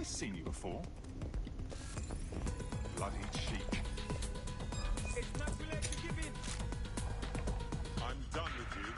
I seen you before? Bloody cheek. It's not too late to give in. I'm done with you.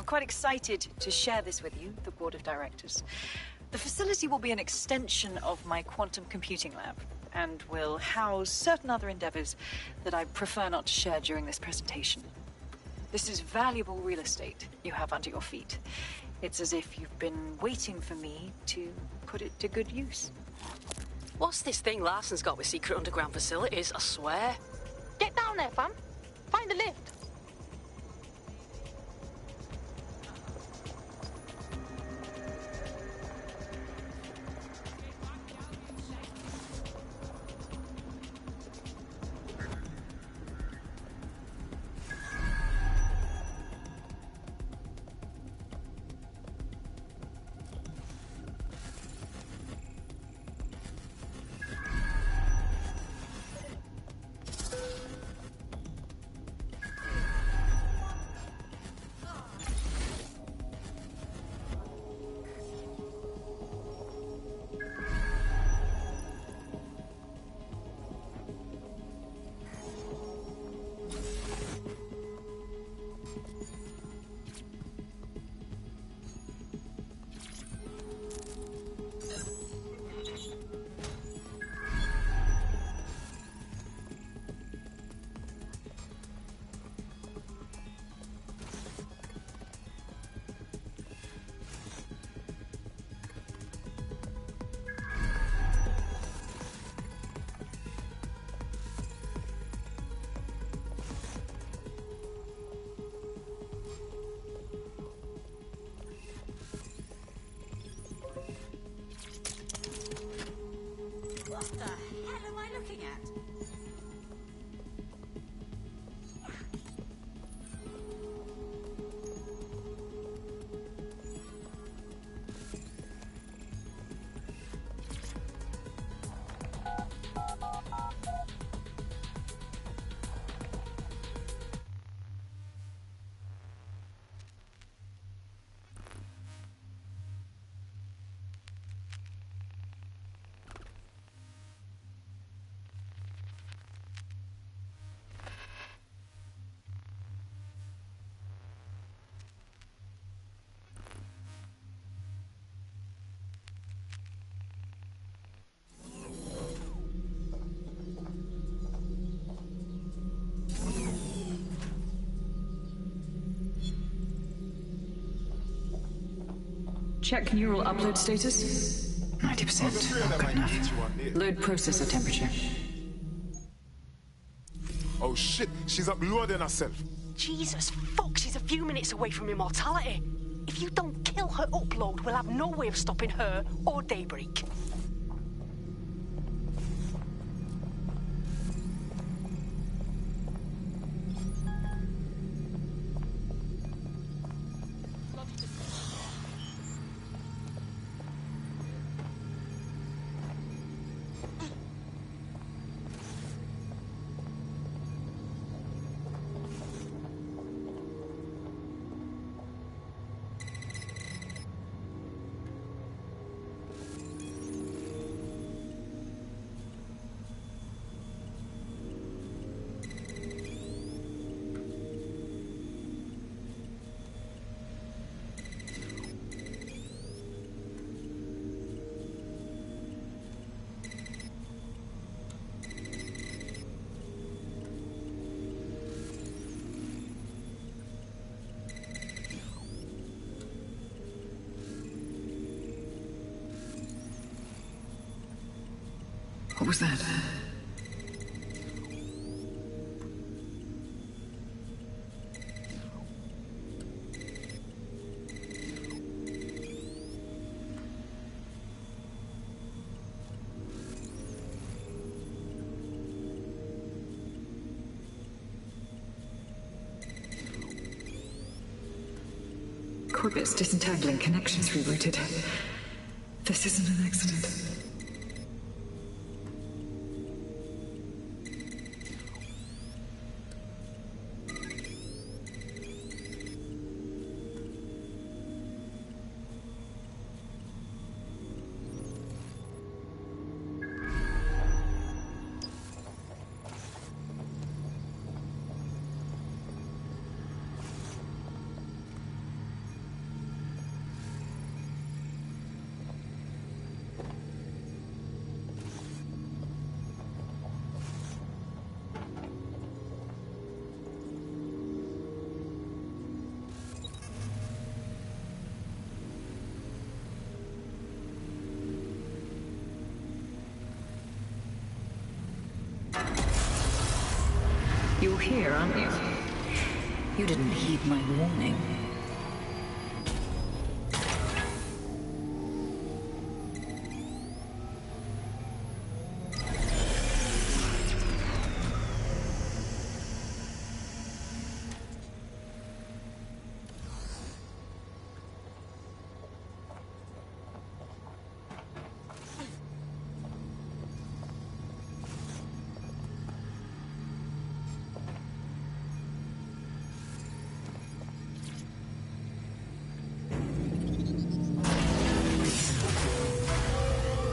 Quite excited to share this with you, the board of directors. The facility will be an extension of my quantum computing lab and will house certain other endeavors that I prefer not to share during this presentation. This is valuable real estate you have under your feet. It's as if you've been waiting for me to put it to good use. What's this thing Larson's got with secret underground facilities, I swear? Get down there, fam. Find the lift. What the hell am I looking at? Check neural upload status. 90%. Not good enough. Load processor temperature. Oh shit, she's uploading herself. Jesus, fuck, she's a few minutes away from immortality. If you don't kill her upload, we'll have no way of stopping her or Daybreak. What was that? Corbett's disentangling connections rerouted. This isn't an accident. You're here, aren't you? You didn't heed my warning.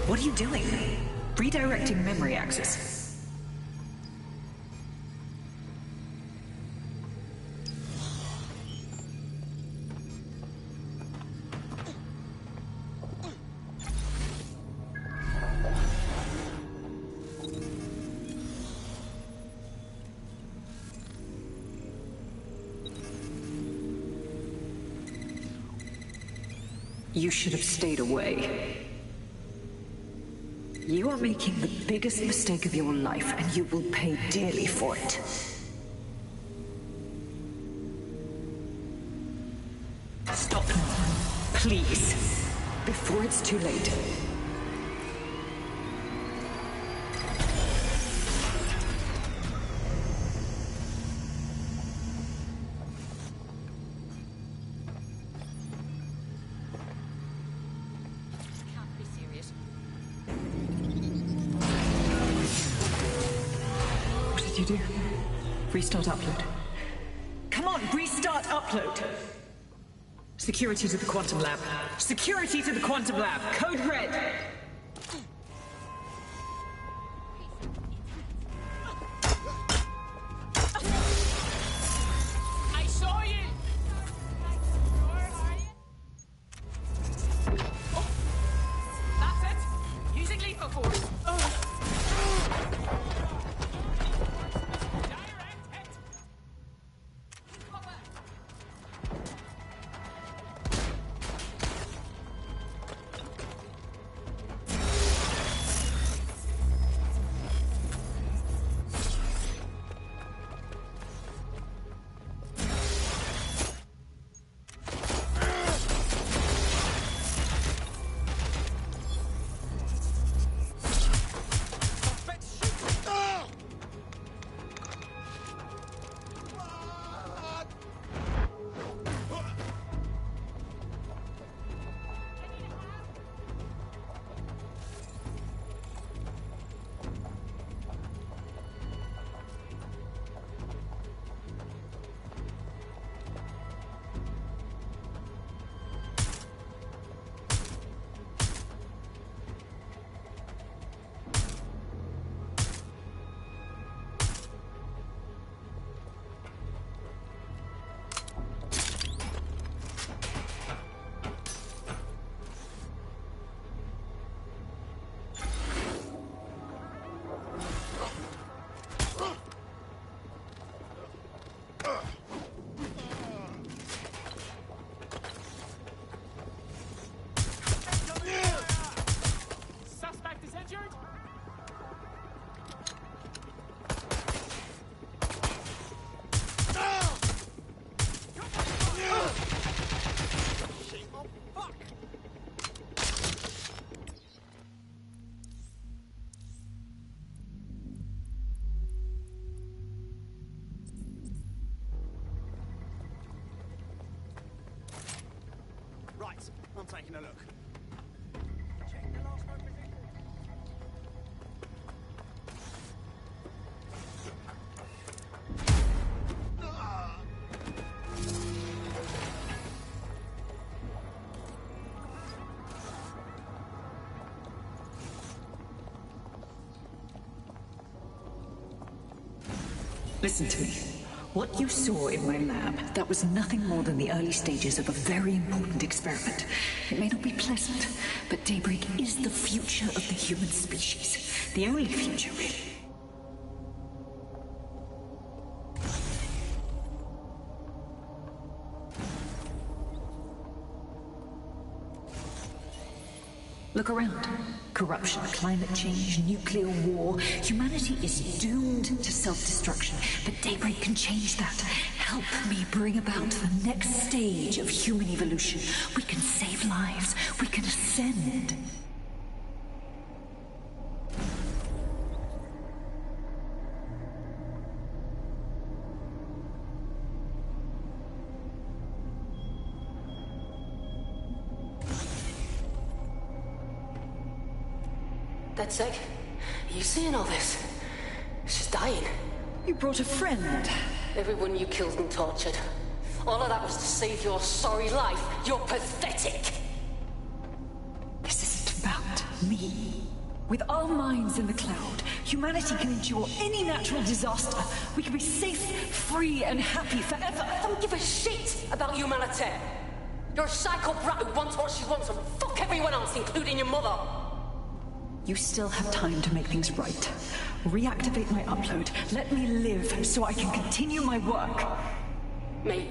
What are you doing? Redirecting memory access. You should have stayed away. You are making the biggest mistake of your life, and you will pay dearly for it. Stop now, please, before it's too late. What did you do? Restart upload. Come on, restart upload! Security to the quantum lab. Security to the quantum lab. Code red. I saw you! Oh, that's it! Using lethal force. Direct hit! Cover! taking a look. Listen to me. What you saw in my lab, that was nothing more than the early stages of a very important experiment. It may not be pleasant, but Daybreak is the future of the human species. The only future, really. Look around. Corruption, climate change, nuclear war. Humanity is doomed to self-destruction, but Daybreak can change that. Help me bring about the next stage of human evolution. We can save lives. We can ascend. That's it. Are you seeing all this? She's dying. You brought a friend. Everyone you killed and tortured. All of that was to save your sorry life. You're pathetic. This isn't about me. With our minds in the cloud, humanity can endure any natural disaster. We can be safe, free, and happy forever. I don't give a shit about humanity. You're a psycho brat who wants what she wants and fuck everyone else, including your mother. You still have time to make things right. Reactivate my upload. Let me live so I can continue my work. Mate,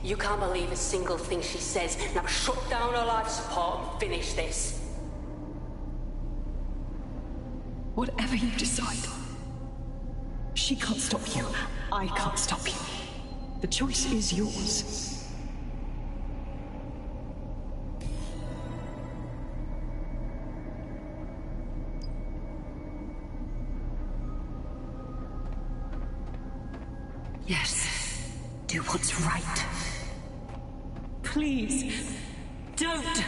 you can't believe a single thing she says. Now shut down her life support and finish this. Whatever you decide. She can't stop you. I can't stop you. The choice is yours. Yes, do what's right. Please, don't!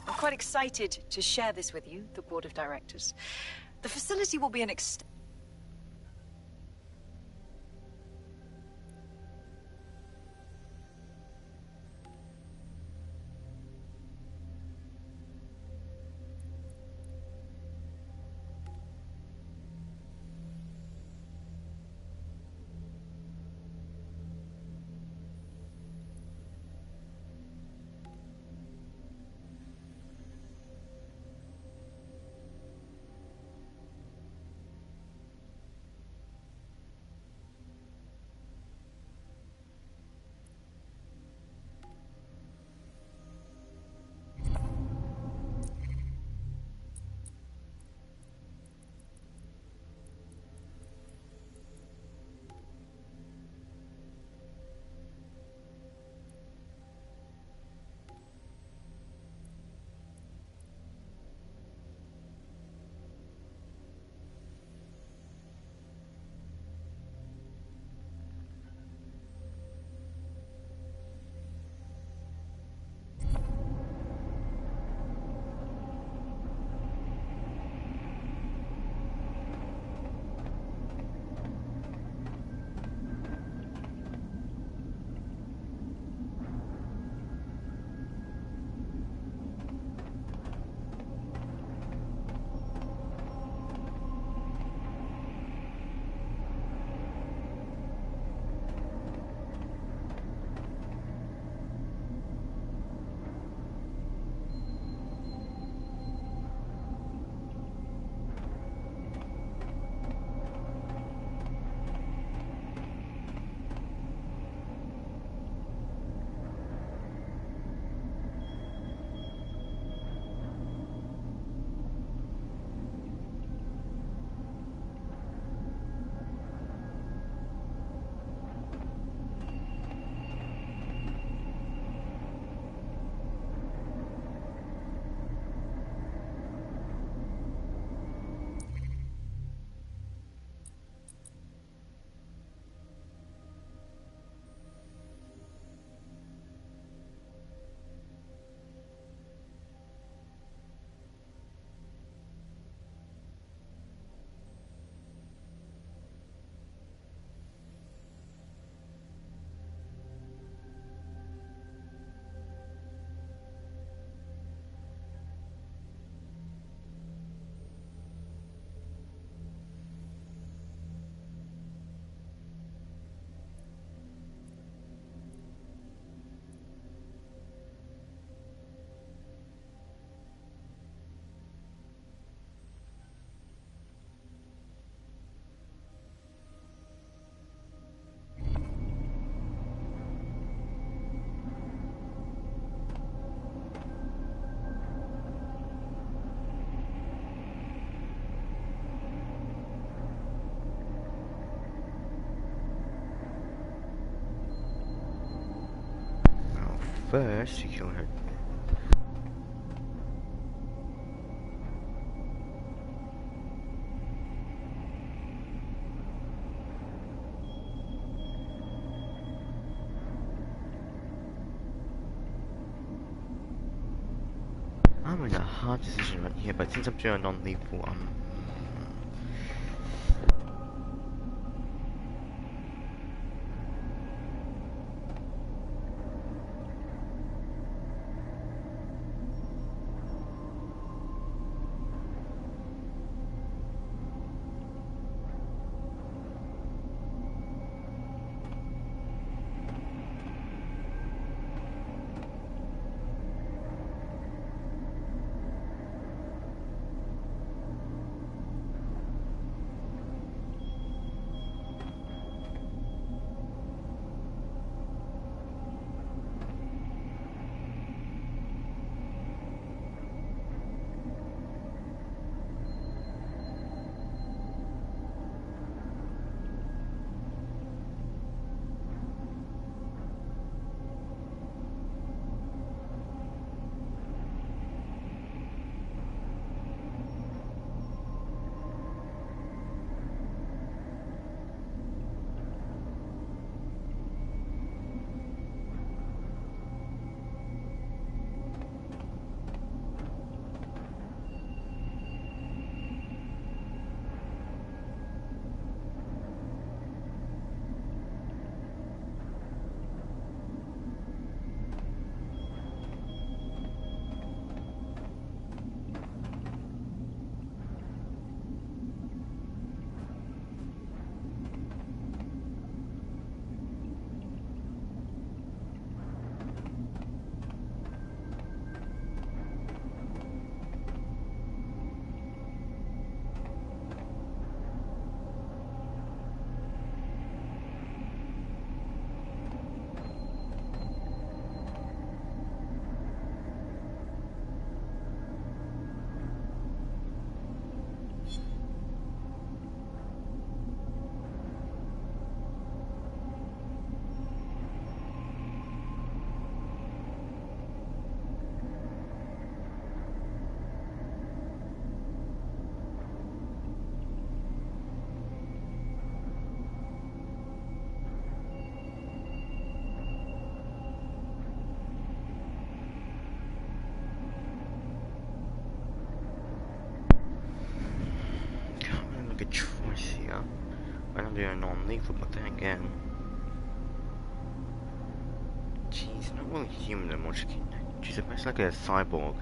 I'm quite excited to share this with you, the board of directors. The facility will be an first, you kill her. I'm in a hard decision right here, but since I'm doing a non-lethal, good choice here. I'm gonna do a non-lethal, but then again, she's not really human anymore. She's almost like a cyborg.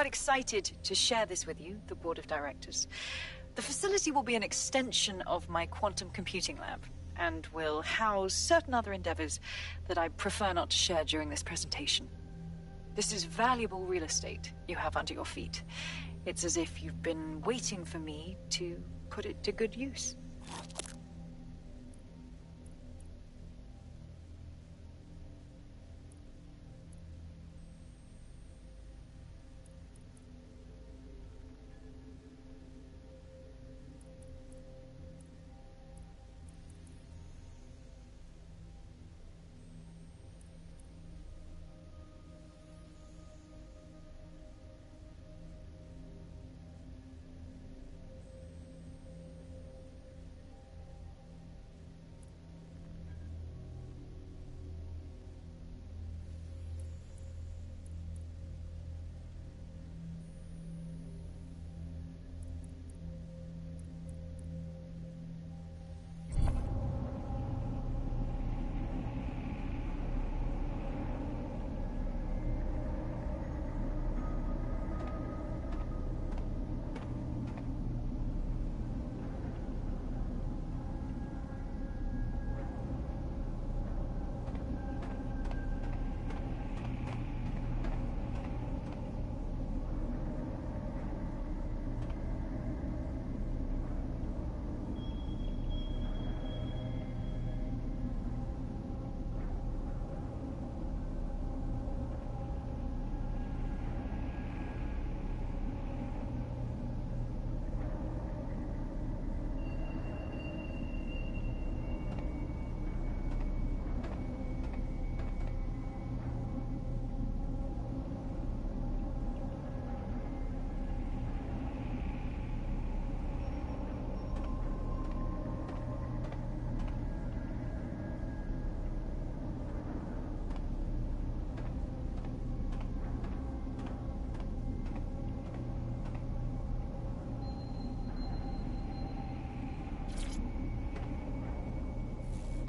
quite excited to share this with you, the board of directors. The facility will be an extension of my quantum computing lab, and will house certain other endeavors that I prefer not to share during this presentation. This is valuable real estate you have under your feet. It's as if you've been waiting for me to put it to good use.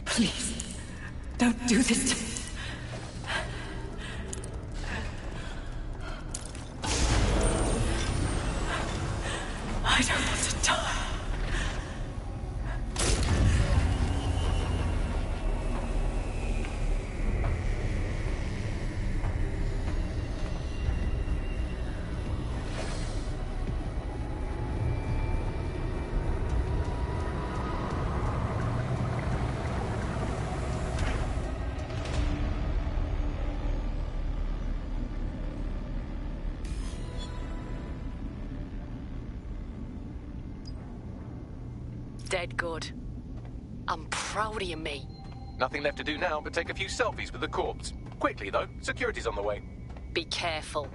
Please, don't do this to me. I don't want to die. Dead good. I'm proud of you, mate. Nothing left to do now but take a few selfies with the corpse. Quickly, though. Security's on the way. Be careful.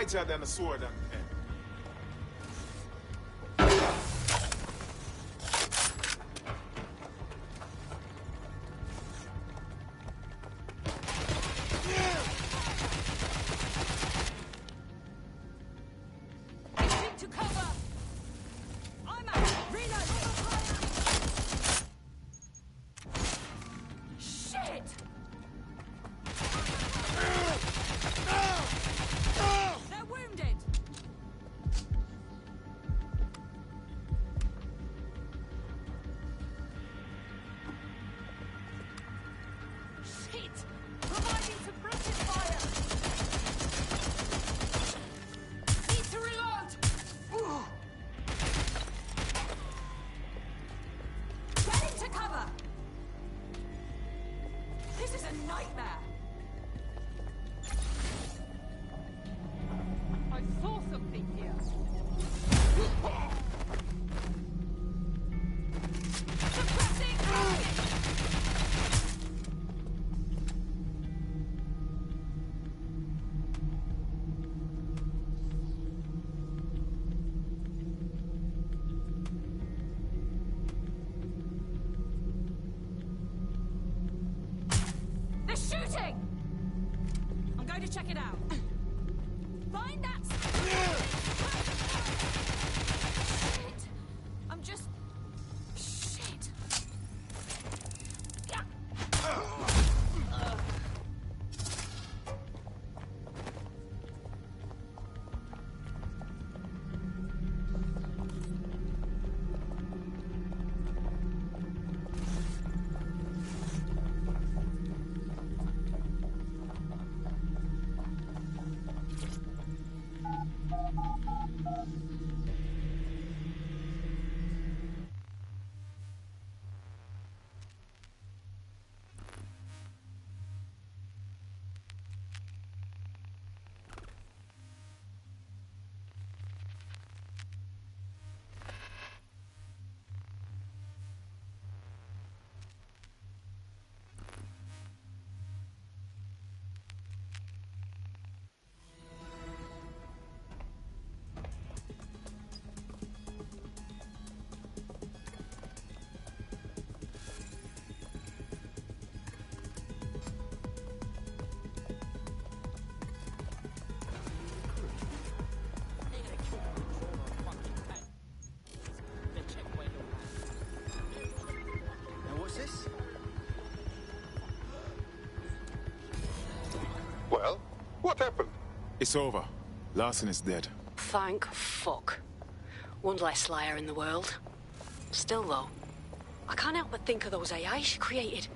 mightier than a sword and pen. To cover! I'm out! Reload! Shit! They're wounded! Shit! Providing suppressive fire! Need to reload! Get into cover! This is a nightmare! I saw something here. Suppressing target! They're shooting! I'm going to check it out. Find that... Shit! I'm just... Shit! Well, what happened? It's over. Larson is dead. Thank fuck. One less liar in the world. Still, though, I can't help but think of those AIs she created.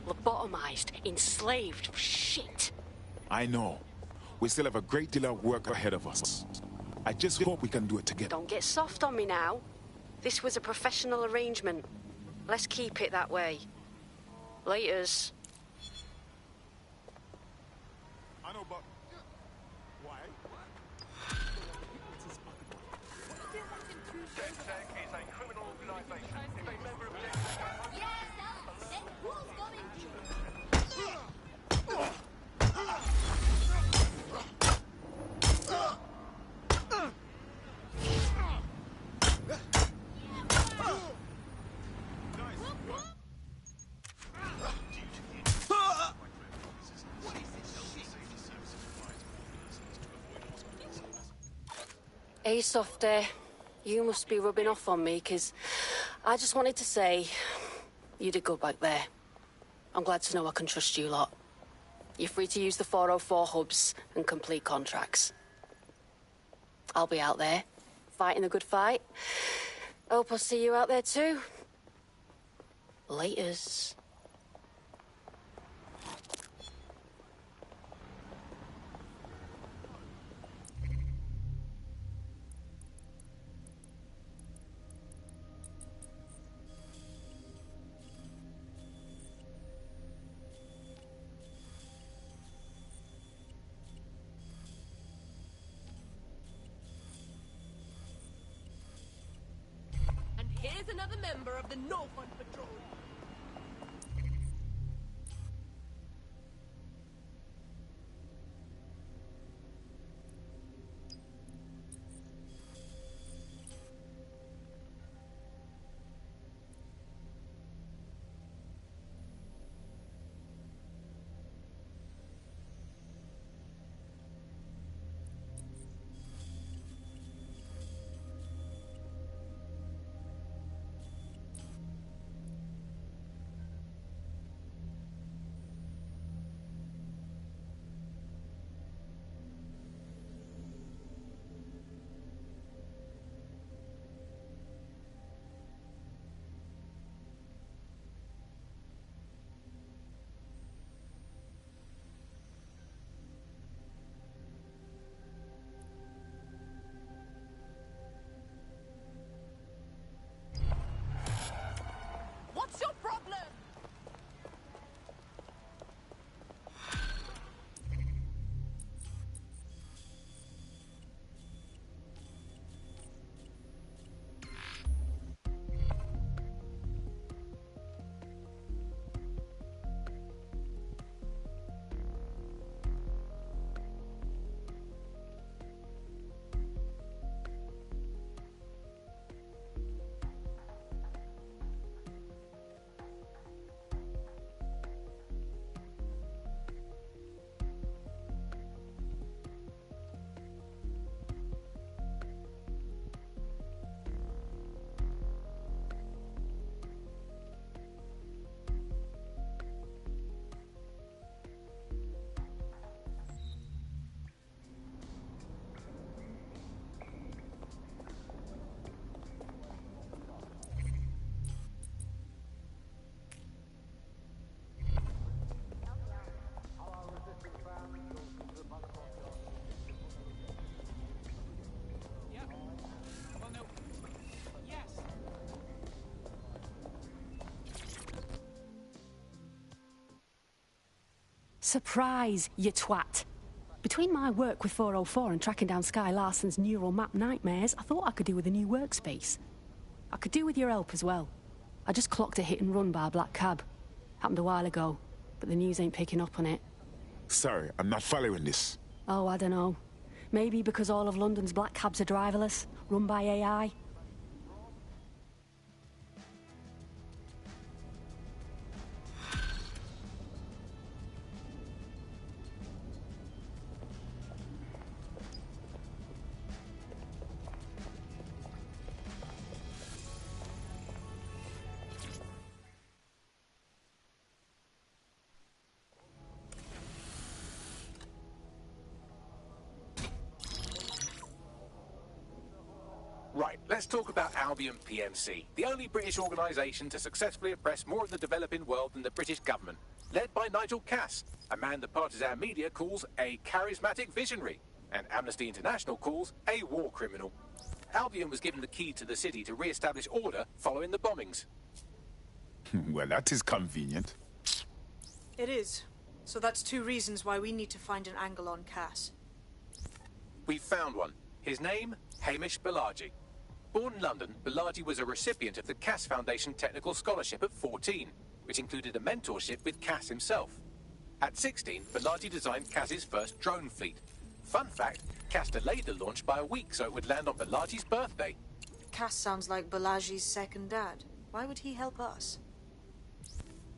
Lobotomized, enslaved, shit. I know. We still have a great deal of work ahead of us. I just hope we can do it together. Don't get soft on me now. This was a professional arrangement. Let's keep it that way. Laters. I know, but... Why? DedSec is a criminal organisation. If a member of Yes, then who's going to? Hey, Softy. You must be rubbing off on me, 'cause I just wanted to say you did good back there. I'm glad to know I can trust you lot. You're free to use the 404 hubs and complete contracts. I'll be out there, fighting a good fight. Hope I'll see you out there too. Laters. Here's another member of the Northern Patrol. Surprise, you twat. Between my work with 404 and tracking down Sky Larson's neural map nightmares, I thought I could do with a new workspace. I could do with your help as well. I just clocked a hit and run by a black cab. Happened a while ago, but the news ain't picking up on it. Sorry, I'm not following this. Oh, I don't know. Maybe because all of London's black cabs are driverless, run by AI. Right, let's talk about Albion PMC, the only British organisation to successfully oppress more of the developing world than the British government, led by Nigel Cass, a man the partisan media calls a charismatic visionary, and Amnesty International calls a war criminal. Albion was given the key to the city to re-establish order following the bombings. Well, that is convenient. It is. So that's two reasons why we need to find an angle on Cass. We've found one. His name, Hamish Balaji. Born in London, Balaji was a recipient of the Cass Foundation Technical Scholarship at 14, which included a mentorship with Cass himself. At 16, Balaji designed Cass's first drone fleet. Fun fact, Cass delayed the launch by a week so it would land on Balaji's birthday. Cass sounds like Balaji's second dad. Why would he help us?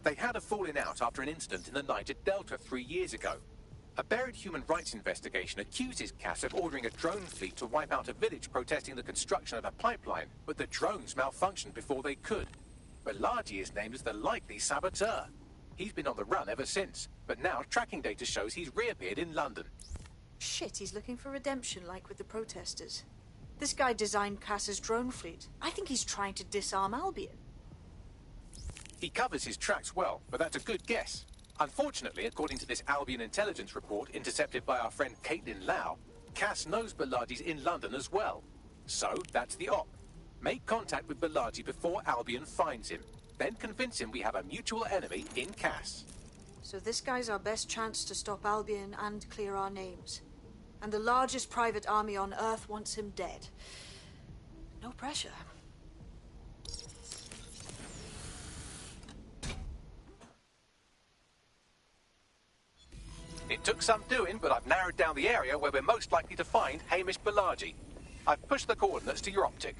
They had a falling out after an incident in the Niger Delta 3 years ago. A buried human rights investigation accuses Cass of ordering a drone fleet to wipe out a village protesting the construction of a pipeline, but the drones malfunctioned before they could. Balaji is named as the likely saboteur. He's been on the run ever since, but now tracking data shows he's reappeared in London. Shit, he's looking for redemption like with the protesters. This guy designed Cass's drone fleet. I think he's trying to disarm Albion. He covers his tracks well, but that's a good guess. Unfortunately, according to this Albion intelligence report intercepted by our friend Caitlin Lau, Cass knows Balaji's in London as well. So, that's the op. Make contact with Balaji before Albion finds him. Then convince him we have a mutual enemy in Cass. So this guy's our best chance to stop Albion and clear our names. And the largest private army on Earth wants him dead. No pressure. It took some doing, but I've narrowed down the area where we're most likely to find Hamish Balaji. I've pushed the coordinates to your optic.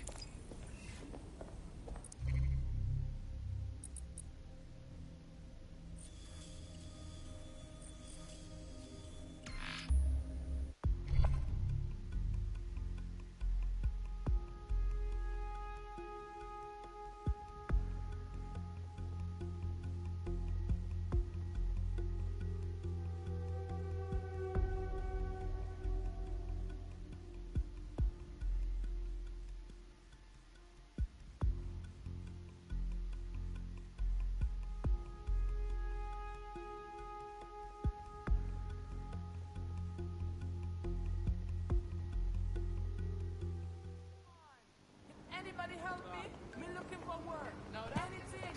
Anybody help me? Me looking for work. No, anything.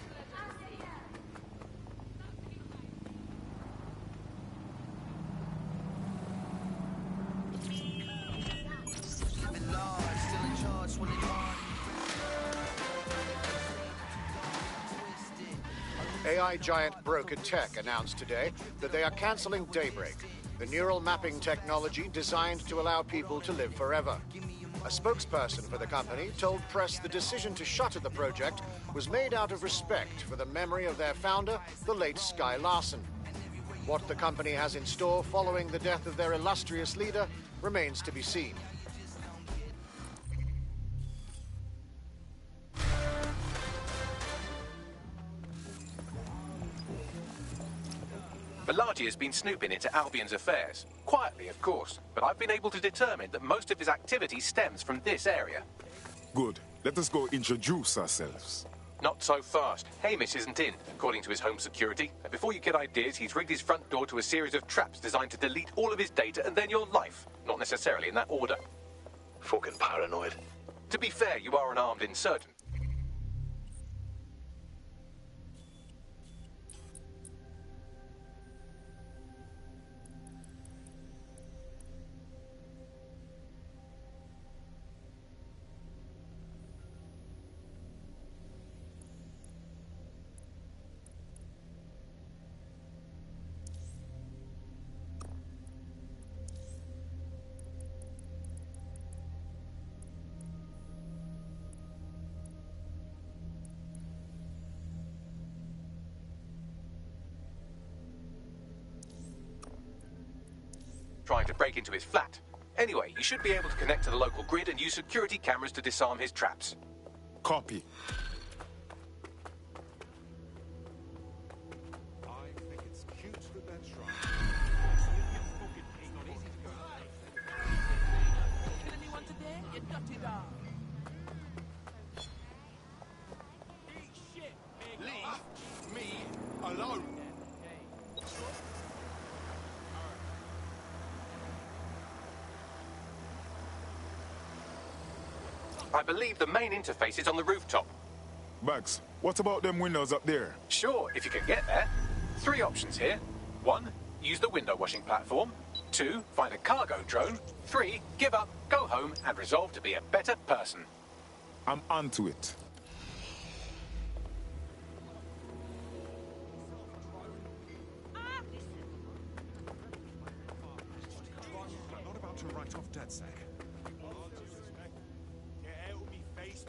AI giant Broker Tech announced today that they are canceling Daybreak, the neural mapping technology designed to allow people to live forever. A spokesperson for the company told press the decision to shutter the project was made out of respect for the memory of their founder, the late Sky Larson. What the company has in store following the death of their illustrious leader remains to be seen. Balaji has been snooping into Albion's affairs. Quietly, of course, but I've been able to determine that most of his activity stems from this area. Good. Let us go introduce ourselves. Not so fast. Hamish isn't in, according to his home security. And before you get ideas, he's rigged his front door to a series of traps designed to delete all of his data and then your life. Not necessarily in that order. Fucking paranoid. To be fair, you are an armed insurgent. trying to break into his flat. Anyway, you should be able to connect to the local grid and use security cameras to disarm his traps. Copy. Anyone today? You dirty dog. Leave me alone. I believe the main interface is on the rooftop. Bugs, what about them windows up there? Sure, if you can get there. 3 options here. 1, use the window washing platform. 2, find a cargo drone. 3, give up, go home, and resolve to be a better person. I'm onto it. I'm not about to write off DedSec. Get out of me face.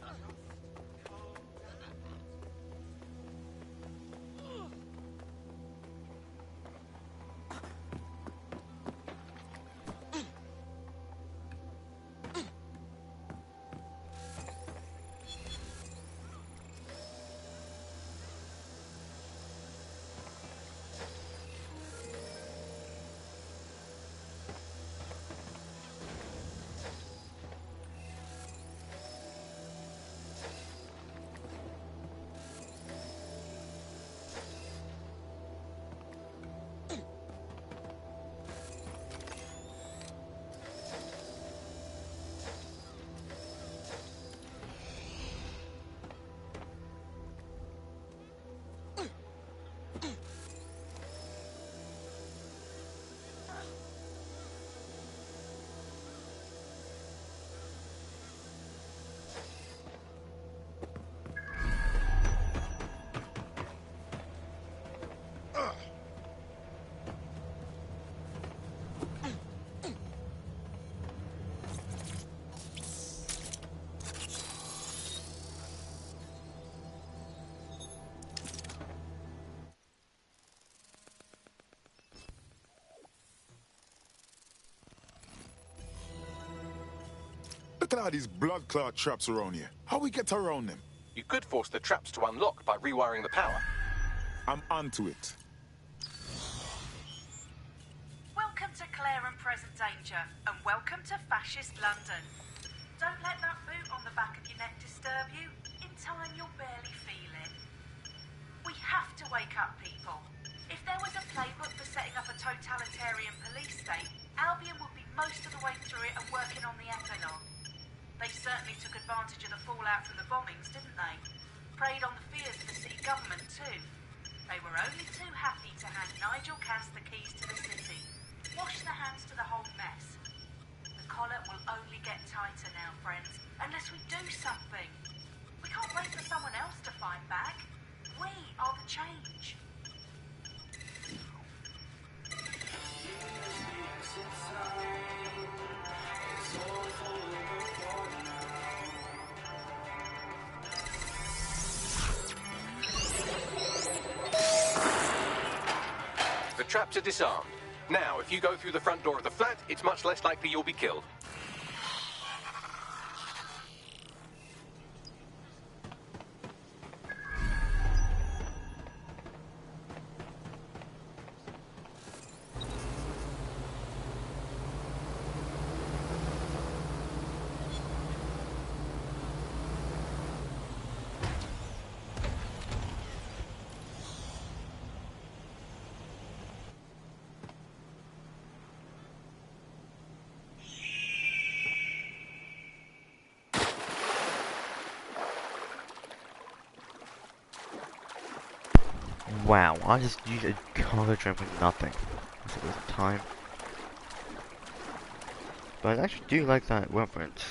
Look at all these blood clot traps around here. How we get around them? You could force the traps to unlock by rewiring the power. I'm onto it. Welcome to Claire and Present Danger, and welcome to Fascist London. Don't let that boot on the back of your neck disturb you. In time, you'll barely feel it. We have to wake up people. If there was a playbook for setting up a totalitarian police state, Albion would be most of the way through it and working on the epilogue. They certainly took advantage of the fallout from the bombings, didn't they? Preyed on the fears of the city government, too. They were only too happy to hand Nigel Cass the keys to the city. Wash their hands to the whole mess. The collar will only get tighter now, friends, unless we do something. We can't wait for someone else to fight back. We are the change. The traps are disarmed. Now, if you go through the front door of the flat, it's much less likely you'll be killed. Wow, I just used a cargo drone for nothing. That's a waste of time. But I actually do like that weapons.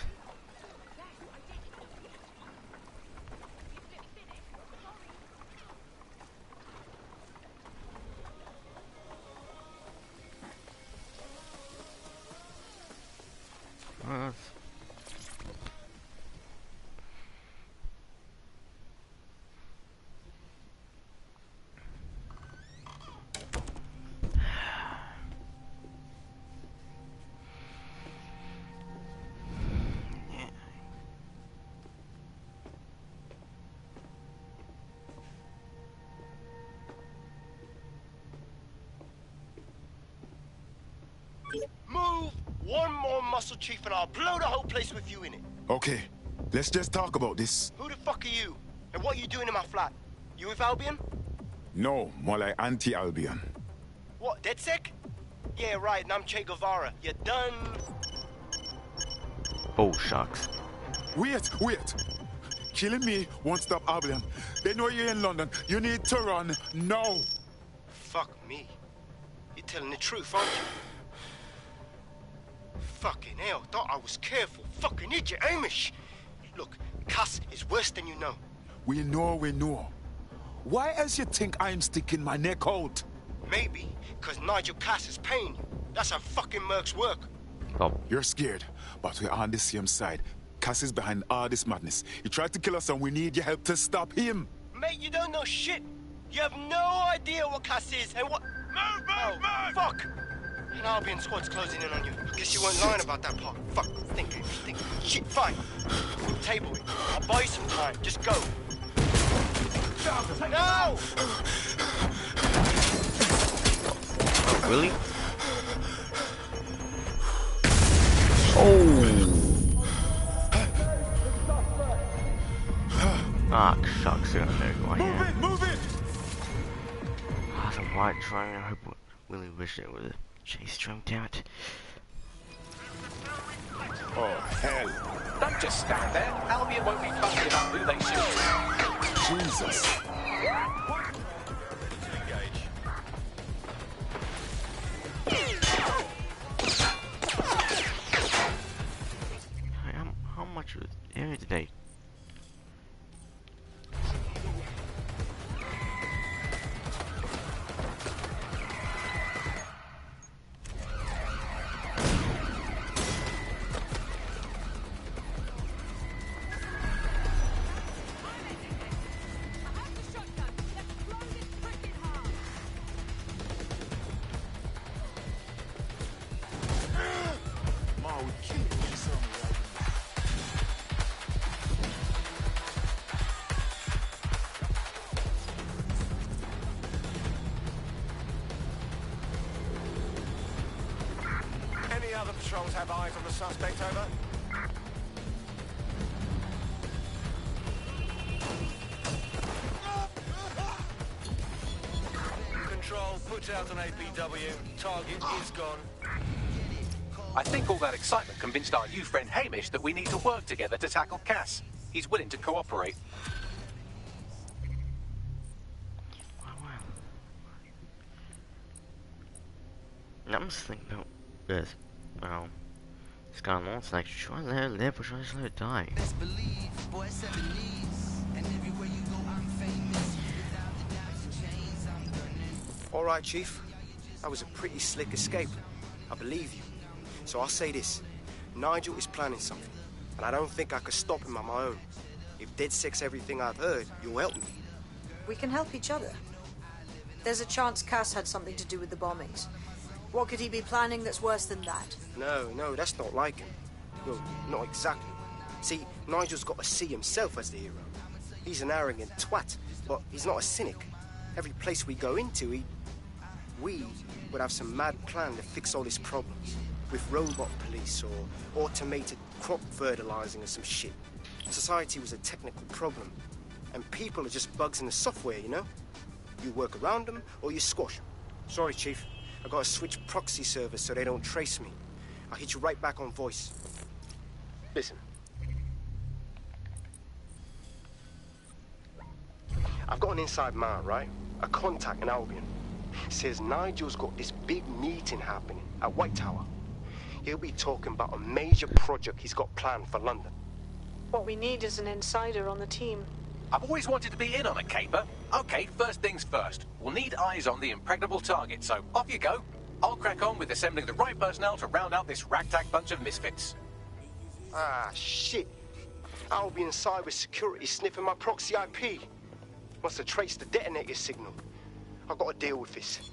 one more muscle chief and I'll blow the whole place with you in it. Okay, let's just talk about this. Who the fuck are you? And what are you doing in my flat? You with Albion? No, more like anti-Albion. What, DedSec? Yeah, right, and I'm Che Guevara. You done? Oh, shucks. Wait. Killing me won't stop Albion. They know you're in London. You need to run now. Fuck me. You're telling the truth, aren't you? Fucking hell, thought I was careful. Fucking idiot, Amish. Look, Cass is worse than you know. We know. Why else you think I'm sticking my neck out? Maybe, because Nigel Cass is paying you. That's how fucking mercs work. Oh. You're scared, but we're on the same side. Cass is behind all this madness. He tried to kill us and we need your help to stop him. Mate, you don't know shit. You have no idea what Cass is and what... Move! Fuck! An Albion squad's closing in on you. I guess you weren't lying about that part. Fuck, think. Shit, fine. Table it. I'll buy you some time. Just go. No! Really? Oh! Ah, shucks, there you are. Move it! Ah, the right trying. I hope Willie wish it would have chased jumped out. Oh, hell. Don't just stand there. Albion won't be fussy about who they shoot. Jesus. How much was area today? Any other patrols have eyes on the suspect, over? Control, put out an APW. Target is gone. I think all that excitement convinced our new friend Hamish that we need to work together to tackle Cass. He's willing to cooperate. I'm just thinking about this. Well, it's gone on. It's like, try to let it live or try to let it die. Best believe, boy, 7 knees. And everywhere you go, I'm famous. Without the doubts and chains, I'm gunning. All right, Chief. That was a pretty slick escape. I believe you. So I'll say this. Nigel is planning something. And I don't think I could stop him on my own. If DedSec's everything I've heard, you'll help me. We can help each other. There's a chance Cass had something to do with the bombings. What could he be planning that's worse than that? No, that's not like him. Well, not exactly. See, Nigel's got to see himself as the hero. He's an arrogant twat, but he's not a cynic. Every place we go into, we would have some mad plan to fix all his problems. With robot police or automated crop fertilizing or some shit. Society was a technical problem. And people are just bugs in the software, you know? You work around them or you squash them. Sorry, Chief. I gotta switch proxy servers so they don't trace me. I'll hit you right back on voice. Listen. I've got an inside man, right? A contact in Albion. Says Nigel's got this big meeting happening at White Tower. He'll be talking about a major project he's got planned for London. What we need is an insider on the team. I've always wanted to be in on a caper. Okay, first things first. We'll need eyes on the impregnable target, so off you go. I'll crack on with assembling the right personnel to round out this ragtag bunch of misfits. Ah, shit. Albion cybersecurity sniffing my proxy IP. Must have traced the detonator signal. I've got to deal with this.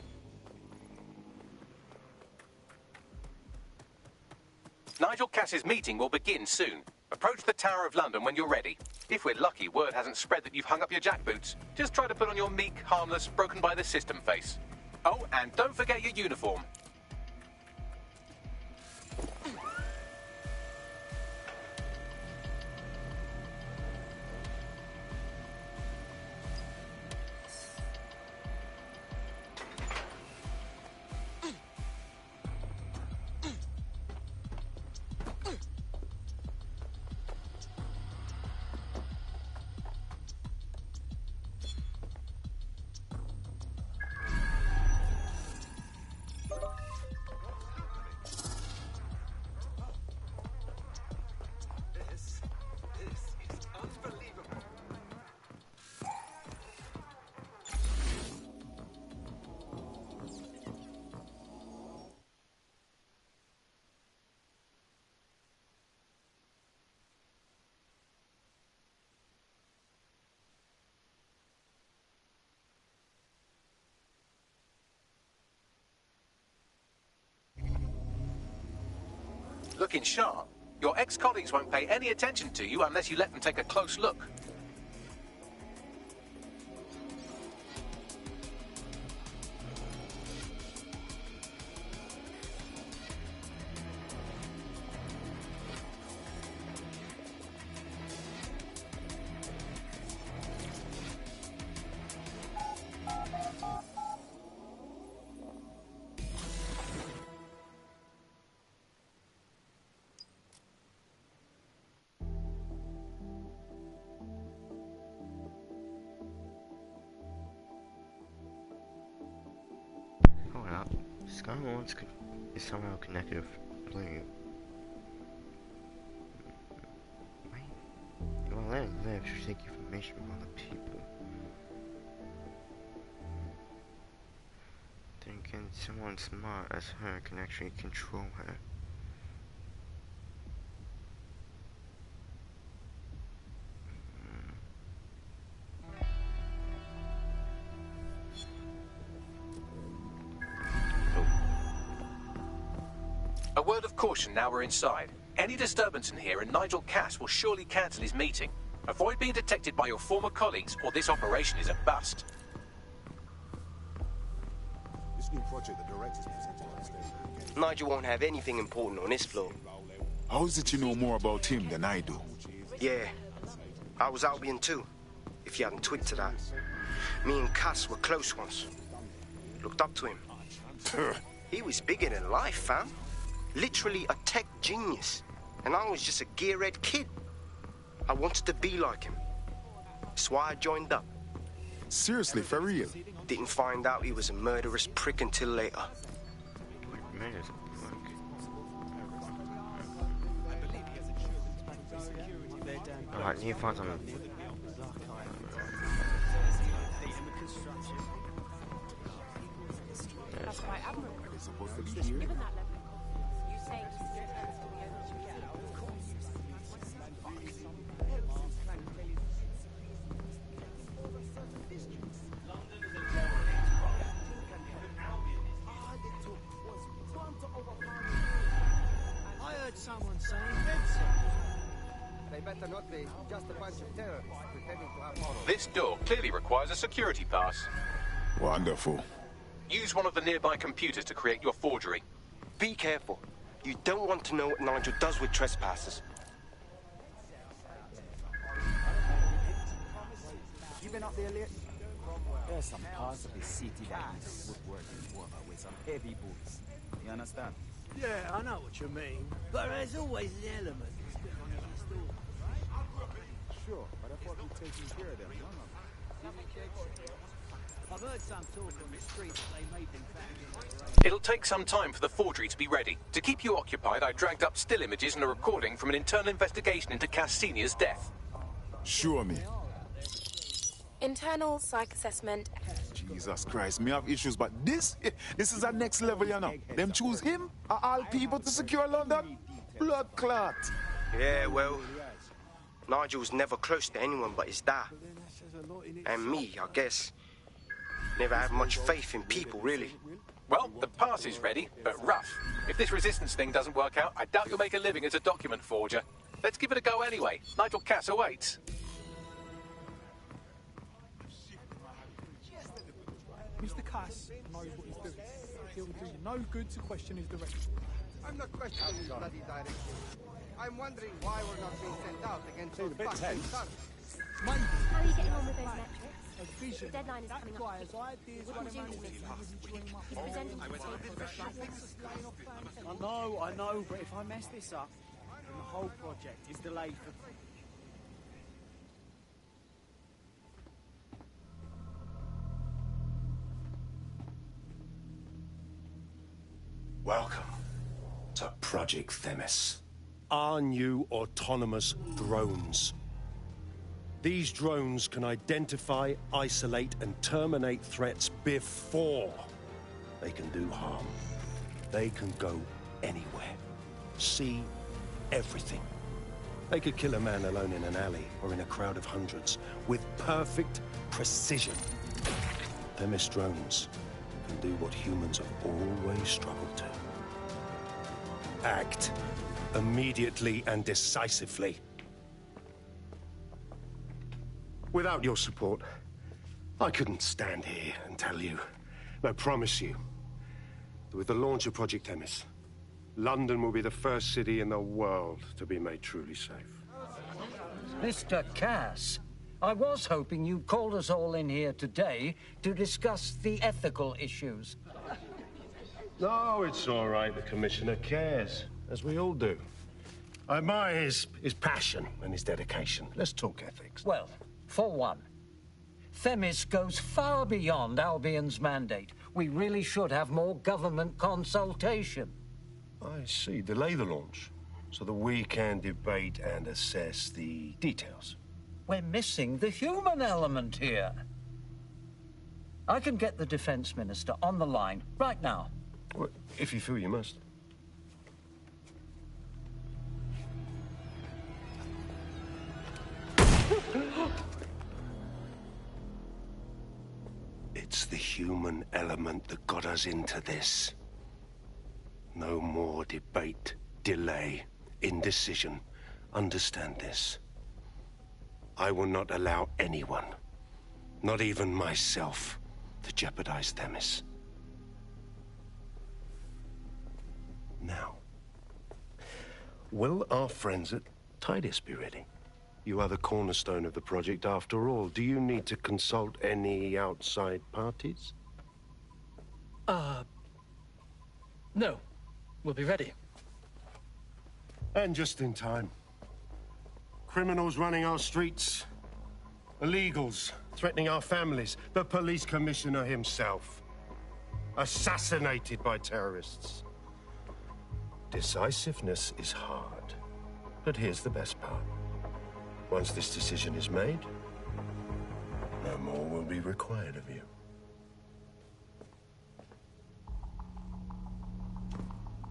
Nigel Cass's meeting will begin soon. Approach the Tower of London when you're ready. If we're lucky, word hasn't spread that you've hung up your jackboots. Just try to put on your meek, harmless, broken by the system face. Oh, and don't forget your uniform. Looking sharp. Your ex-colleagues won't pay any attention to you unless you let them take a close look. Skylines is somehow connected with Blue. Wait. Well, let it live should take information from other people. Thinking someone smart as her can actually control her. A word of caution now we're inside. Any disturbance in here and Nigel Cass will surely cancel his meeting. Avoid being detected by your former colleagues or this operation is a bust. This new project the director's presented on stage. Nigel won't have anything important on this floor. How is it you know more about him than I do? Yeah, I was Albion too, if you hadn't twigged to that. Me and Cass were close once. Looked up to him. He was bigger than life, fam. Literally a tech genius. And I was just a gearhead kid. I wanted to be like him. That's why I joined up. Seriously, for real? Didn't find out he was a murderous prick until later. Alright, need to find some... That's quite admirable. Supposed to be Given here? that level, you say it's intends to be able to get I heard someone saying Benson. They better not be just a bunch of terrorists pretending to have models. This door clearly requires a security pass. Wonderful. Use one of the nearby computers to create your forgery. Be careful. You don't want to know what Nigel does with trespassers. You been up there lately? There's some parts of the city that needs woodworking work with some heavy boots. You understand? Yeah, I know what you mean. But there's always an element. Sure, but I thought we'd taken care of them. I've heard some talk on the street that they made them back. It'll take some time for the forgery to be ready. To keep you occupied, I dragged up still images and a recording from an internal investigation into Cass Sr.'s death. Show me. Internal psych assessment. Jesus Christ, me have issues, but this is a next level, you know. Them choose him, of all people, to secure London? Blood clot. Yeah, well, Nigel's never close to anyone but his dad. And me, I guess. Never had much faith in people, really. Well, the pass is ready, but rough. If this resistance thing doesn't work out, I doubt you'll make a living as a document forger. Let's give it a go anyway. Nigel Cass awaits. Mr. Cass knows what he's doing. He'll do no good to question his direction. I'm not questioning his bloody direction. I'm wondering why we're not being sent out against those fucking thugs. Maybe. How are you getting on with those metrics? A vision. The deadline is coming up. Requires ideas Wouldn't do running with around this. with you. He's presenting to the table. I know, but if I mess this up, then the whole project is delayed for... Welcome to Project Themis. Our new autonomous drones. These drones can identify, isolate, and terminate threats before they can do harm. They can go anywhere, see everything. They could kill a man alone in an alley or in a crowd of hundreds with perfect precision. Themis drones can do what humans have always struggled to. Act immediately and decisively. Without your support, I couldn't stand here and tell you. I promise you, that with the launch of Project Themis, London will be the first city in the world to be made truly safe. Mr. Cass, I was hoping you'd called us all in here today to discuss the ethical issues. No, it's all right. The Commissioner cares, as we all do. I admire his passion and his dedication. Let's talk ethics. Well, for one, Themis goes far beyond Albion's mandate. We really should have more government consultation. I see. Delay the launch so that we can debate and assess the details. We're missing the human element here. I can get the Defense Minister on the line right now. Well, if you feel you must. It's the human element that got us into this. No more debate, delay, indecision. Understand this. I will not allow anyone, not even myself, to jeopardize Themis. Now, will our friends at Tidus be ready? You are the cornerstone of the project after all. Do you need to consult any outside parties? No. We'll be ready. And just in time. Criminals running our streets. Illegals threatening our families. The police commissioner himself. Assassinated by terrorists. Decisiveness is hard. But here's the best part. Once this decision is made, no more will be required of you.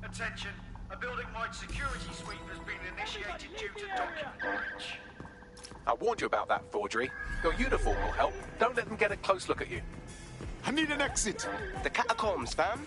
Attention, a building-wide security sweep has been initiated due to document breach. I warned you about that forgery. Your uniform will help. Don't let them get a close look at you. I need an exit. The catacombs, fam.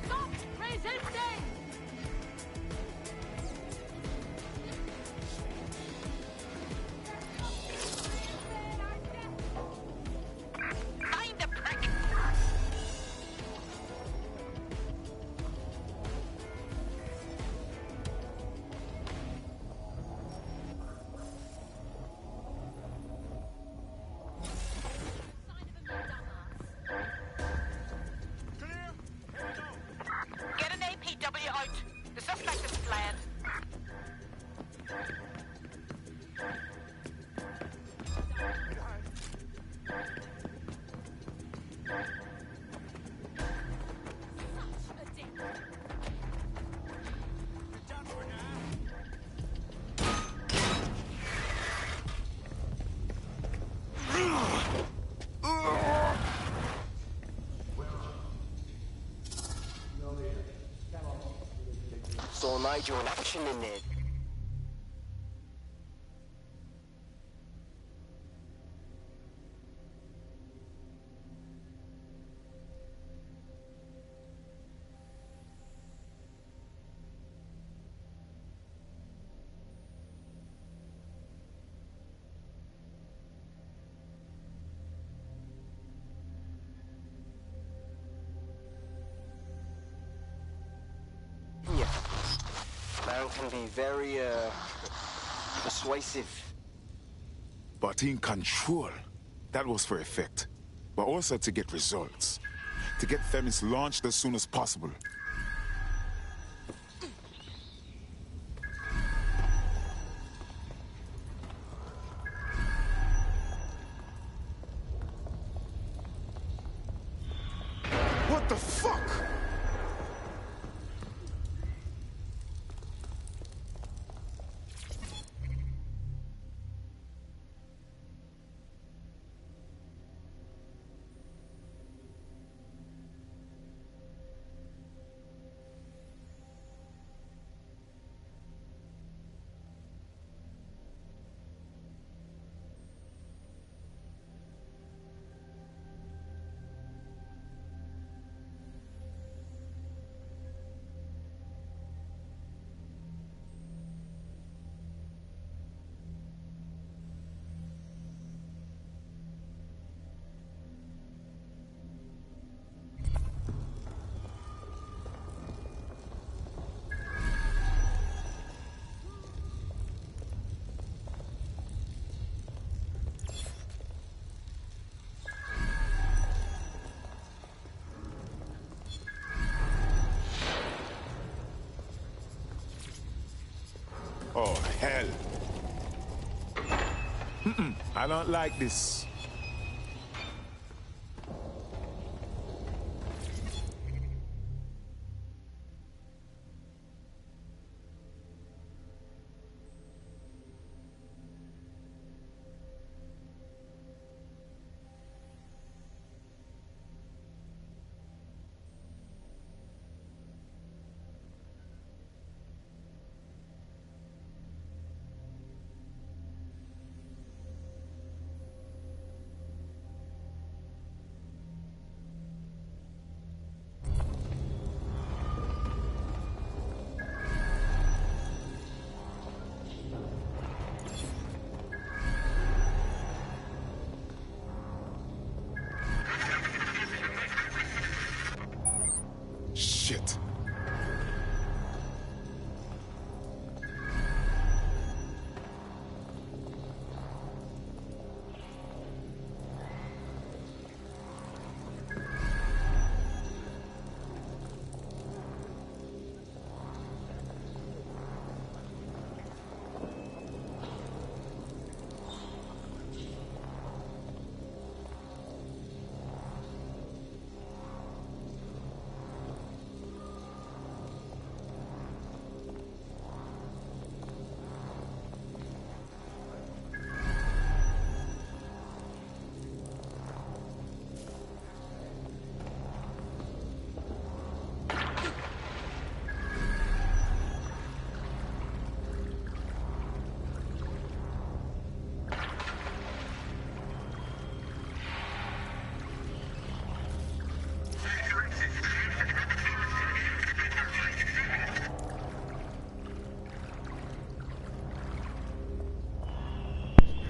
Stop resisting! Find the prick! Get an APW out. The suspect is fled. Saw Nigel in action in there. Yeah. Man can be very, persuasive. But in control. That was for effect. But also to get results. To get Themis launched as soon as possible. What the fuck? hell. I don't like this. Shit.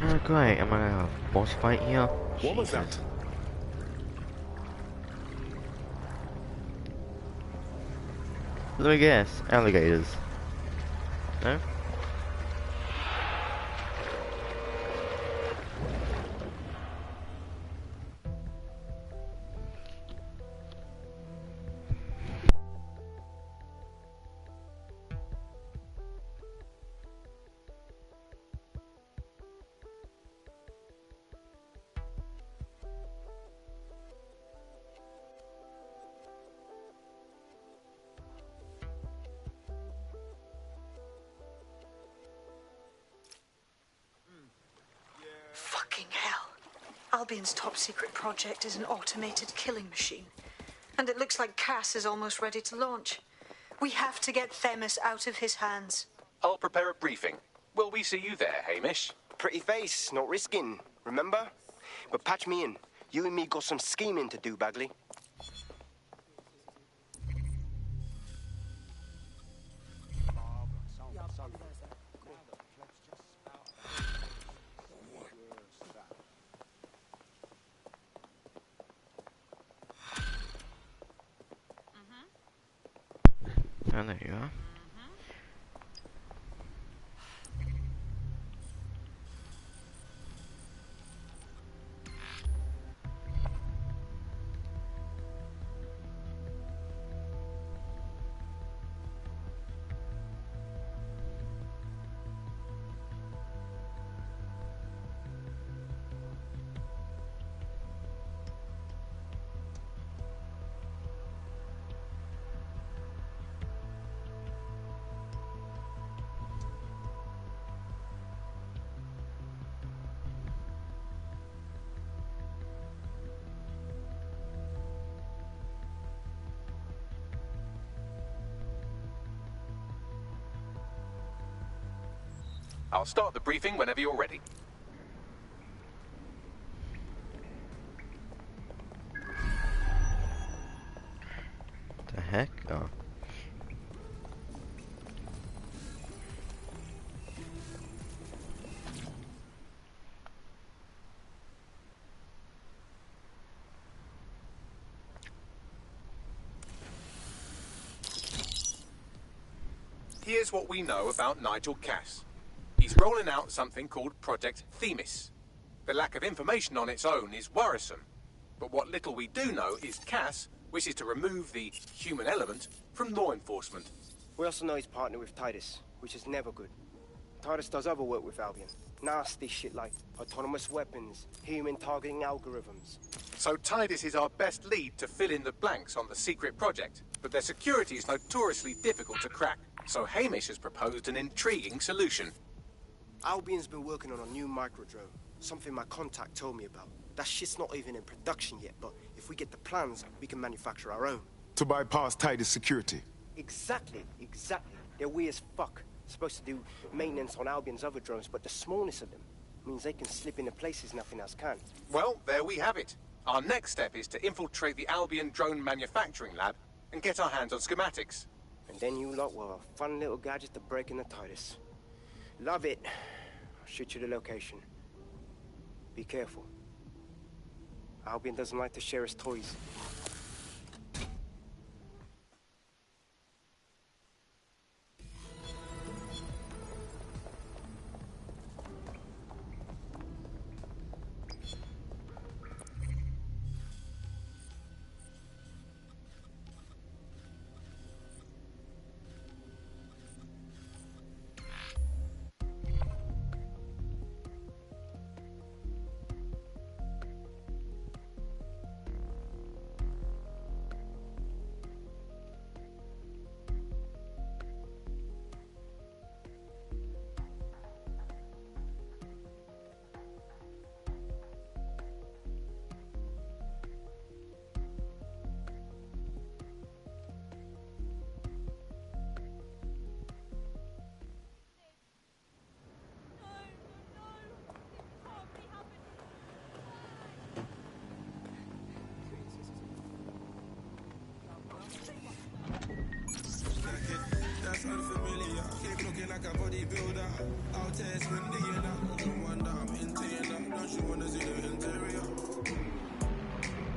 Oh, great, am I gonna have a boss fight here? What was that? Let me guess, alligators. No? Fucking hell. Albion's top secret project is an automated killing machine. And it looks like Cass is almost ready to launch. We have to get Themis out of his hands. I'll prepare a briefing. Will we see you there, Hamish? Pretty face, not risking, remember? But patch me in. You and me got some scheming to do, Bagley. Oh, there you are. I'll start the briefing whenever you're ready. The heck? Oh. Here's what we know about Nigel Cass. He's rolling out something called Project Themis. The lack of information on its own is worrisome. But what little we do know is Cass wishes to remove the human element from law enforcement. We also know he's partnered with Titus, which is never good. TARDIS does other work with Albion. Nasty shit like autonomous weapons, human targeting algorithms. So TARDIS is our best lead to fill in the blanks on the secret project, but their security is notoriously difficult to crack. So Hamish has proposed an intriguing solution. Albion's been working on a new microdrone, something my contact told me about. That shit's not even in production yet, but if we get the plans, we can manufacture our own. To bypass TARDIS security. Exactly. They're weird as fuck. Supposed to do maintenance on Albion's other drones, but the smallness of them means they can slip into places nothing else can. Well, there we have it. Our next step is to infiltrate the Albion drone manufacturing lab and get our hands on schematics. And then you lot will have a fun little gadget to break in the TARDIS. Love it. I'll shoot you the location. Be careful. Albion doesn't like to share his toys. Unfamiliar, keep looking like a bodybuilder. Out there spending it up. Don't wonder I'm into it up. Don't you wanna see the interior?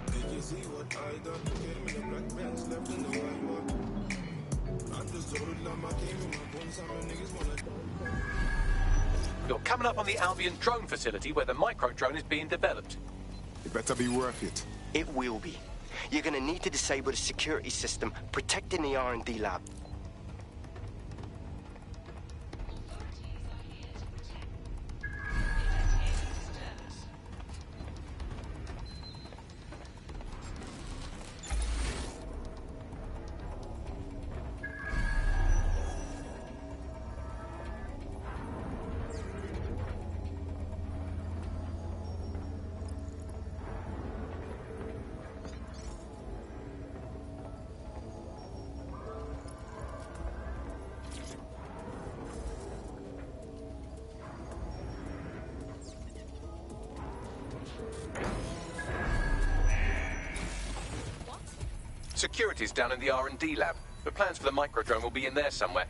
Did you see what I done? Came in a black Benz, left in the white one. I'm just a hoodlum, I came in my bones. Some niggas wanna. You're coming up on the Albion drone facility where the micro-drone is being developed. It better be worth it. It will be. You're gonna need to disable the security system protecting the R&D lab. Security's down in the R&D lab. The plans for the microdrone will be in there somewhere.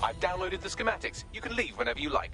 I've downloaded the schematics. You can leave whenever you like.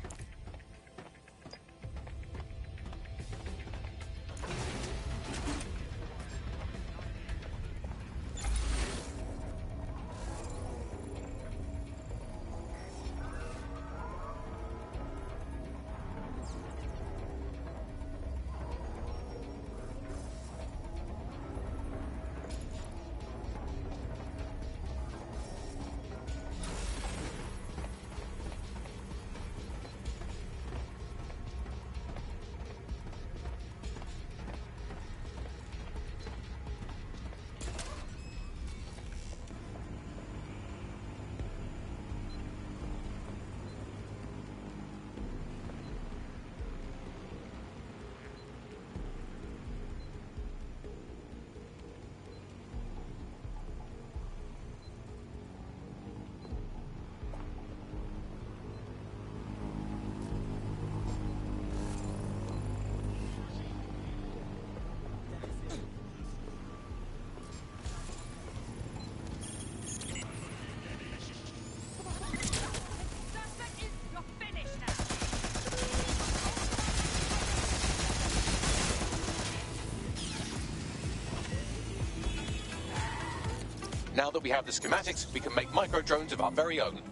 Now that we have the schematics, we can make micro-drones of our very own.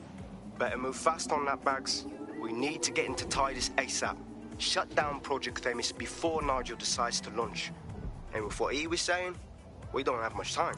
Better move fast on that, Bags. We need to get into Titus ASAP. Shut down Project Themis before Nigel decides to launch. And with what he was saying, we don't have much time.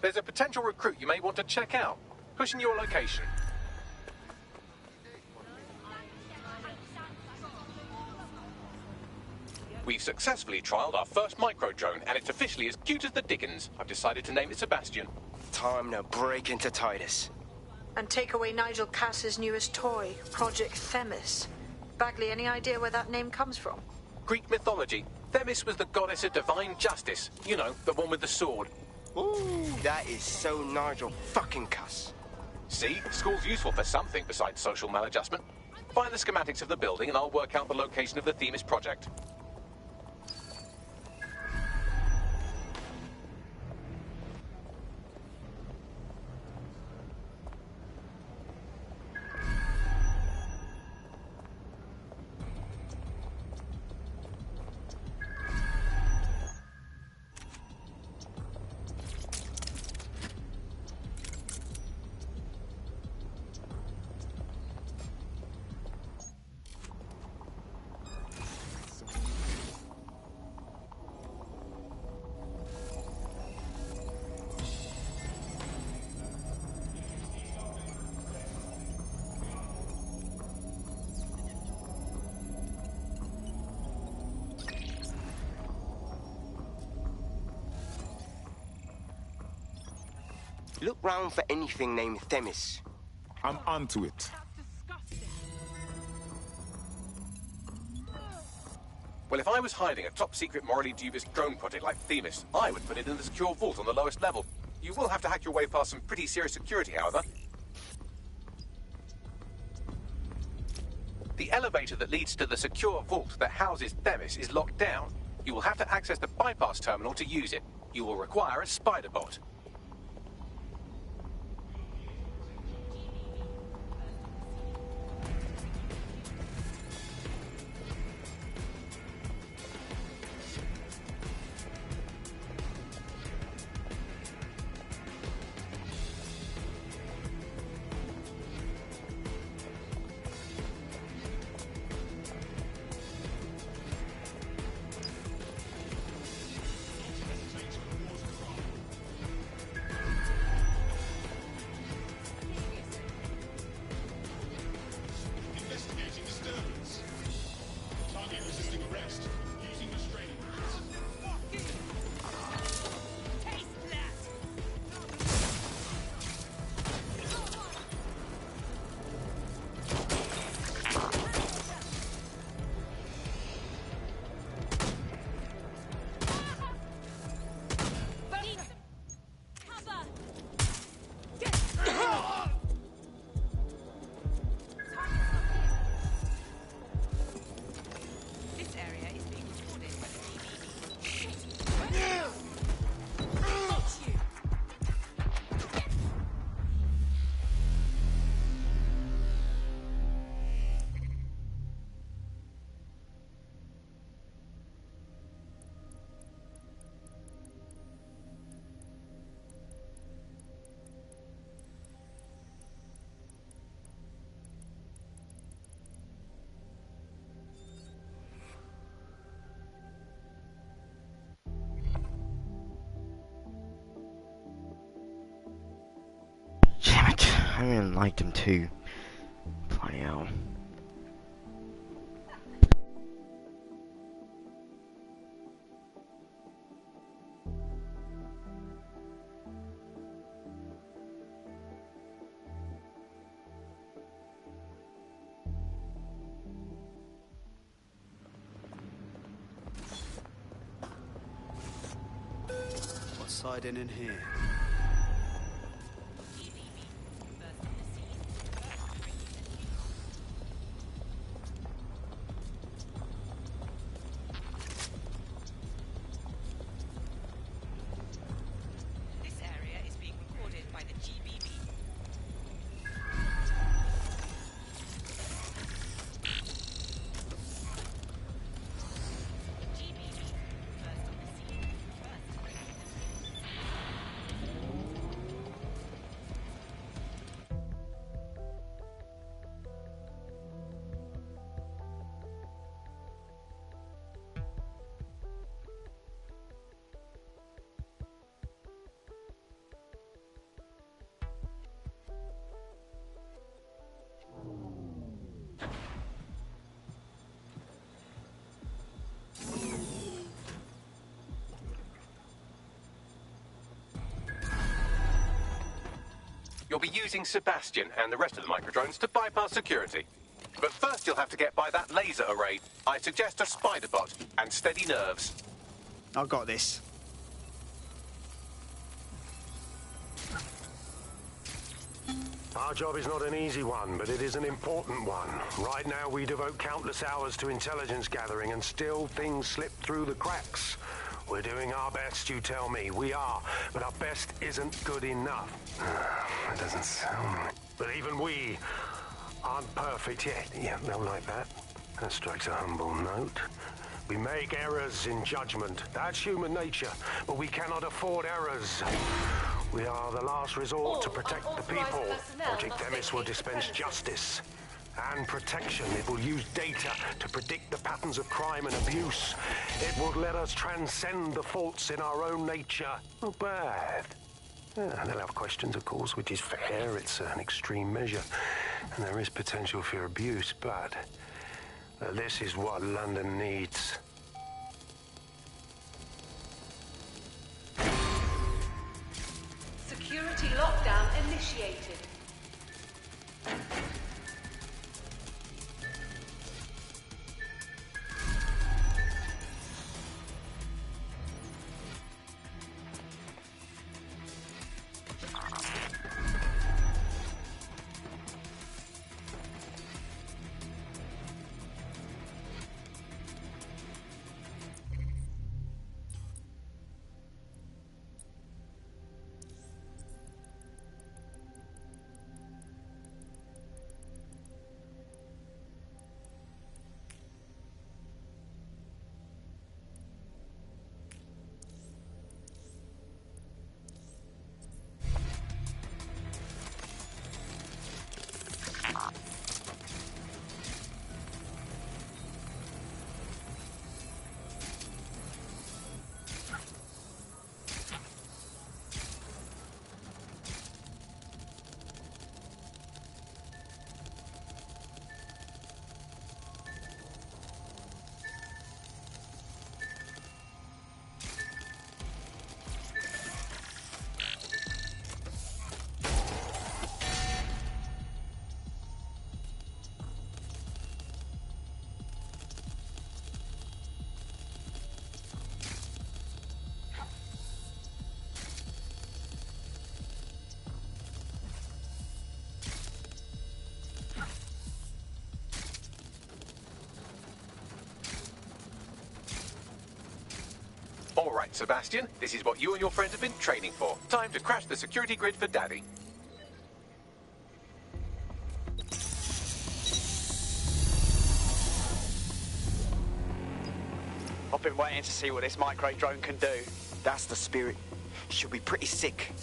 There's a potential recruit you may want to check out. Pushing your location. We've successfully trialled our first micro-drone, and it's officially as cute as the dickens. I've decided to name it Sebastian. Time to break into Titus. And take away Nigel Cass's newest toy, Project Themis. Bagley, any idea where that name comes from? Greek mythology. Themis was the goddess of divine justice. You know, the one with the sword. Ooh, that is so Nigel fucking Cass. See? School's useful for something besides social maladjustment. Find the schematics of the building and I'll work out the location of the Themis project. Look round for anything named Themis. I'm onto it. Well, if I was hiding a top-secret, morally dubious drone project like Themis, I would put it in the secure vault on the lowest level. You will have to hack your way past some pretty serious security, however. The elevator that leads to the secure vault that houses Themis is locked down. You will have to access the bypass terminal to use it. You will require a spider bot. Damn it, I really liked him too. hell. What's siding in here? This area is being recorded by the GBB. You'll be using Sebastian and the rest of the microdrones to bypass security. But first you'll have to get by that laser array. I suggest a spider bot and steady nerves. I got this. Our job is not an easy one, but it is an important one. Right now we devote countless hours to intelligence gathering, and still things slip through the cracks. We're doing our best, you tell me. We are, but our best isn't good enough. That doesn't sound right. But even we aren't perfect yet. Yeah, no, like that. That strikes a humble note. We make errors in judgment. That's human nature, but we cannot afford errors. We are the last resort to protect the people. Project Themis will dispense justice and protection. It will use data to predict the patterns of crime and abuse. It will let us transcend the faults in our own nature. Not bad. Yeah, they'll have questions, of course, which is fair. It's an extreme measure, and there is potential for abuse, but this is what London needs. Security lockdown initiated. All right, Sebastian, this is what you and your friends have been training for. Time to crash the security grid for Daddy. I've been waiting to see what this micro drone can do. That's the spirit. She'll be pretty sick.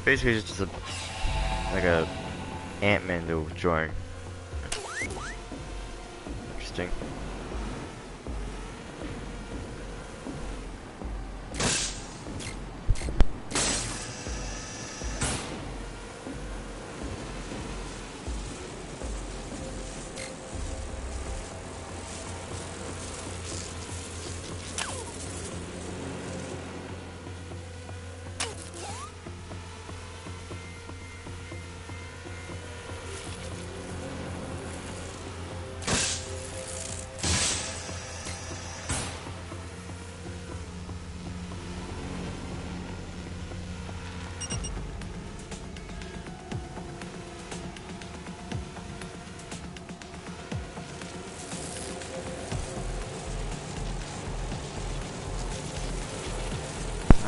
Basically, it's just like a Ant-Man little drone. Interesting.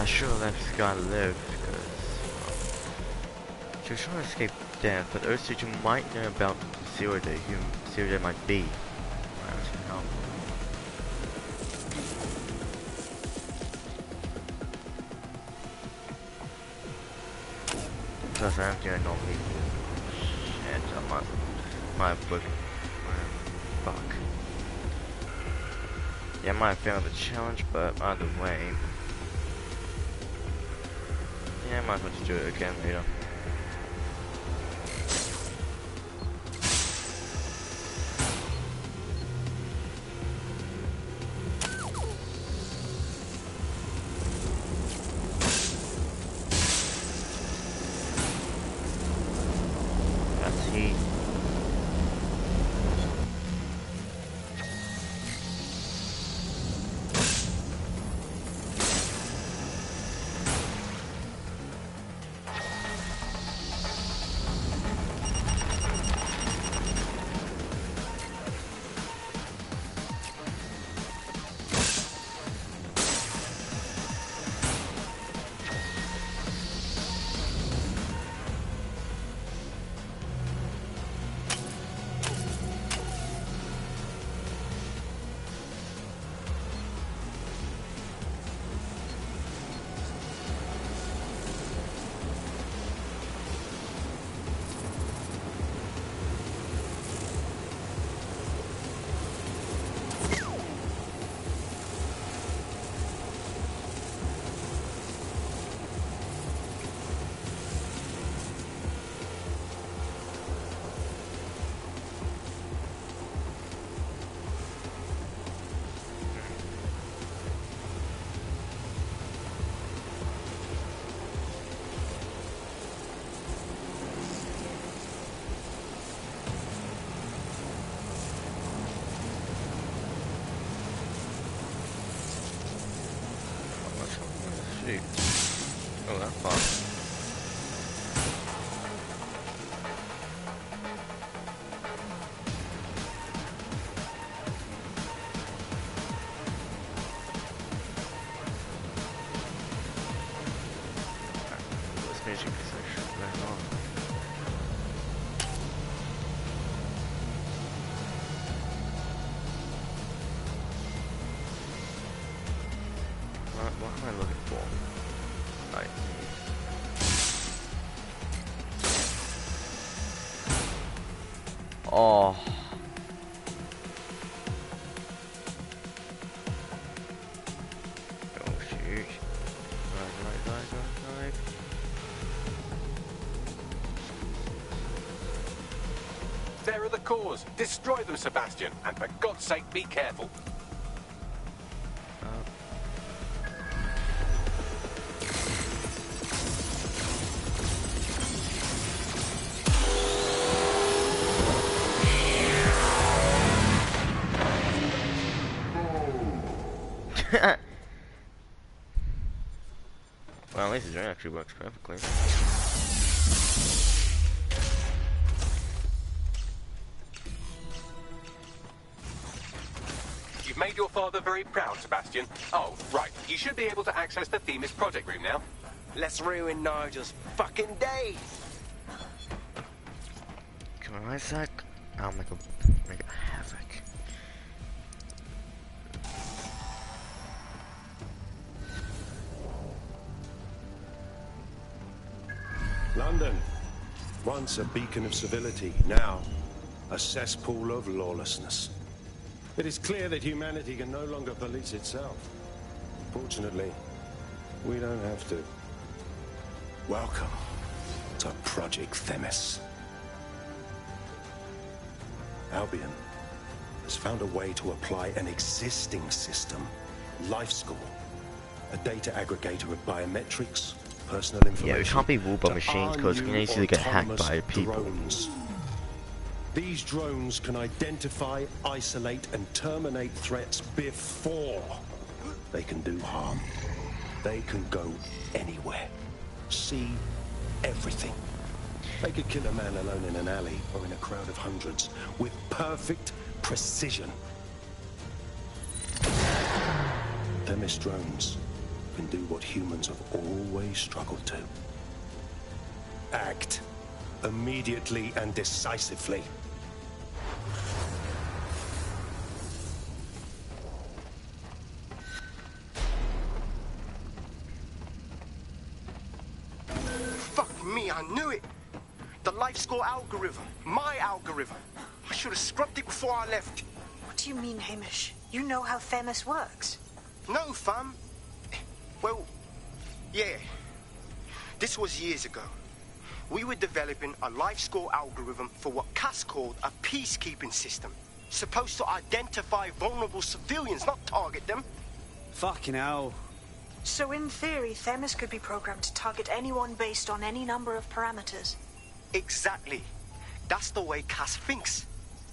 I should have let Sky live because she was trying to escape death, but also you might know about Zero Day, who Zero Day might be. I don't know. Plus I am doing normally. Shit, I might have broken. Fuck. Yeah, I might have failed the challenge, but either way. Yeah, I might as well just do it again later. That's heat. Oh, that's fun. Let's finish this section going on. What am I looking for? Right. Oh. Oh shoot. Right. There are the cores. Destroy them, Sebastian. And for God's sake, be careful. Well, at least the drone actually works perfectly. You've made your father very proud, Sebastian. Oh, right. You should be able to access the Themis project room now. Let's ruin Nigel's fucking day. Come on, Isaac. I'll make a havoc. London, once a beacon of civility, now a cesspool of lawlessness. It is clear that humanity can no longer police itself. Fortunately, we don't have to. Welcome to Project Themis. Albion has found a way to apply an existing system, Life School, a data aggregator of biometrics, personal information. Yeah, we can't be ruled by machines because we can easily get hacked by people. Drones. These drones can identify, isolate, and terminate threats before they can do harm. They can go anywhere, see everything. They could kill a man alone in an alley or in a crowd of hundreds with perfect precision. Themis drones can do what humans have always struggled to. Act. Immediately and decisively. Fuck me, I knew it. The life score algorithm. My algorithm. I should have scrubbed it before I left. What do you mean, Hamish? You know how Themis works. No, fam. Well, yeah. This was years ago. We were developing a life score algorithm for what Cass called a peacekeeping system. Supposed to identify vulnerable civilians, not target them. Fucking hell. So in theory, Themis could be programmed to target anyone based on any number of parameters. Exactly. That's the way Cass thinks.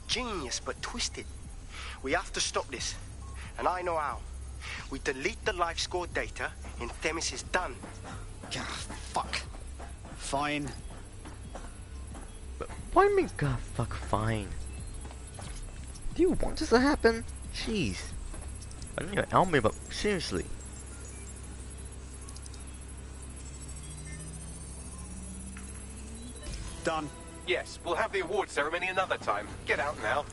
Genius, but twisted. We have to stop this. And I know how. We delete the life score data, and Themis is done. God, fuck. Fine. But what do you mean, God, fuck, fine? Do you want this to happen? Jeez. I didn't even help me, but seriously. Done. Yes, we'll have the award ceremony another time. Get out now.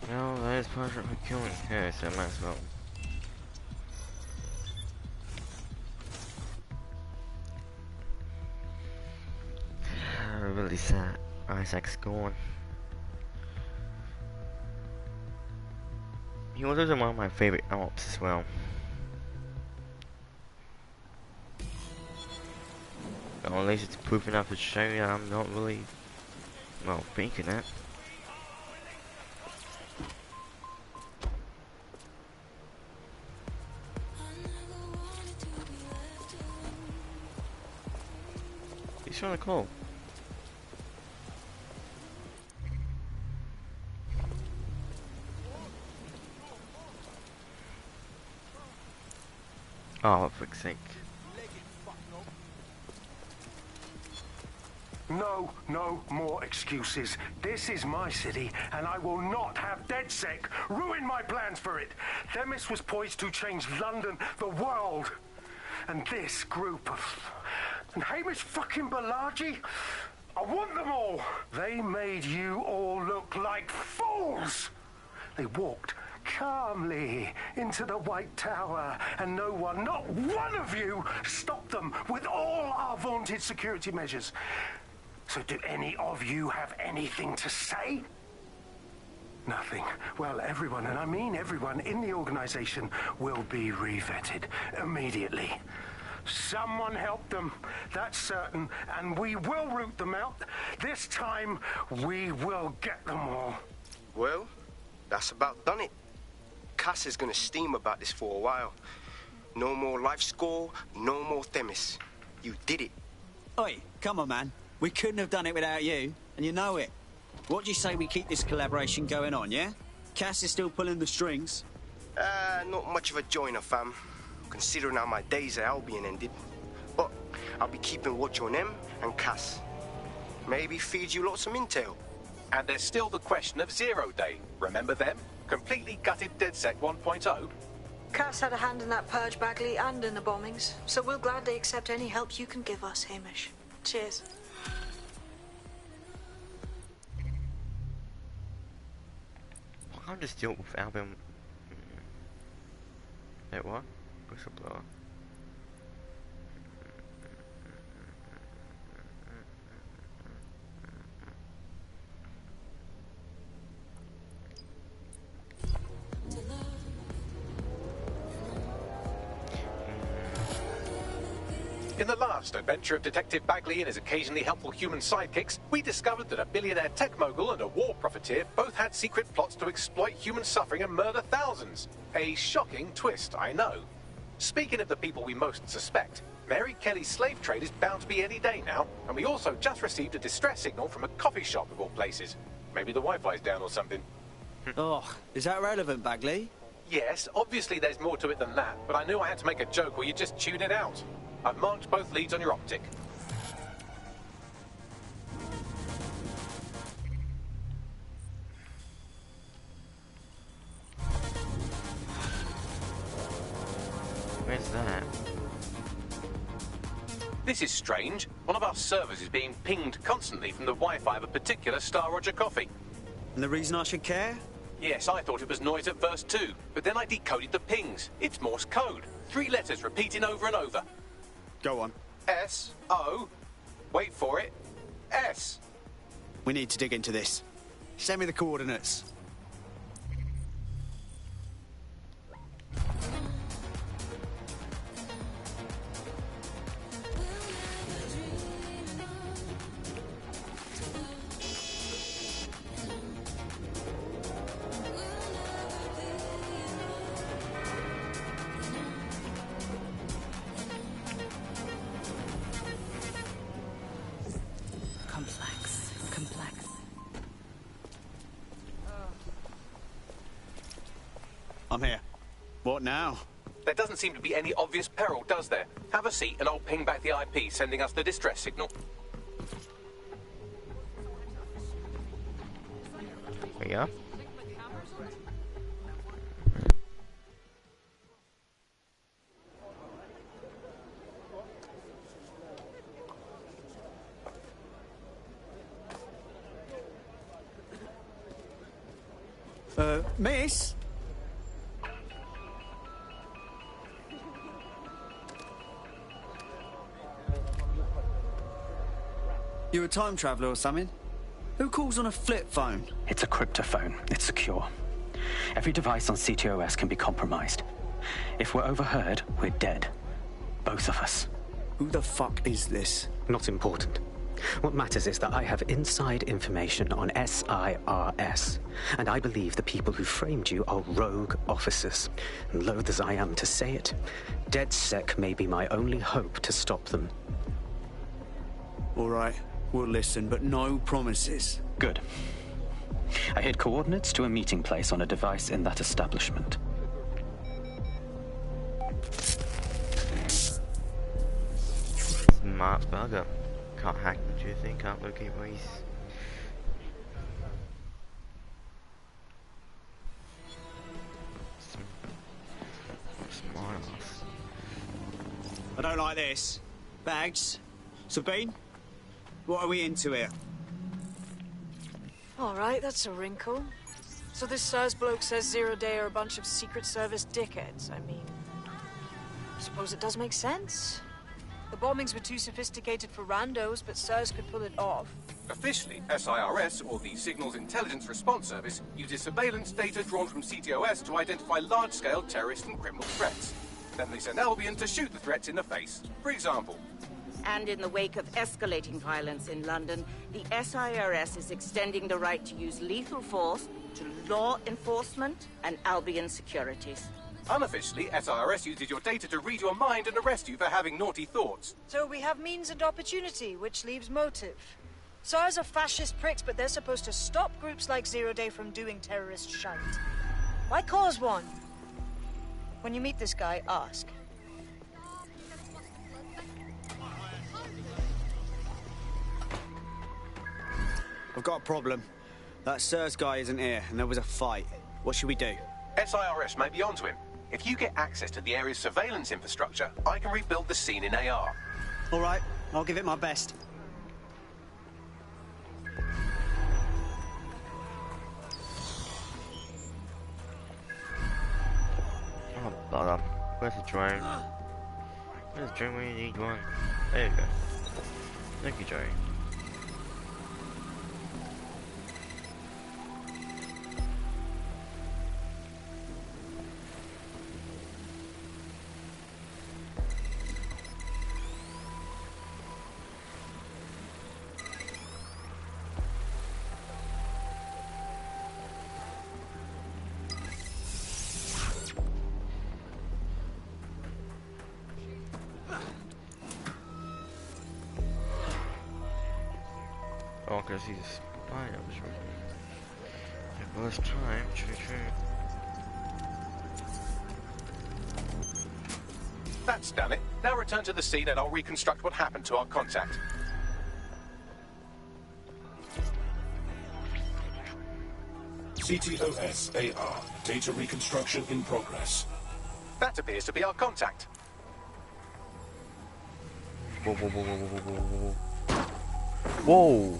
No, that is punishment for killing. Okay, so I might as well. Really sad. Isaac's gone. He was also one of my favorite Alps as well. At least it's proof enough to show you I'm not really, well, thinking it. He's really cool. Oh, for fuck's sake. No more excuses. This is my city, and I will not have DedSec ruin my plans for it. Themis was poised to change London, the world. And this group of... And Hamish fucking Balaji? I want them all. They made you all look like fools. They walked calmly into the White Tower, and no one, not one of you, stopped them with all our vaunted security measures. So do any of you have anything to say? Nothing. Well, everyone, and I mean everyone in the organization, will be revetted immediately. Someone help them, that's certain, and we will root them out. This time, we will get them all. Well, that's about done it. Cass is gonna steam about this for a while. No more life score, no more Themis. You did it. Oi, come on, man. We couldn't have done it without you, and you know it. What do you say we keep this collaboration going on, yeah? Cass is still pulling the strings. Not much of a joiner, fam. Considering how my days at Albion ended. But I'll be keeping watch on them and Cass. Maybe feed you lots of intel. And there's still the question of Zero Day. Remember them? Completely gutted DedSec 1.0. Cass had a hand in that purge, Bagley, and in the bombings, so we'll gladly accept any help you can give us, Hamish. Cheers. I'll just deal with Albion. Wait, what? Whistleblower. In the last adventure of Detective Bagley and his occasionally helpful human sidekicks, we discovered that a billionaire tech mogul and a war profiteer both had secret plots to exploit human suffering and murder thousands. A shocking twist, I know. Speaking of the people we most suspect, Mary Kelly's slave trade is bound to be any day now, and we also just received a distress signal from a coffee shop of all places. Maybe the Wi-Fi's down or something. Oh, is that relevant, Bagley? Yes, obviously there's more to it than that, but I knew I had to make a joke or you'd just tune it out. I've marked both leads on your optic. This is strange. One of our servers is being pinged constantly from the Wi-Fi of a particular Star Roger coffee. And the reason I should care? Yes, I thought it was noise at first too, but then I decoded the pings. It's Morse code. 3 letters repeating over and over. Go on. S-O... Wait for it. S. We need to dig into this. Send me the coordinates. Complex. I'm here. What now? There doesn't seem to be any obvious peril, does there? Have a seat and I'll ping back the IP, sending us the distress signal. There you go. Miss? You a time traveller or something? Who calls on a flip phone? It's a cryptophone. It's secure. Every device on CTOS can be compromised. If we're overheard, we're dead. Both of us. Who the fuck is this? Not important. What matters is that I have inside information on SIRS, and I believe the people who framed you are rogue officers. And loath as I am to say it, DedSec may be my only hope to stop them. All right, we'll listen, but no promises. Good. I hid coordinates to a meeting place on a device in that establishment. Smart bugger. Can't hack the truth thing, can't locate ways. Smart ass. I don't like this. Bags? Sabine? What are we into here? All right, that's a wrinkle. So this SARS bloke says Zero Day are a bunch of Secret Service dickheads. I mean, I suppose it does make sense. The bombings were too sophisticated for randos, but SARS could pull it off. Officially, SIRS, or the Signals Intelligence Response Service, uses surveillance data drawn from CTOS to identify large-scale terrorist and criminal threats. Then they send Albion to shoot the threats in the face. For example. And in the wake of escalating violence in London, the SIRS is extending the right to use lethal force to law enforcement and Albion securities. Unofficially, SIRS uses your data to read your mind and arrest you for having naughty thoughts. So we have means and opportunity, which leaves motive. SARS are fascist pricks, but they're supposed to stop groups like Zero Day from doing terrorist shite. Why cause one? When you meet this guy, ask. I've got a problem. That SIRS guy isn't here, and there was a fight. What should we do? SIRS may be onto him. If you get access to the area's surveillance infrastructure, I can rebuild the scene in AR. All right, I'll give it my best. Oh, bother. Where's the drone? Where's the drone when you need one? There you go. Thank you, Joey. Oh, because he's a spy, I was wrong. It was time, true. That's done it. Now return to the scene and I'll reconstruct what happened to our contact. CTOS AR. Data reconstruction in progress. That appears to be our contact. Whoa, whoa, whoa, whoa, whoa, whoa, whoa. Whoa!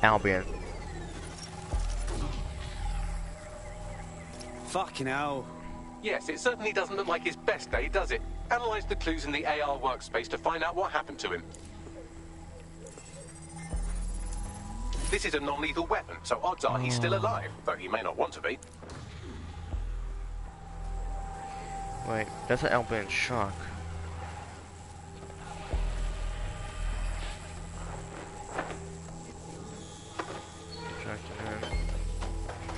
Albion. Fucking hell. Yes, it certainly doesn't look like his best day, does it? Analyze the clues in the AR workspace to find out what happened to him. This is a non-lethal weapon, so odds are he's still alive, though he may not want to be. Wait, that's an Albion shock.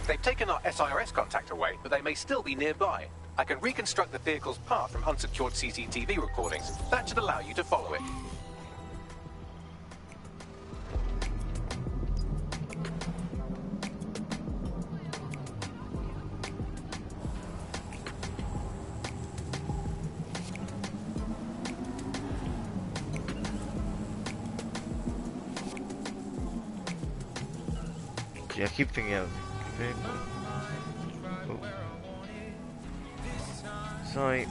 They've taken our SIRS contact away, but they may still be nearby. I can reconstruct the vehicle's path from unsecured CCTV recordings. That should allow you to follow it. Yeah, I keep thinking of vehicle. Oh. Sorry.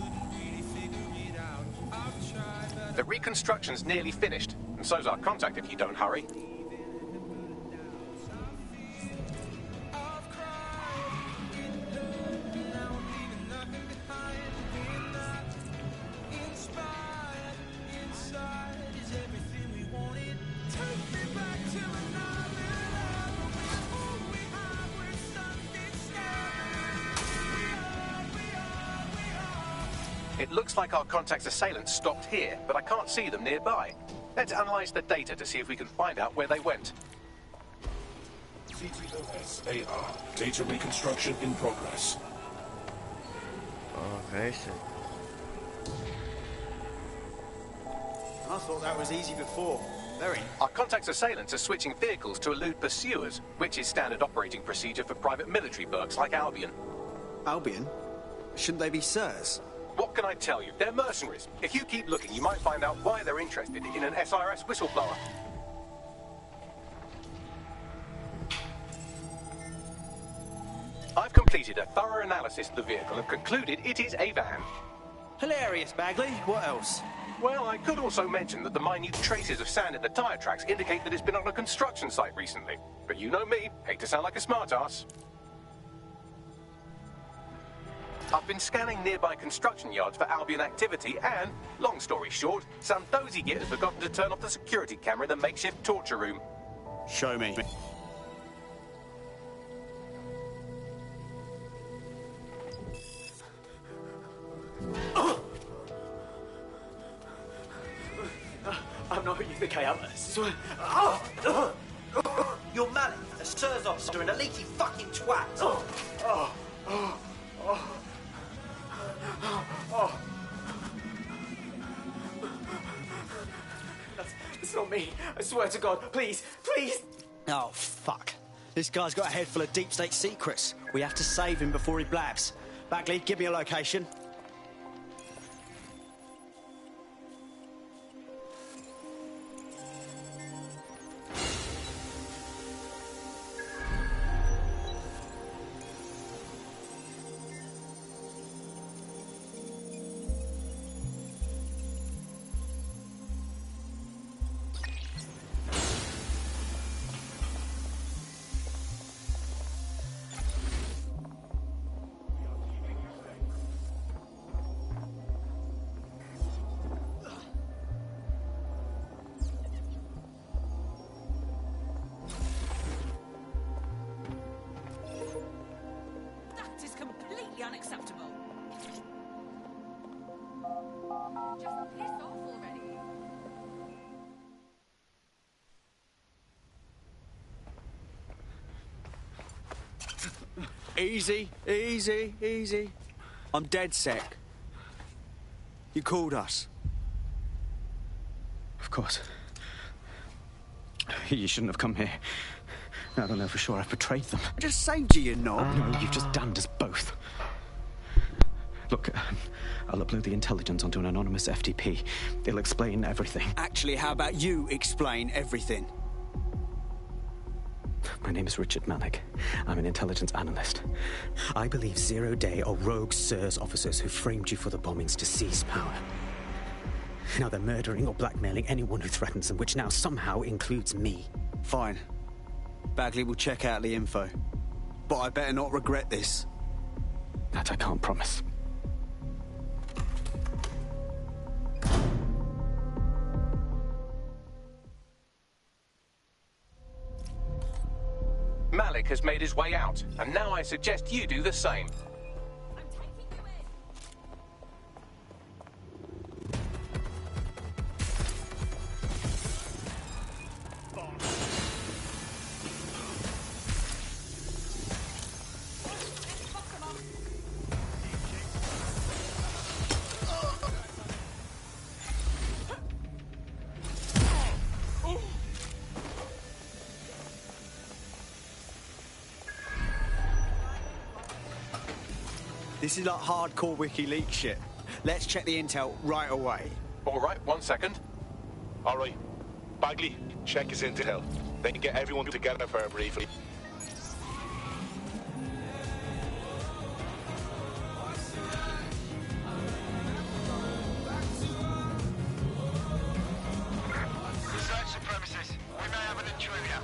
The reconstruction's nearly finished, and so's our contact if you don't hurry. It looks like our contact's assailants stopped here, but I can't see them nearby. Let's analyze the data to see if we can find out where they went. CTOS AR. Data reconstruction in progress. Okay, so... I thought that was easy before. Very. Our contact's assailants are switching vehicles to elude pursuers, which is standard operating procedure for private military bugs like Albion. Albion? Shouldn't they be sirs? What can I tell you? They're mercenaries. If you keep looking, you might find out why they're interested in an SIRS whistleblower. I've completed a thorough analysis of the vehicle and concluded it is a van. Hilarious, Bagley. What else? Well, I could also mention that the minute traces of sand in the tyre tracks indicate that it's been on a construction site recently. But you know me, hate to sound like a smartass. I've been scanning nearby construction yards for Albion activity and, long story short, some dozy git has forgotten to turn off the security camera in the makeshift torture room. Show me. I'm not who you think I am. You're Malik, a SIRS officer and a leaky fucking twat. That's not me. I swear to God. Please, please. Oh, fuck. This guy's got a head full of deep state secrets. We have to save him before he blabs. Bagley, give me a location. Unacceptable. Just piss off already. Easy, easy, easy. I'm dead sick. You called us. Of course. You shouldn't have come here. I don't know for sure I've betrayed them. I just saved you, you know. No, you've just damned us both. Look, I'll upload the intelligence onto an anonymous FTP. It'll explain everything. Actually, how about you explain everything? My name is Richard Malik. I'm an intelligence analyst. I believe 0 Day are rogue SIRS officers who framed you for the bombings to seize power. Now they're murdering or blackmailing anyone who threatens them, which now somehow includes me. Fine. Bagley will check out the info. But I better not regret this. That I can't promise. Malik has made his way out, and now I suggest you do the same. This is like hardcore WikiLeaks shit. Let's check the intel right away. All right, 1 second. All right. Bagley, check his intel. Then get everyone together for a briefing. Search the premises. We may have an intruder.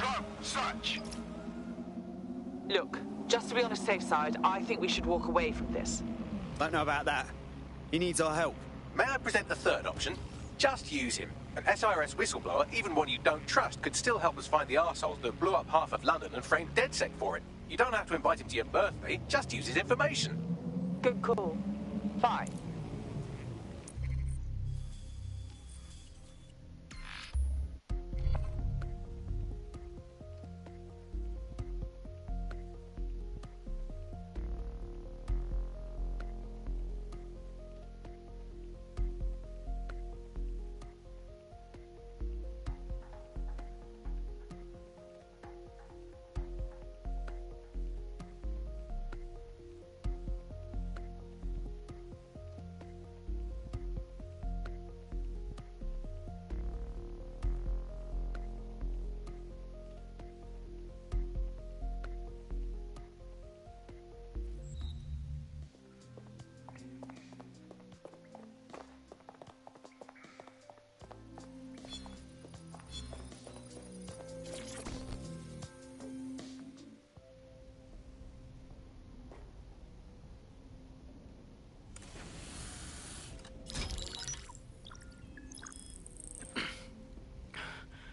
Go, search. Look, just to be on the safe side, I think we should walk away from this. Don't know about that. He needs our help. May I present the third option? Just use him. An SIRS whistleblower, even one you don't trust, could still help us find the arseholes that blew up half of London and framed DedSec for it. You don't have to invite him to your birthday, just use his information. Good call. Fine.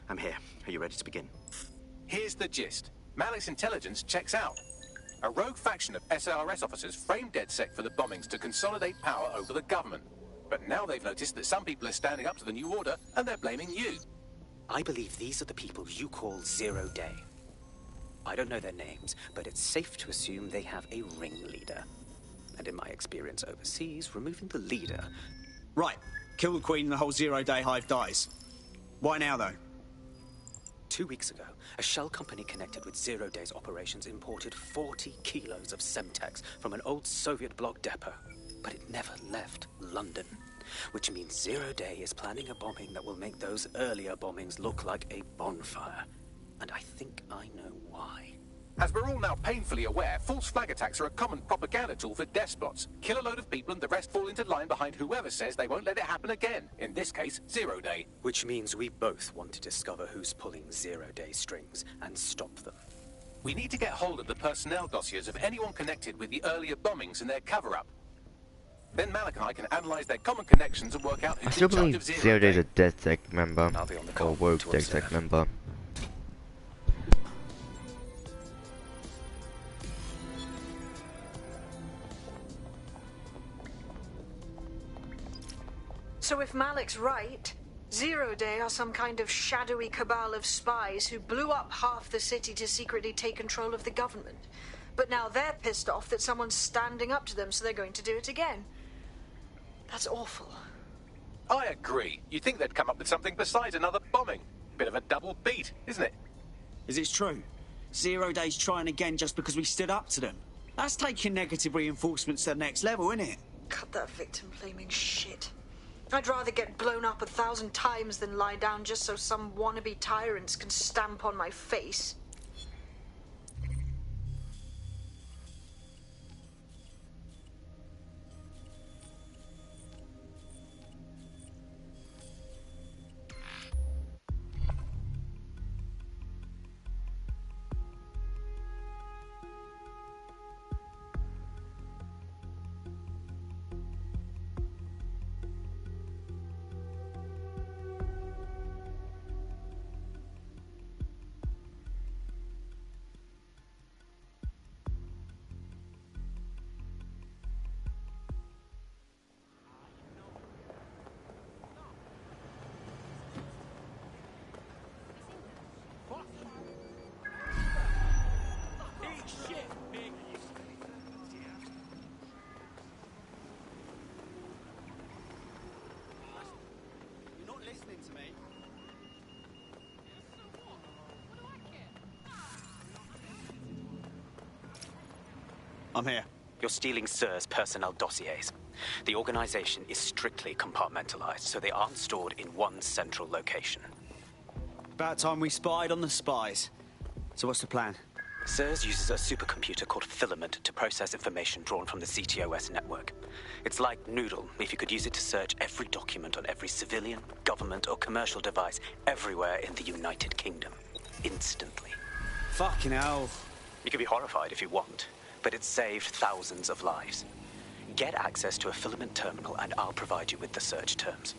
I'm here. Are you ready to begin? Here's the gist. Malik's intelligence checks out. A rogue faction of SIRS officers framed DedSec for the bombings to consolidate power over the government. But now they've noticed that some people are standing up to the new order, and they're blaming you. I believe these are the people you call Zero Day. I don't know their names, but it's safe to assume they have a ringleader. And in my experience overseas, removing the leader... Right. Kill the Queen and the whole Zero-Day hive dies. Why now, though? 2 weeks ago, a shell company connected with Zero Day's operations imported 40 kilos of Semtex from an old Soviet bloc depot. But it never left London. Which means Zero Day is planning a bombing that will make those earlier bombings look like a bonfire. And I think I know why. As we're all now painfully aware, false flag attacks are a common propaganda tool for despots. Kill a load of people and the rest fall into line behind whoever says they won't let it happen again. In this case, Zero Day. Which means we both want to discover who's pulling Zero Day strings and stop them. We need to get hold of the personnel dossiers of anyone connected with the earlier bombings and their cover-up. Then Malik and I can analyze their common connections and work out I who's still in charge believe of Zero Zero Day. Day's a DedSec member, or woke DedSec member. So if Malik's right, Zero Day are some kind of shadowy cabal of spies who blew up half the city to secretly take control of the government. But now they're pissed off that someone's standing up to them, so they're going to do it again. That's awful. I agree. You'd think they'd come up with something besides another bombing. Bit of a double beat, isn't it? Is it true? Zero Day's trying again just because we stood up to them. That's taking negative reinforcements to the next level, isn't it? Cut that victim-blaming shit. I'd rather get blown up 1,000 times than lie down just so some wannabe tyrants can stamp on my face. I'm here. You're stealing SIR's personnel dossiers. The organization is strictly compartmentalized, so they aren't stored in one central location. About time we spied on the spies. So what's the plan? SIRS uses a supercomputer called Filament to process information drawn from the CTOS network. It's like Noodle if you could use it to search every document on every civilian, government, or commercial device everywhere in the United Kingdom. Instantly. Fucking hell. You can be horrified if you want, but it's saved thousands of lives. Get access to a Filament terminal and I'll provide you with the search terms.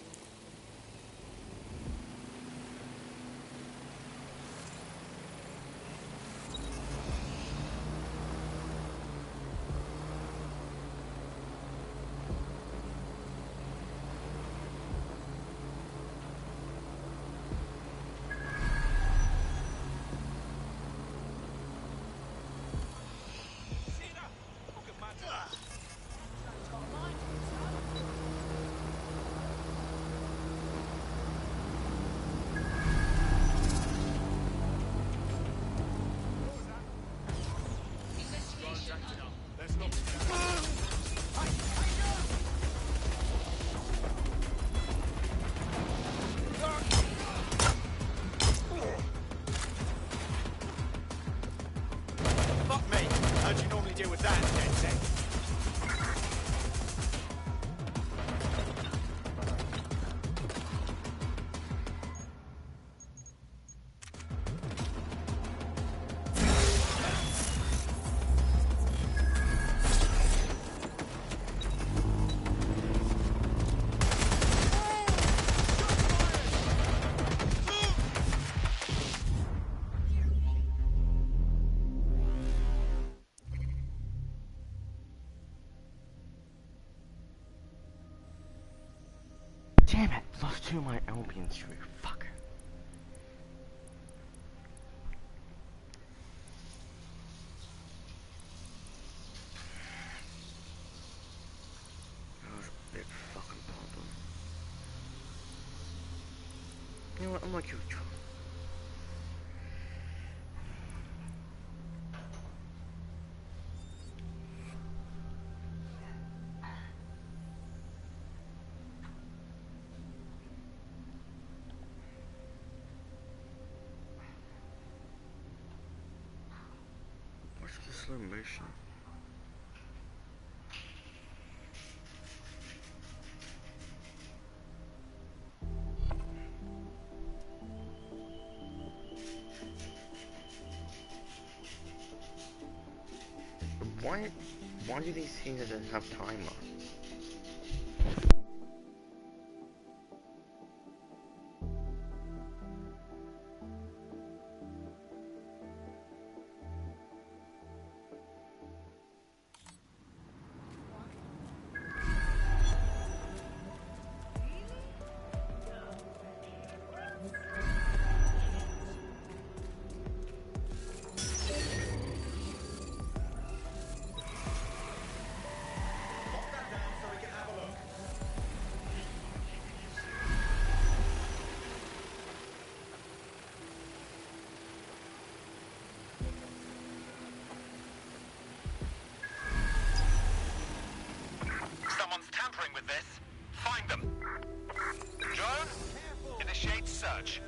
Fuck me. How'd you normally deal with that, Dead Set? Damn it! Lost 2 of my Albions through. Fuck. That was a big fucking problem. You know what? I'm like you. What's the slow motion? Why do these things have timer? Someone's tampering with this. Find them. Drone, initiate search.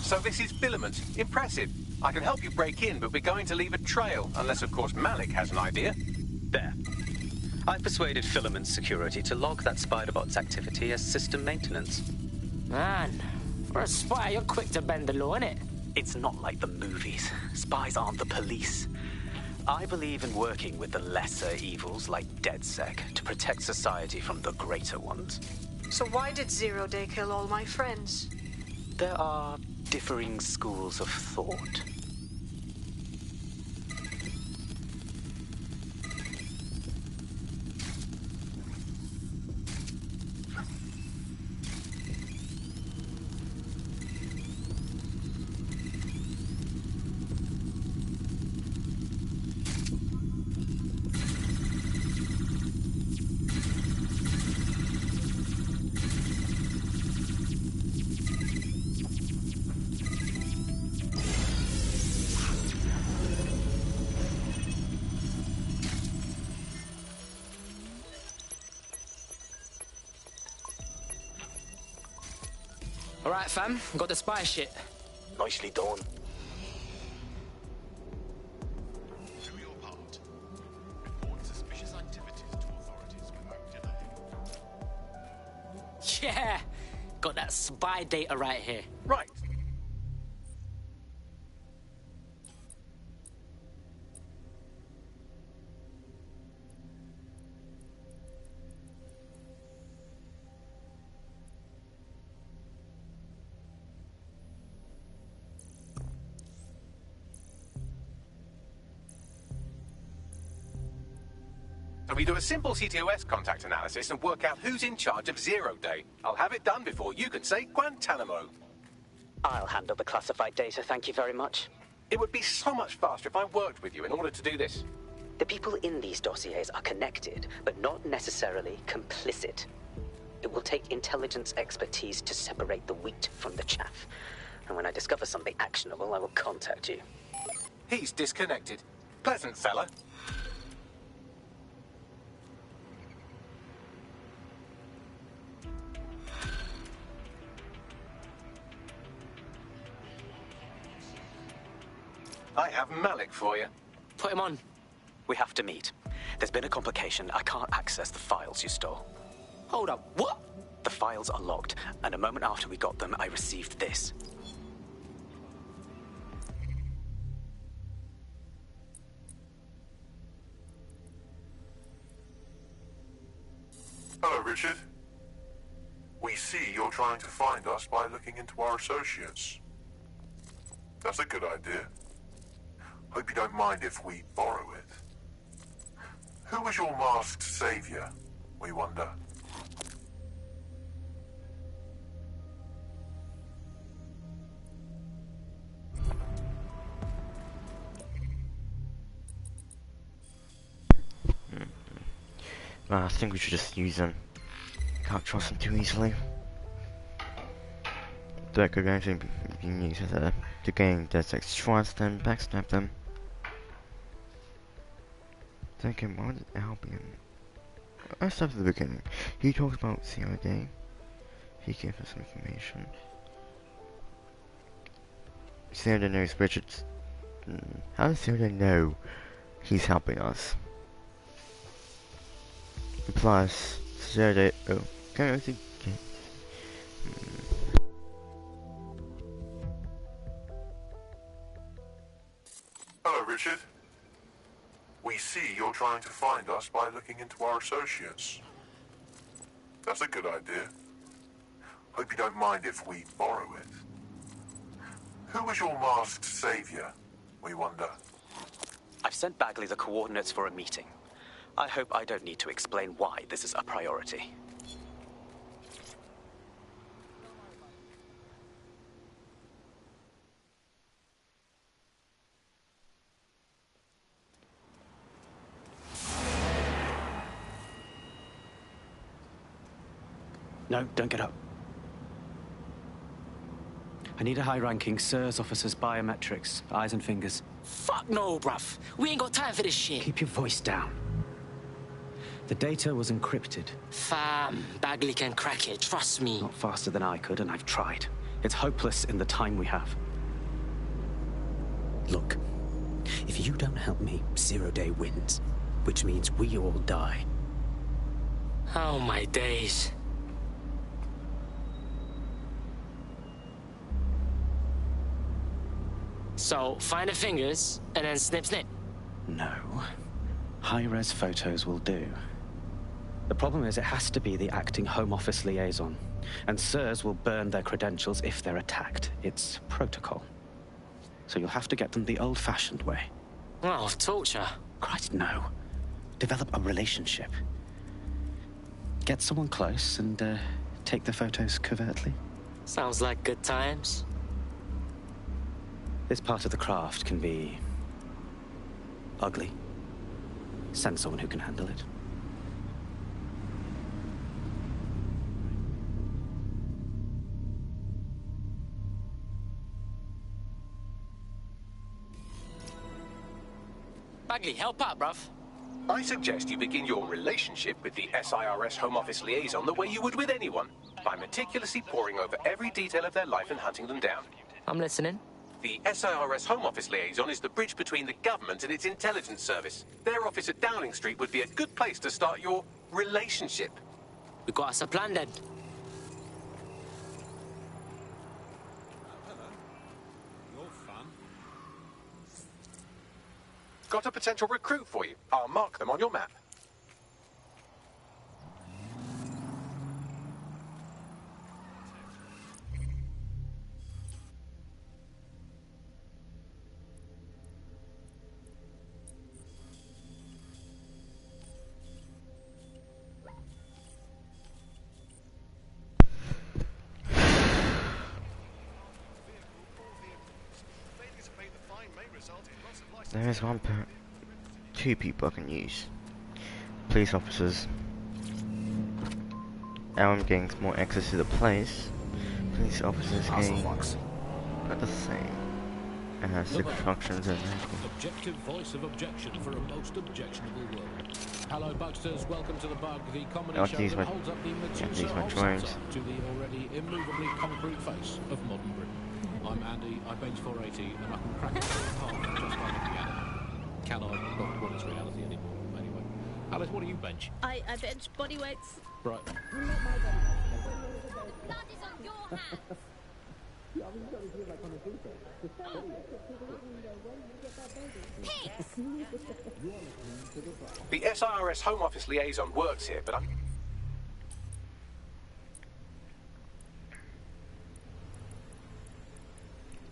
So this is Filament. Impressive. I can help you break in, but we're going to leave a trail, unless, of course, Malik has an idea. There. I've persuaded Filament Security to log that Spiderbot's activity as system maintenance. Man, for a spy, you're quick to bend the law, innit? It's not like the movies. Spies aren't the police. I believe in working with the lesser evils like DedSec to protect society from the greater ones. So why did Zero Day kill all my friends? There are differing schools of thought. Alright, fam. Got the spy shit. Nicely done. Do your part. Report suspicious activities to authorities without delay. Yeah! Got that spy data right here. Right. So we do a simple CTOS contact analysis and work out who's in charge of Zero Day. I'll have it done before you can say Guantanamo. I'll handle the classified data, thank you very much. It would be so much faster if I worked with you in order to do this. The people in these dossiers are connected, but not necessarily complicit. It will take intelligence expertise to separate the wheat from the chaff. And when I discover something actionable, I will contact you. He's disconnected. Pleasant fella. I have Malik for you. Put him on. We have to meet. There's been a complication. I can't access the files you stole. Hold up, what? The files are locked, and a moment after we got them, I received this. Hello, Richard. We see you're trying to find us by looking into our associates. That's a good idea. Hope you don't mind if we borrow it. Who was your masked savior, we wonder? I think we should just use them. Can't trust them too easily. That could actually be used as to gain DedSec's trust and backstab them. Second, why did Albion? Let's start at the beginning. He talked about Zero Day. He gave us some information. Zero Day knows Richard's. How does Zero Day know he's helping us? Plus, Zero Day. Oh, can I see? Hello, Richard. We see you're trying to find us by looking into our associates. That's a good idea. Hope you don't mind if we borrow it. Who was your masked savior, we wonder? I've sent Bagley the coordinates for a meeting. I hope I don't need to explain why this is a priority. No, don't get up. I need a high-ranking SIRS officer's biometrics, eyes and fingers. Fuck no, bruv. We ain't got time for this shit. Keep your voice down. The data was encrypted. Fam, Bagley can crack it, trust me. Not faster than I could, and I've tried. It's hopeless in the time we have. Look, if you don't help me, 0 Day wins, which means we all die. Oh, my days. So, find the fingers, and then snip, snip. No. High-res photos will do. The problem is it has to be the acting Home Office liaison, and SIRS will burn their credentials if they're attacked. It's protocol. So you'll have to get them the old-fashioned way. Oh, torture. Christ, no. Develop a relationship. Get someone close and take the photos covertly. Sounds like good times. This part of the craft can be ugly. Send someone who can handle it. Bagley, help out, bruv. I suggest you begin your relationship with the SIRS Home Office liaison the way you would with anyone, by meticulously poring over every detail of their life and hunting them down. I'm listening. The SIRS Home Office liaison is the bridge between the government and its intelligence service. Their office at Downing Street would be a good place to start your relationship. We got us a plan then. Got a potential recruit for you. I'll mark them on your map. There is two people I can use. Police officers. Alan gains more access to the place. Police officers gain about the same. And has six functions and Objective voice of objection for a most objectionable world. Hello, Bugsters. Welcome to the Bug, the comedy show that holds up the Medusa of Salsa to the already immovably concrete face of modern Britain. I'm Andy, I bench 480, and I can crack it apart just by looking at it. Can I? Not what is reality anymore, anyway. Alice, what do you bench? I bench body weights. Right. That is on your hands. The SIRS Home Office liaison works here, but I'm...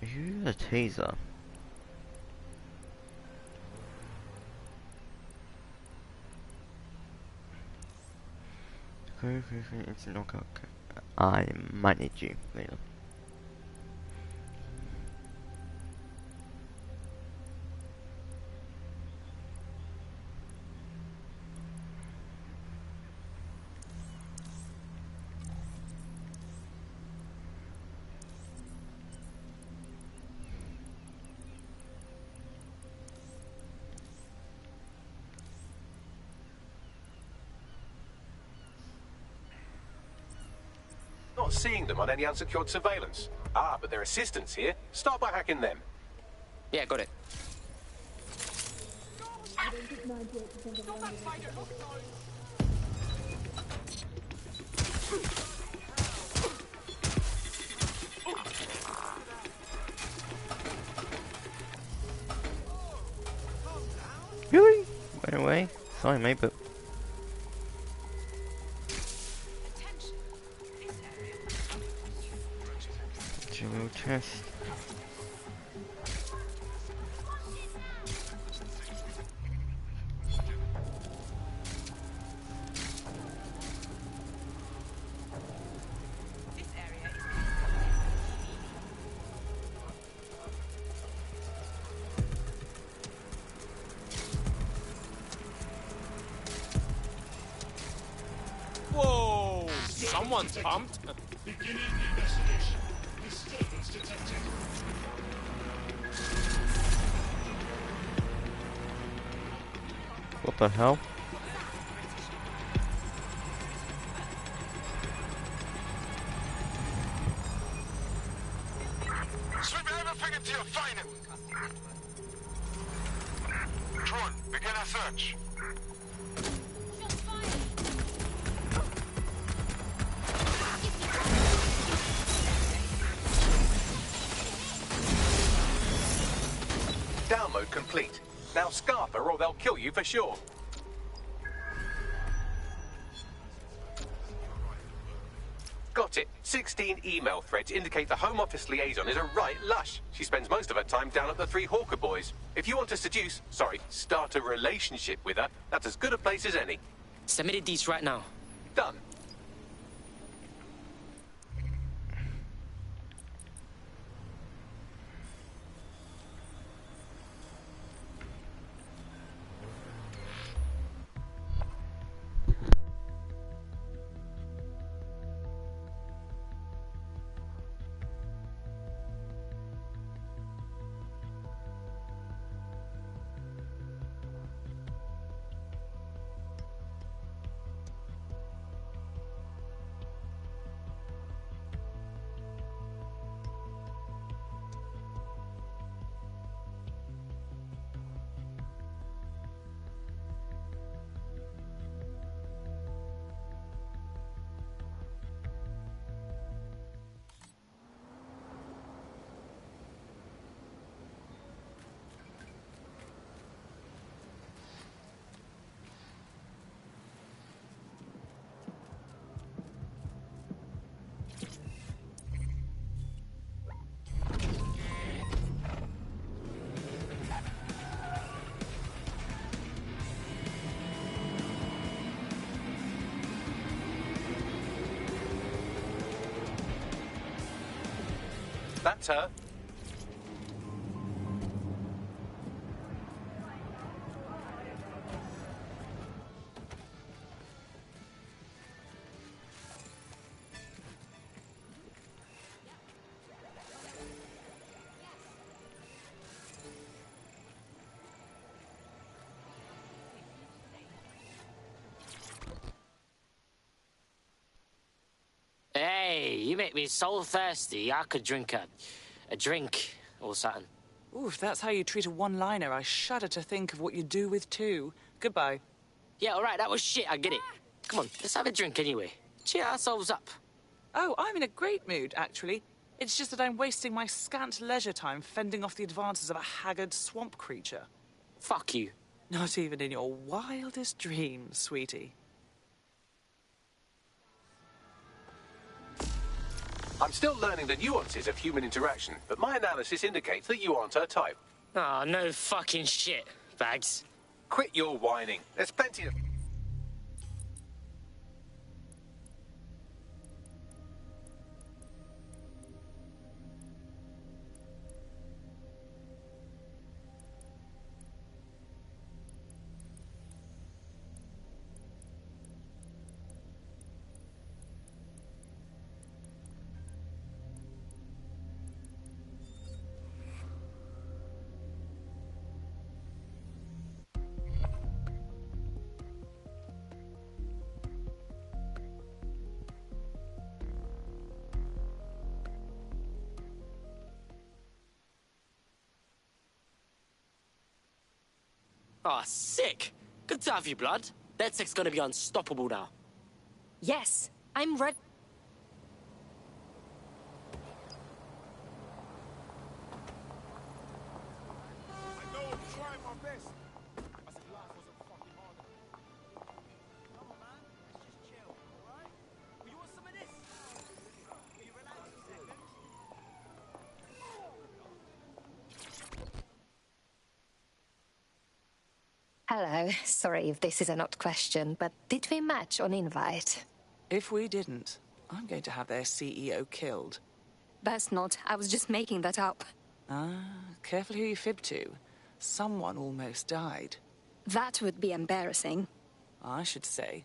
Use a taser. It's knockout. I might need you later. Not seeing them on any unsecured surveillance. Ah, but their assistants here. Start by hacking them. Yeah, got it. Really? Went away? Sorry, mate, but... General chest. Whoa! Someone's pumped. Beginning investigation. Disturbance detected. What the hell? Sweep everything until you find him. Begin a search. Download complete. Now scarf her or they'll kill you for sure. Got it. 16 email threads indicate the Home Office liaison is a right lush. She spends most of her time down at the Three Hawker Boys. If you want to start a relationship with her, that's as good a place as any. Submitted these right now. Done. That's her. Hey, you make me so thirsty, I could drink a drink or something. Ooh, if that's how you treat a one-liner, I shudder to think of what you do with two. Goodbye. Yeah, all right, that was shit, I get it. Come on, let's have a drink anyway. Cheer ourselves up. Oh, I'm in a great mood, actually. It's just that I'm wasting my scant leisure time fending off the advances of a haggard swamp creature. Fuck you. Not even in your wildest dreams, sweetie. I'm still learning the nuances of human interaction, but my analysis indicates that you aren't her type. Oh, no fucking shit, Bags. Quit your whining. There's plenty of... Oh, sick. Good to have you, Blood. That tech's gonna be unstoppable now. Yes, I'm ready. I know I'm trying my best. I said life wasn't fucking hard. Come on, man. Let's just chill, alright? Well, you want some of this? Can you relax a second? Hello. Sorry if this is an odd question, but did we match on invite? If we didn't, I'm going to have their CEO killed. That's not. I was just making that up. Careful who you fib to. Someone almost died. That would be embarrassing. I should say.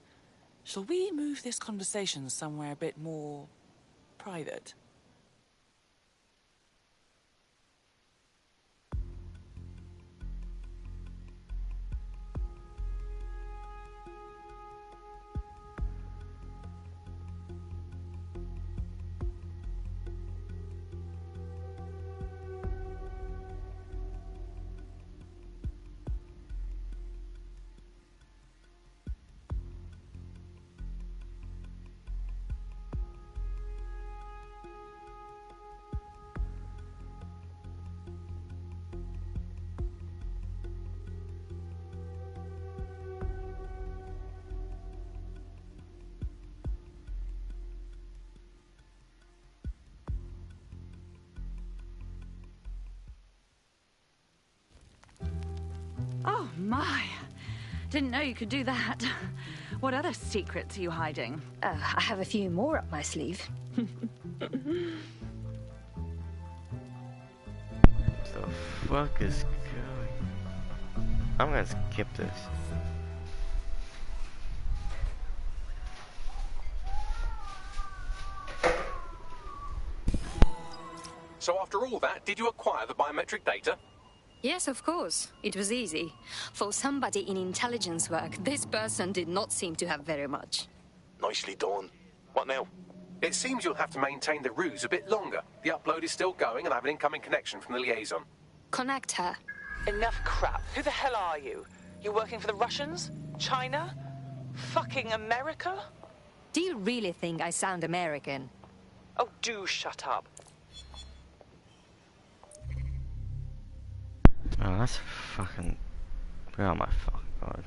Shall we move this conversation somewhere a bit more private? my. Didn't know you could do that. What other secrets are you hiding? I have a few more up my sleeve. What the fuck is going? I'm gonna skip this. So after all that, did you acquire the biometric data? Yes, of course. It was easy. For somebody in intelligence work, this person did not seem to have very much. Nicely done. What now? It seems you'll have to maintain the ruse a bit longer. The upload is still going and I have an incoming connection from the liaison. Connect her. Enough crap. Who the hell are you? You working for the Russians? China? Fucking America? Do you really think I sound American? Oh, do shut up. Oh, that's fucking... Oh my fucking god.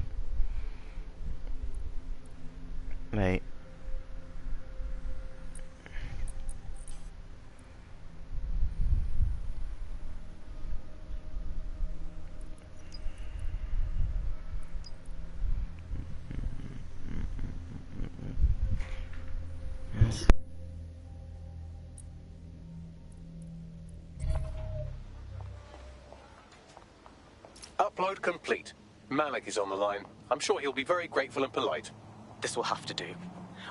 Mate. Yes. Upload complete. Malik is on the line. I'm sure he'll be very grateful and polite. This will have to do.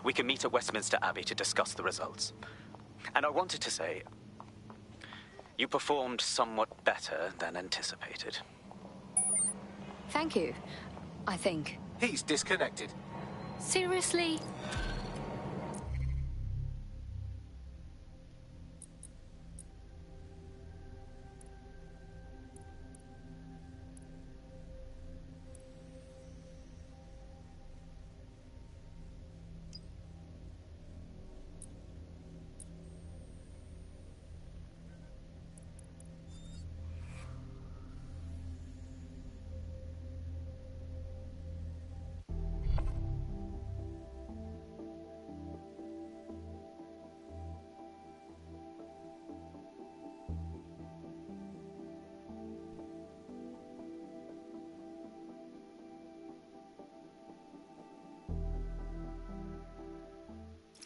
We can meet at Westminster Abbey to discuss the results. And I wanted to say, you performed somewhat better than anticipated. Thank you, I think. He's disconnected. Seriously?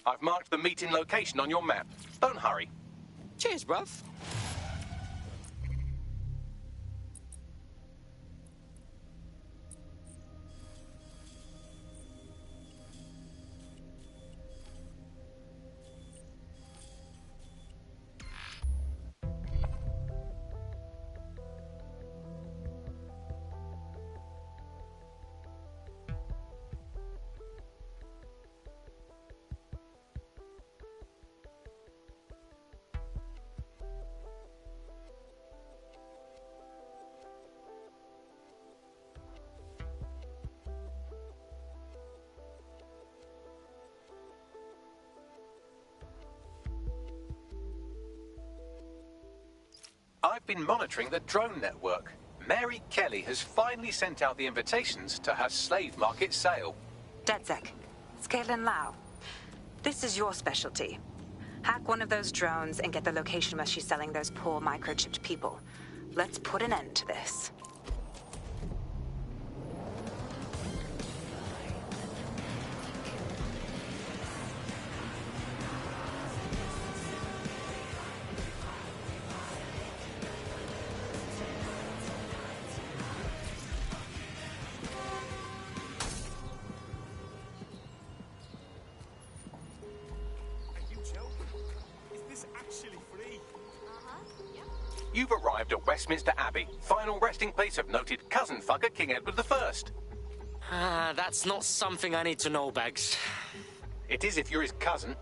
I've marked the meeting location on your map. Don't hurry. Cheers, bruv. I've been monitoring the drone network. Mary Kelly has finally sent out the invitations to her slave market sale. DedSec, it's Caitlin Lau. This is your specialty. Hack one of those drones and get the location where she's selling those poor microchipped people. Let's put an end to this. You've arrived at Westminster Abbey, final resting place of noted cousin fucker King Edward I. That's not something I need to know, Bags. It is if you're his cousin.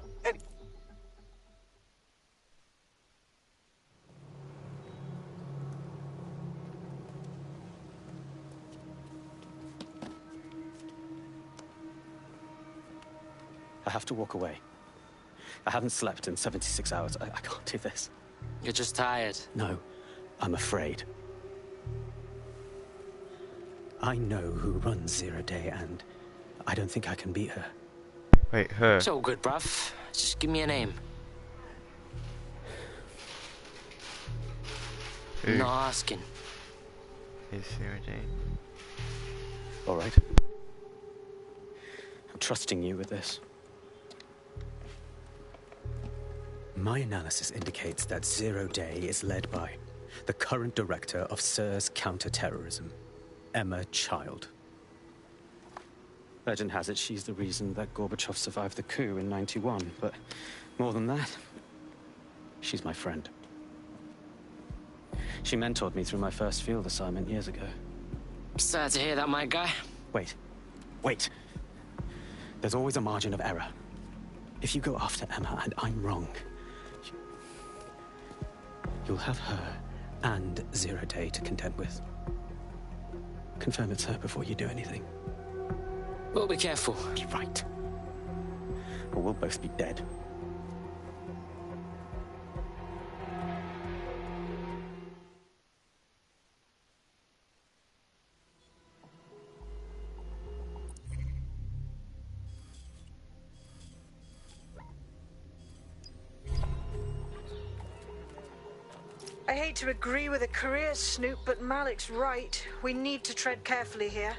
I have to walk away. I haven't slept in 76 hours. I can't do this. You're just tired. No, I'm afraid. I know who runs Zero Day, and I don't think I can beat her. Wait, her? It's all good, bruv. Just give me a name. Who? Not asking. Is Zero Day? All right. I'm trusting you with this. My analysis indicates that Zero Day is led by the current director of SIRS counterterrorism, Emma Child. Legend has it she's the reason that Gorbachev survived the coup in '91, but more than that, she's my friend. She mentored me through my first field assignment years ago. Sad to hear that, my guy. Wait. There's always a margin of error. If you go after Emma and I'm wrong, you'll have her and Zero Day to contend with. Confirm it's her before you do anything. We'll be careful. Be right. Or we'll both be dead. I hate to agree with a career snoop, but Malik's right. We need to tread carefully here.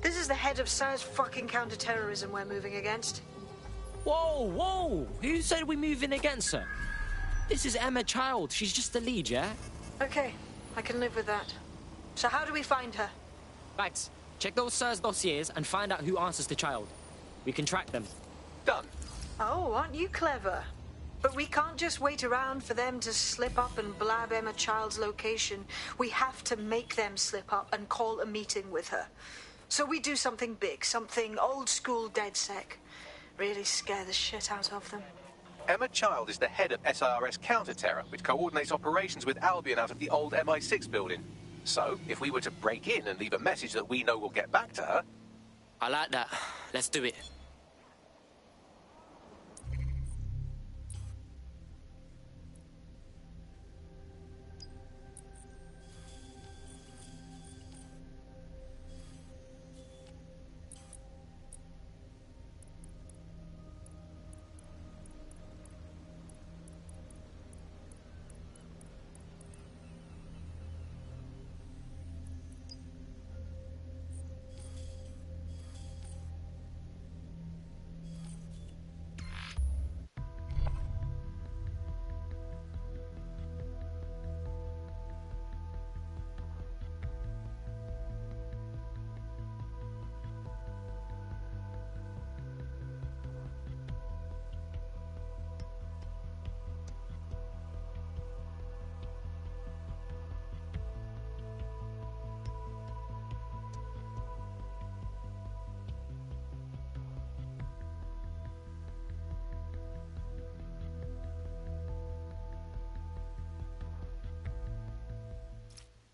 This is the head of SIRS fucking counterterrorism we're moving against. Whoa! Who said we move in against her? This is Emma Child. She's just the lead, yeah? Okay, I can live with that. So how do we find her? Right, check those SIRS dossiers and find out who answers to Child. We can track them. Done. Oh, aren't you clever? But we can't just wait around for them to slip up and blab Emma Child's location. We have to make them slip up and call a meeting with her. So we do something big, something old-school DedSec. Really scare the shit out of them. Emma Child is the head of SIRS counter-terror, which coordinates operations with Albion out of the old MI6 building. So, if we were to break in and leave a message that we know will get back to her... I like that. Let's do it.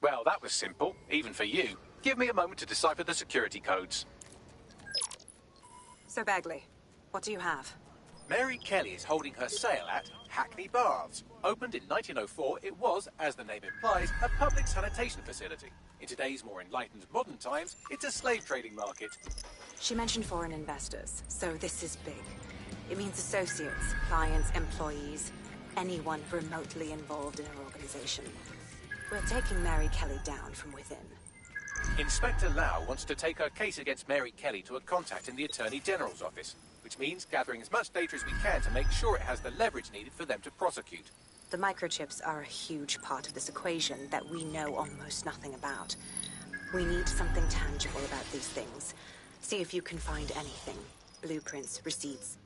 Well, that was simple, even for you. Give me a moment to decipher the security codes. So, Bagley, what do you have? Mary Kelly is holding her sale at Hackney Baths. Opened in 1904, it was, as the name implies, a public sanitation facility. In today's more enlightened modern times, it's a slave trading market. She mentioned foreign investors, so this is big. It means associates, clients, employees, anyone remotely involved in her organization. We're taking Mary Kelly down from within. Inspector Lau wants to take her case against Mary Kelly to a contact in the Attorney General's office, which means gathering as much data as we can to make sure it has the leverage needed for them to prosecute. The microchips are a huge part of this equation that we know almost nothing about. We need something tangible about these things. See if you can find anything. Blueprints, receipts.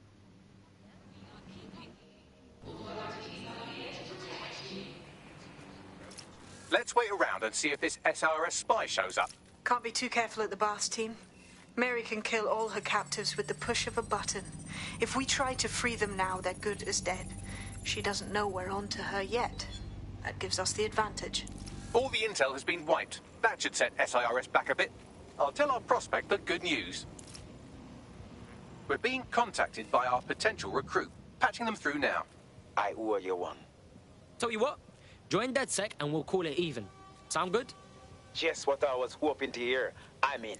Let's wait around and see if this SRS spy shows up. Can't be too careful at the Baths team. Mary can kill all her captives with the push of a button. If we try to free them now, they're good as dead. She doesn't know we're on to her yet. That gives us the advantage. All the intel has been wiped. That should set SIRS back a bit. I'll tell our prospect the good news. We're being contacted by our potential recruit. Patching them through now. I owe you one. Tell you what, join DedSec and we'll call it even. Sound good? Just what I was hoping to hear. I'm in.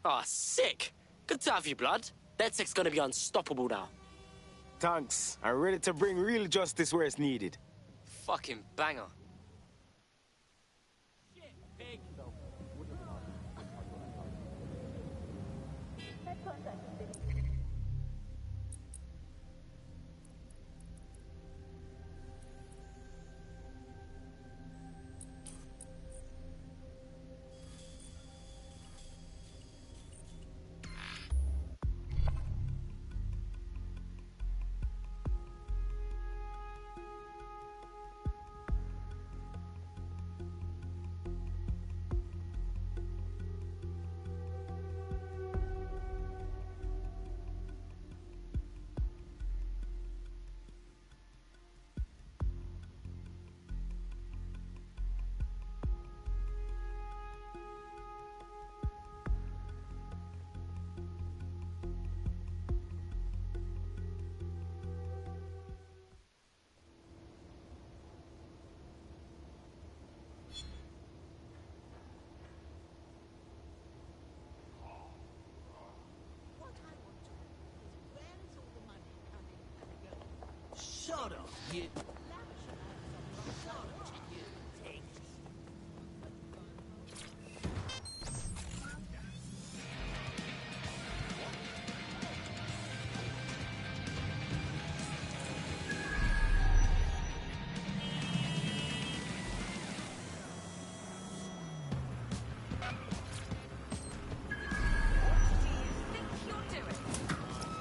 Ah, sick. Good to have you, blood. DedSec's gonna be unstoppable now. Thanks. I'm ready to bring real justice where it's needed. Fucking banger. Shut up, you...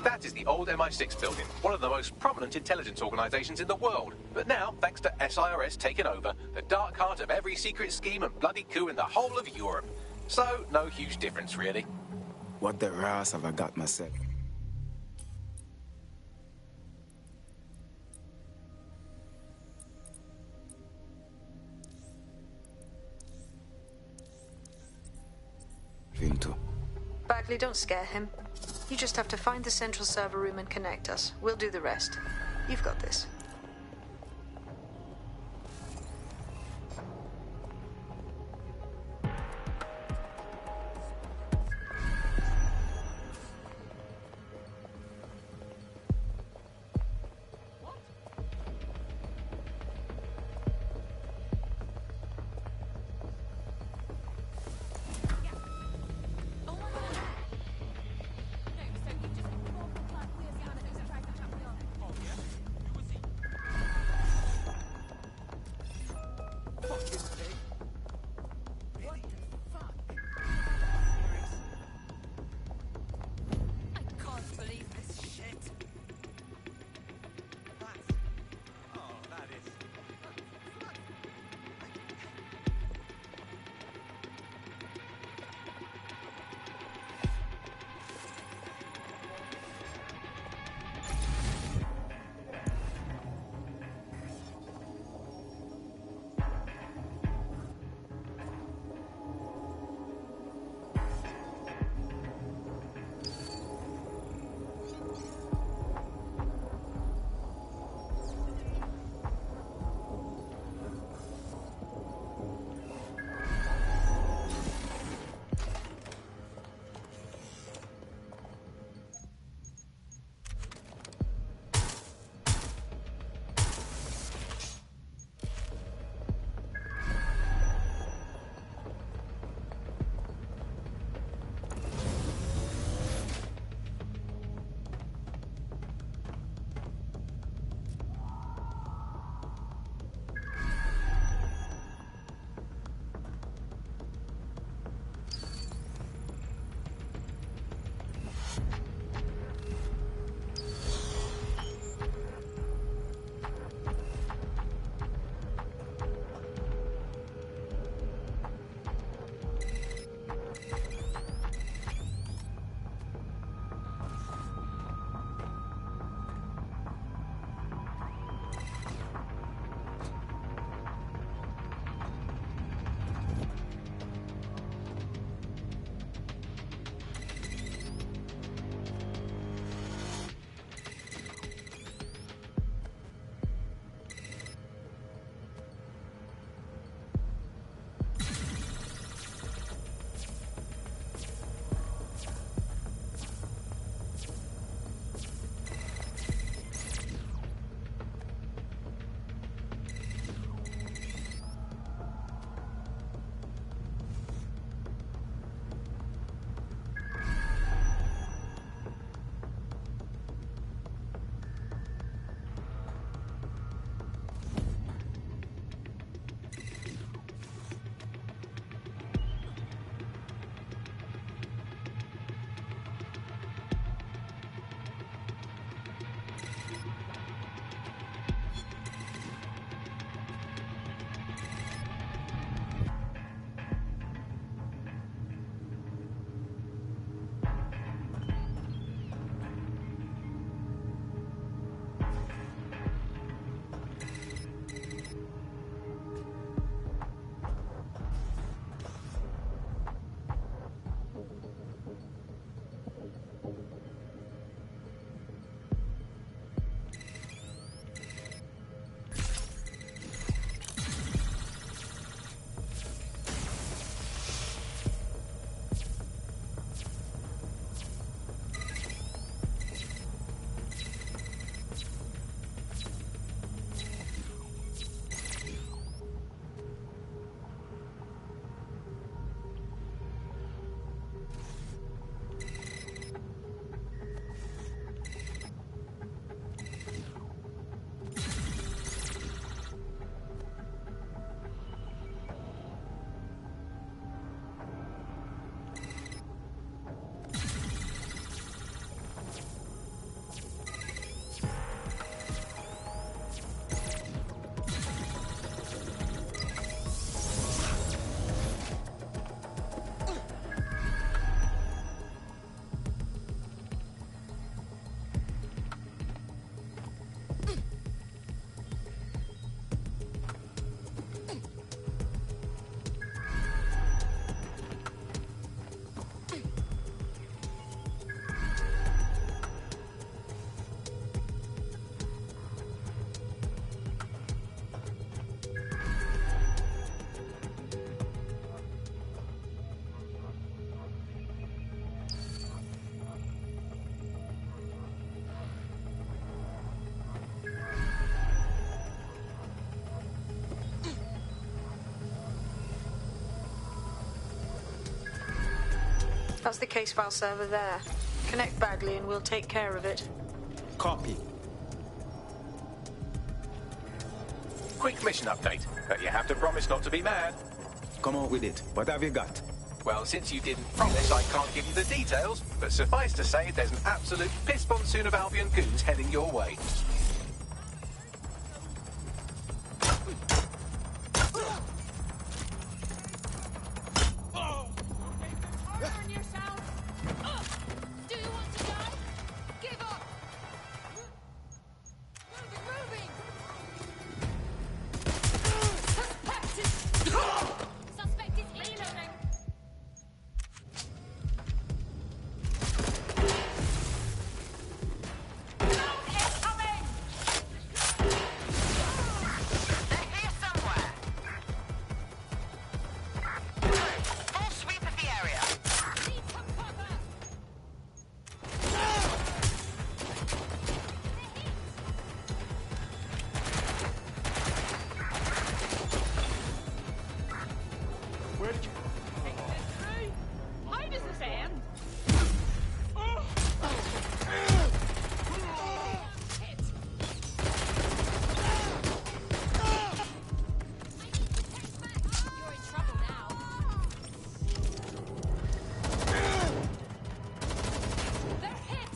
That is the old MI6 building, one of the most prominent intelligence organisations in the world. But now, thanks to SIRS taking over, the dark heart of every secret scheme and bloody coup in the whole of Europe. So, no huge difference, really. What the ass have I got myself? Vinto. Bagley, don't scare him. You just have to find the central server room and connect us. We'll do the rest. You've got this. That's the case file server there. Connect Bagley and we'll take care of it. Copy. Quick mission update, but you have to promise not to be mad. Come on with it. What have you got? Well, since you didn't promise, I can't give you the details, but suffice to say, there's an absolute piss monsoon of Albion goons heading your way. Do you want to die? Give up! Moving! Suspect is reloading! How does this end? You're in trouble now. They're hit!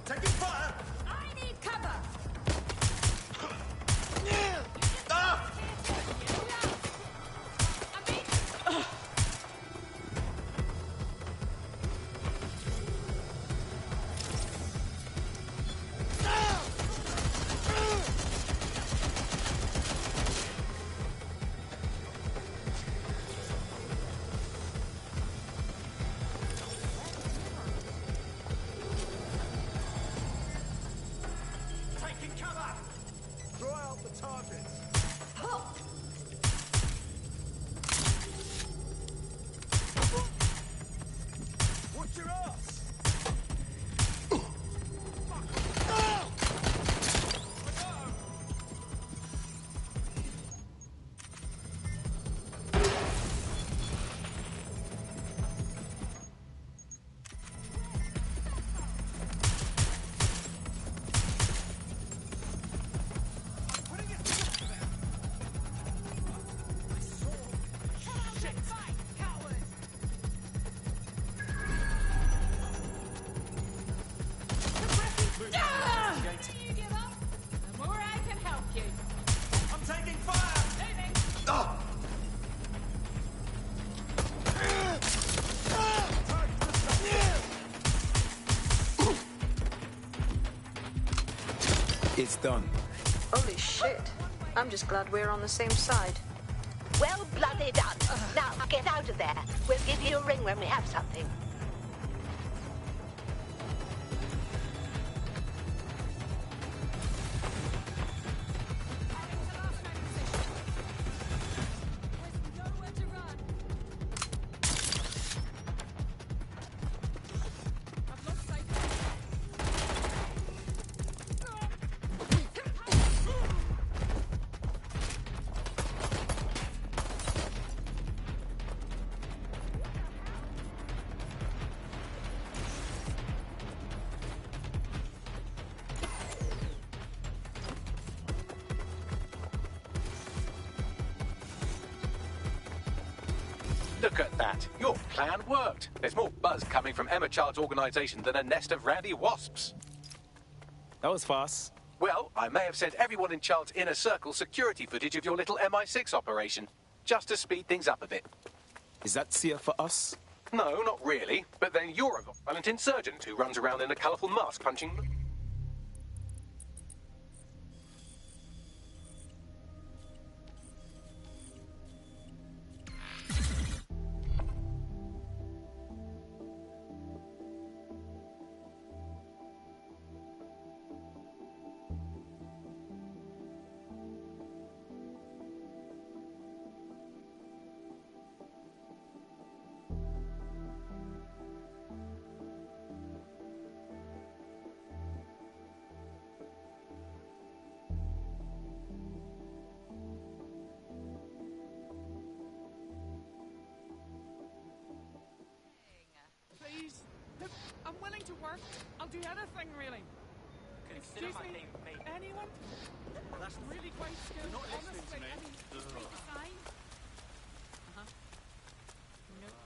Taking fire! I need cover! Taking cover! Throw out the targets! Watch your ass! You give up, the more I can help you. I'm taking fire! Moving! It's done. Holy shit. I'm just glad we're on the same side. Well bloody done. Now get out of there. We'll give you a ring when we have something. Look at that. Your plan worked. There's more buzz coming from Emma Child's organization than a nest of randy wasps. That was fast. Well, I may have sent everyone in Child's inner circle security footage of your little MI6 operation, just to speed things up a bit. Is that safe for us? No, not really. But then you're a violent insurgent who runs around in a colourful mask punching... Excuse me? Anyone? That's really great skill. Not listening to me.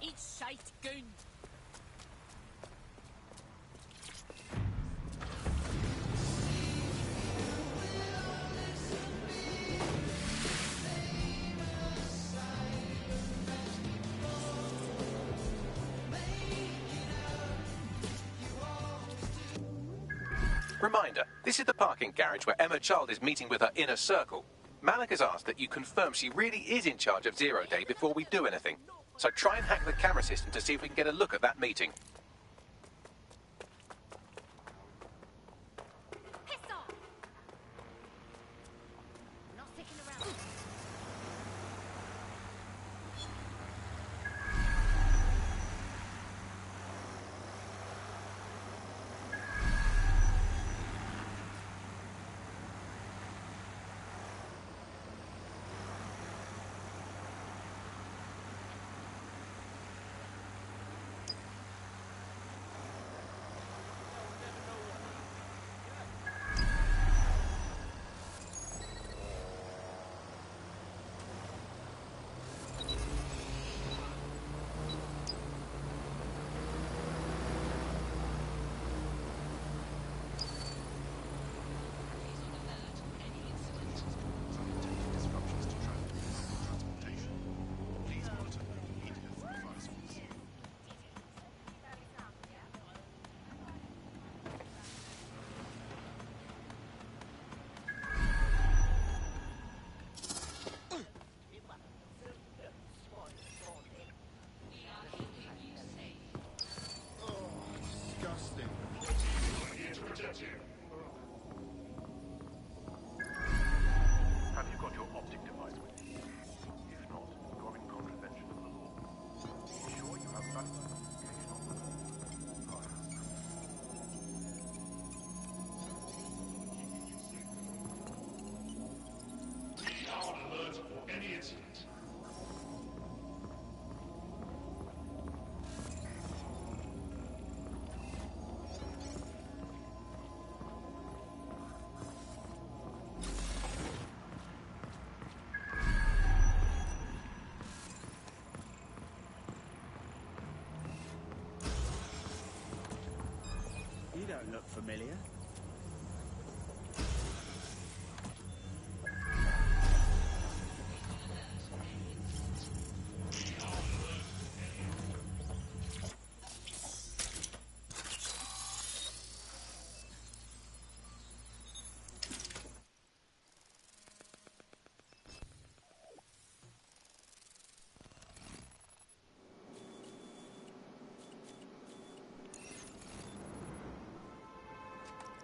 Eat shite, goon. Reminder, this is the parking garage where Emma Child is meeting with her inner circle. Malik has asked that you confirm she really is in charge of Zero Day before we do anything. So try and hack the camera system to see if we can get a look at that meeting. Piss off! Not sticking around. Have you got your optic device with you? If not, you are in contravention of the law. Be sure you have valid identification on the Be on alert for any incident. You don't look familiar.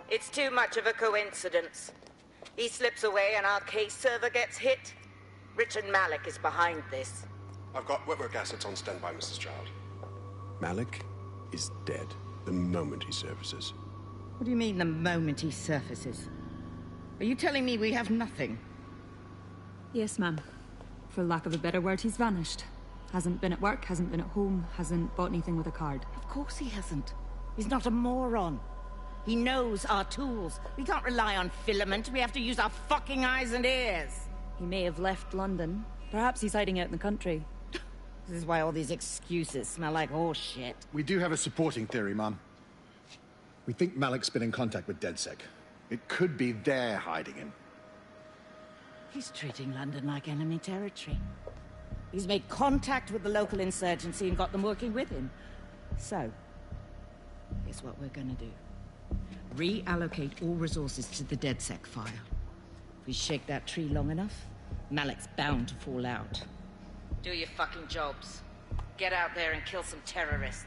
It's too much of a coincidence. He slips away and our case server gets hit. Richard Malik is behind this. I've got wetwork assets on standby, Mrs. Child. Malik is dead the moment he surfaces. What do you mean, the moment he surfaces? Are you telling me we have nothing? Yes, ma'am. For lack of a better word, he's vanished. Hasn't been at work, hasn't been at home, hasn't bought anything with a card. Of course he hasn't. He's not a moron. He knows our tools. We can't rely on filament. We have to use our fucking eyes and ears. He may have left London. Perhaps he's hiding out in the country. This is why all these excuses smell like horse shit. We do have a supporting theory, Mum. We think Malik's been in contact with DedSec. It could be they're hiding him. He's treating London like enemy territory. He's made contact with the local insurgency and got them working with him. So, here's what we're gonna do. Reallocate all resources to the DedSec file. If we shake that tree long enough, Malik's bound to fall out. Do your fucking jobs. Get out there and kill some terrorists.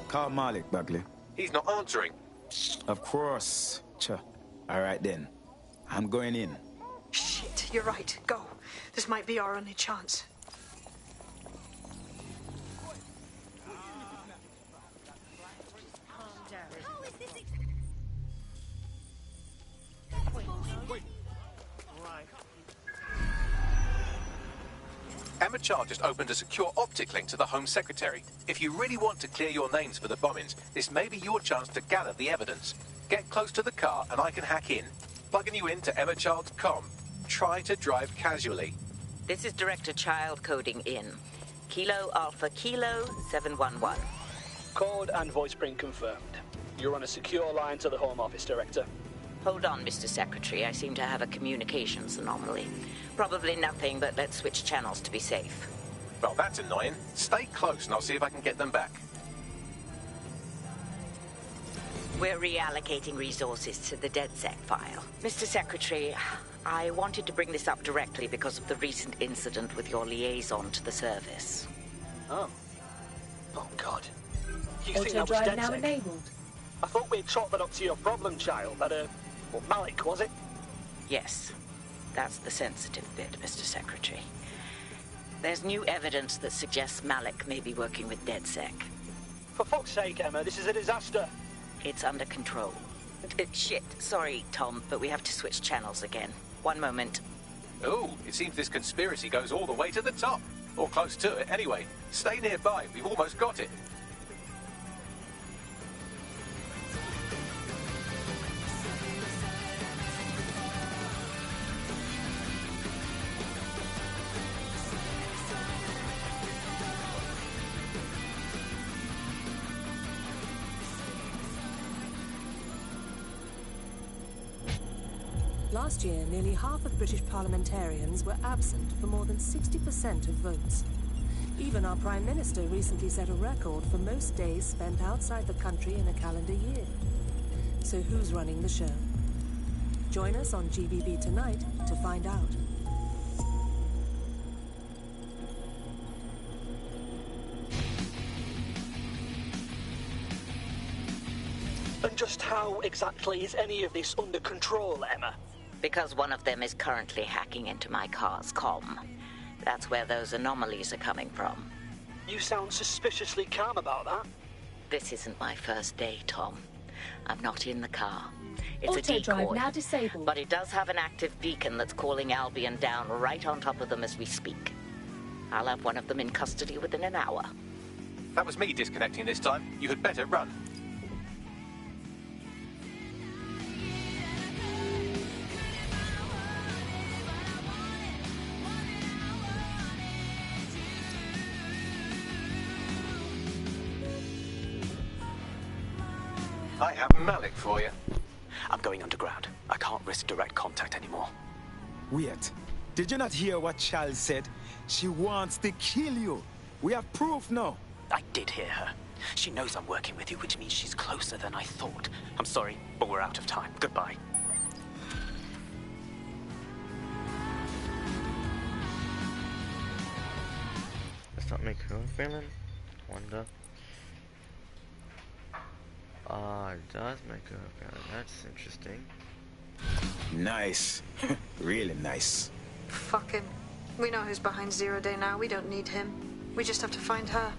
Call Malik, Bagley. He's not answering. Of course. All right then. I'm going in. Shit, you're right. Go. This might be our only chance. Emma Child just opened a secure optic link to the Home Secretary. If you really want to clear your names for the bombings, this may be your chance to gather the evidence. Get close to the car and I can hack in, plugging you into Emma Child's comm. Try to drive casually. This is Director Child coding in. Kilo Alpha Kilo 711. Code and voice print confirmed. You're on a secure line to the Home Office, Director. Hold on, Mr. Secretary. I seem to have a communications anomaly. Probably nothing, but let's switch channels to be safe. Well, that's annoying. Stay close and I'll see if I can get them back. We're reallocating resources to the DedSec file. Mr. Secretary, I wanted to bring this up directly because of the recent incident with your liaison to the service. Oh. Oh, God. You think that was Auto-drive now DedSec? enabled. I thought we'd chalk that up to your problem child. Well, Malik, was it? Yes. That's the sensitive bit, Mr. Secretary. There's new evidence that suggests Malik may be working with DedSec. For fuck's sake, Emma, this is a disaster. It's under control. Shit. Sorry, Tom, but we have to switch channels again. One moment. Ooh, it seems this conspiracy goes all the way to the top. Or close to it, anyway. Stay nearby. We've almost got it. Last year, nearly half of British parliamentarians were absent for more than 60% of votes. Even our Prime Minister recently set a record for most days spent outside the country in a calendar year. So who's running the show? Join us on GBB tonight to find out. And just how exactly is any of this under control, Emma? Because one of them is currently hacking into my car's comm. That's where those anomalies are coming from. You sound suspiciously calm about that. This isn't my first day, Tom. I'm not in the car. It's a Auto-drive decoy. now disabled. But it does have an active beacon that's calling Albion down right on top of them as we speak. I'll have one of them in custody within an hour. That was me disconnecting this time. You had better run. I have Malik for you. I'm going underground. I can't risk direct contact anymore. Wait. Did you not hear what Charles said? She wants to kill you. We have proof now. I did hear her. She knows I'm working with you, which means she's closer than I thought. I'm sorry, but we're out of time. Goodbye. Does that make her feeling? Wonder. Ah, it does make her feeling. That's interesting. Nice. Really nice. Fuck him. We know who's behind Zero Day now. We don't need him. We just have to find her.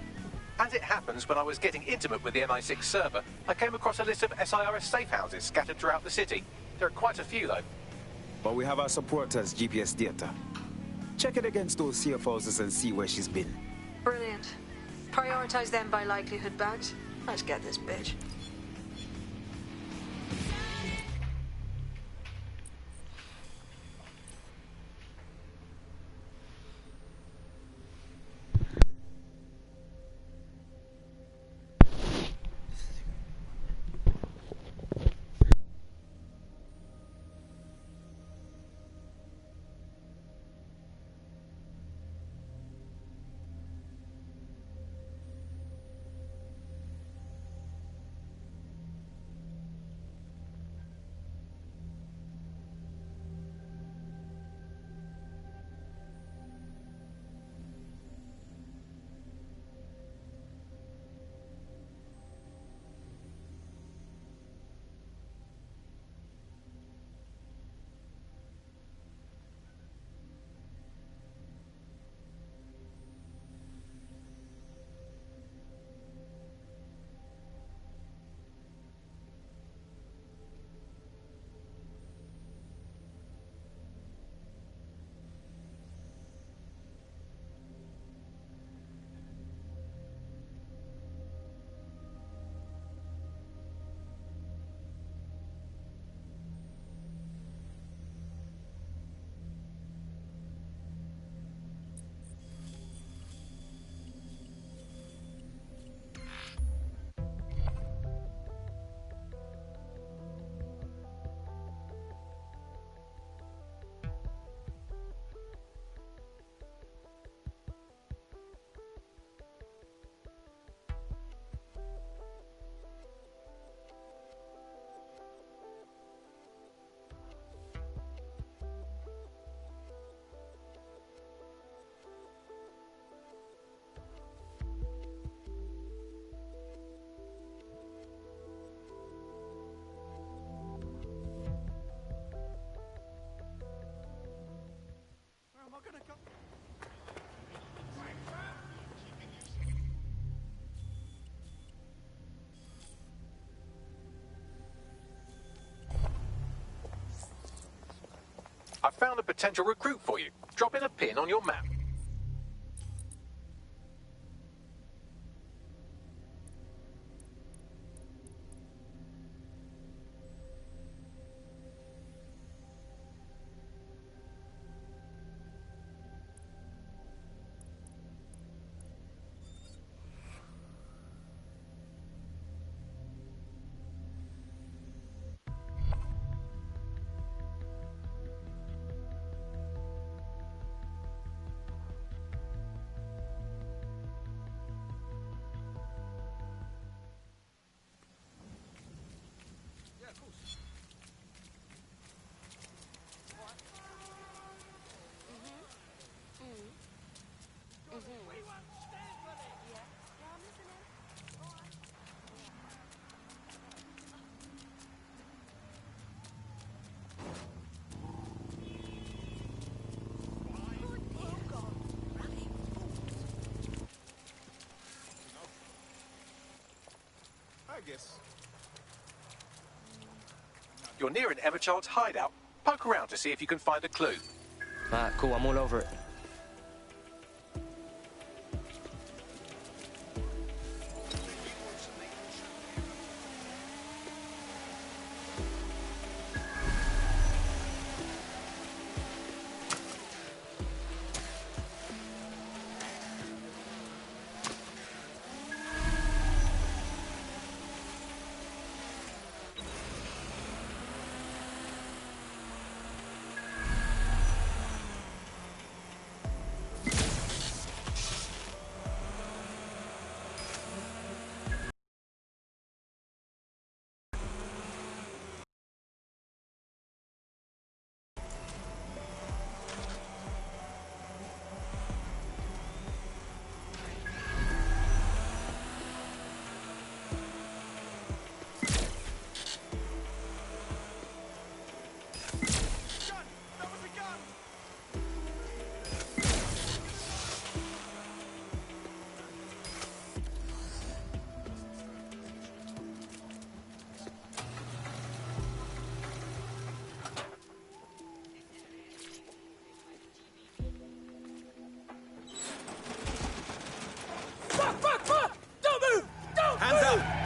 As it happens, when I was getting intimate with the MI6 server, I came across a list of SIRS safe houses scattered throughout the city. There are quite a few, though. But we have our supporters' GPS data. Check it against those safe houses and see where she's been. Brilliant. Prioritize them by likelihood, Bags. Let's get this bitch. I've found a potential recruit for you. Drop in a pin on your map. I guess. You're near an Emma Child's hideout. Poke around to see if you can find a clue. Alright, cool, I'm all over it. Fuck! Don't move! Don't Hands move! up!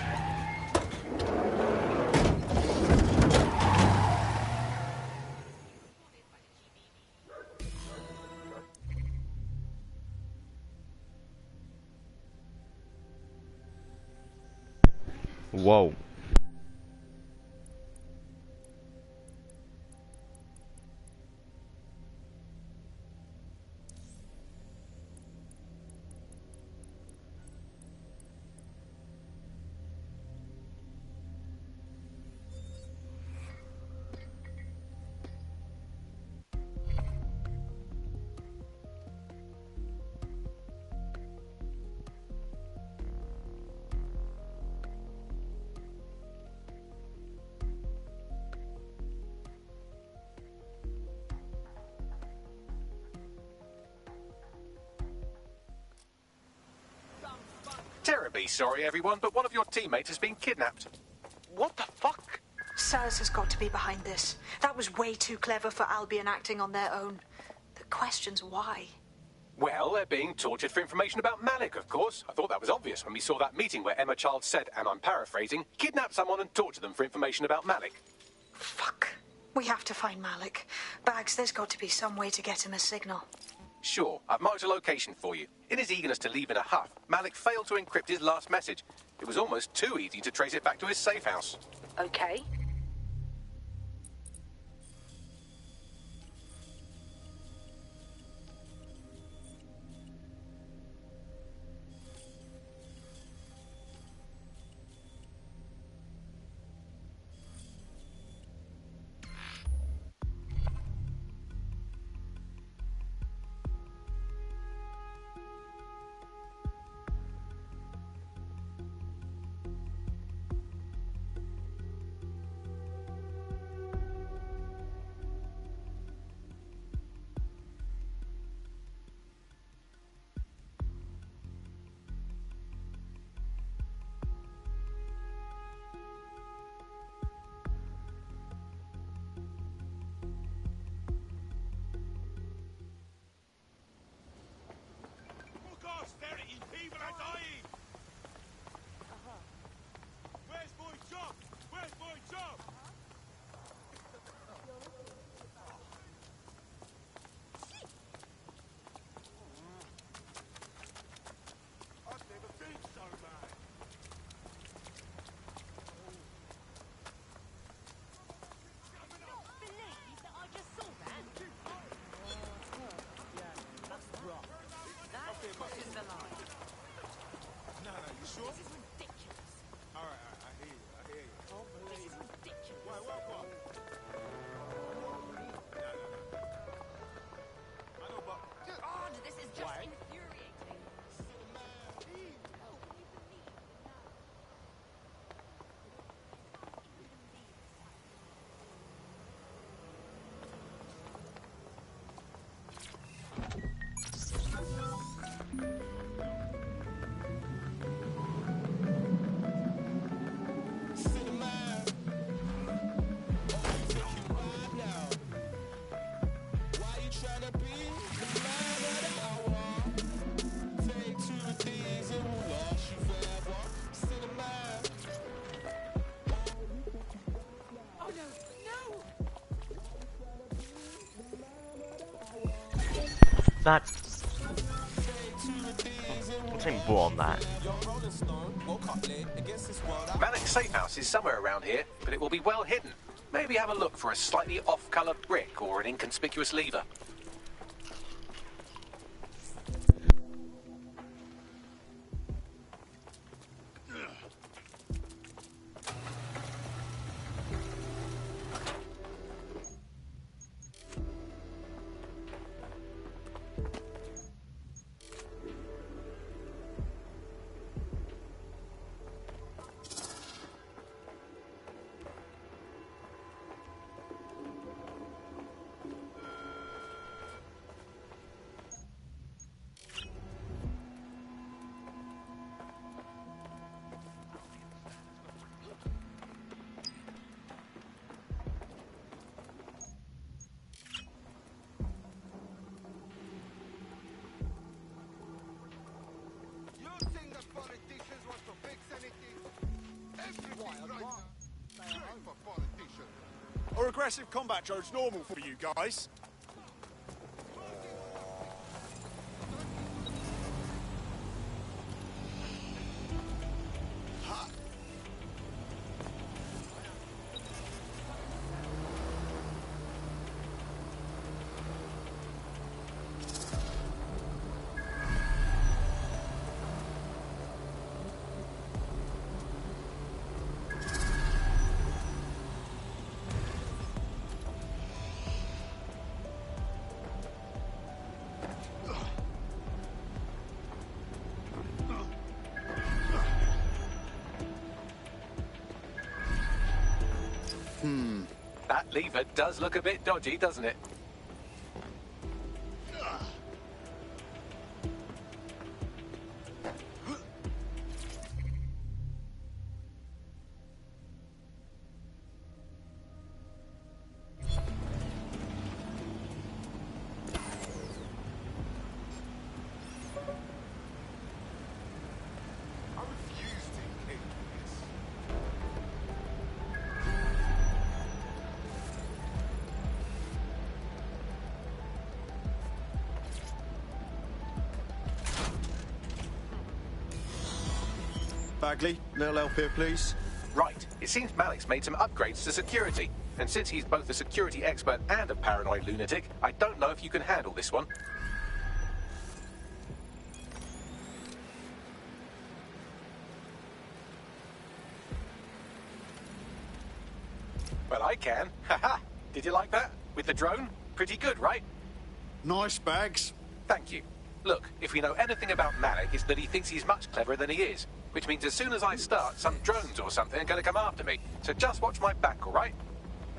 Whoa. Terribly sorry, everyone, but one of your teammates has been kidnapped. What the fuck? SARS has got to be behind this. That was way too clever for Albion acting on their own. The question's why. Well, they're being tortured for information about Malik, of course. I thought that was obvious when we saw that meeting where Emma Child said, and I'm paraphrasing, kidnap someone and torture them for information about Malik. Fuck. We have to find Malik. Bags, there's got to be some way to get him a signal. Sure, I've marked a location for you. In his eagerness to leave in a huff, Malik failed to encrypt his last message. It was almost too easy to trace it back to his safe house. Okay. That's... I'm saying bull on that. Malic's safe house is somewhere around here, but it will be well hidden. Maybe have a look for a slightly off-colour brick or an inconspicuous lever. Or aggressive combat drone's normal for you guys? That lever does look a bit dodgy, doesn't it? Bagley, little help here, please. Right. It seems Malic's made some upgrades to security. And since he's both a security expert and a paranoid lunatic, I don't know if you can handle this one. Well, I can. Haha. Did you like that? With the drone? Pretty good, right? Nice bags. Thank you. Look, if we know anything about Malik, it's that he thinks he's much cleverer than he is. Which means as soon as I start, some drones or something are going to come after me. So just watch my back, all right?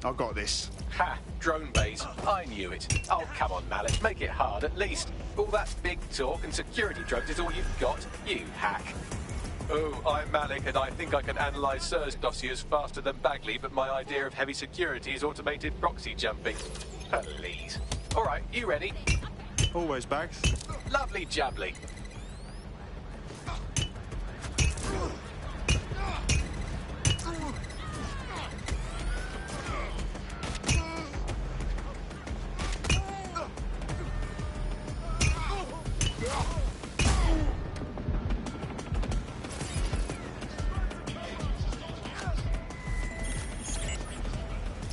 I've got this. Ha! Drone bays. I knew it. Oh, come on, Malik. Make it hard, at least. All that big talk and security drones is all you've got. You hack. Oh, I'm Malik, and I think I can analyse SIRS dossiers faster than Bagley, but my idea of heavy security is automated proxy jumping. Please. All right, you ready? Always, Bags. Lovely jubbly.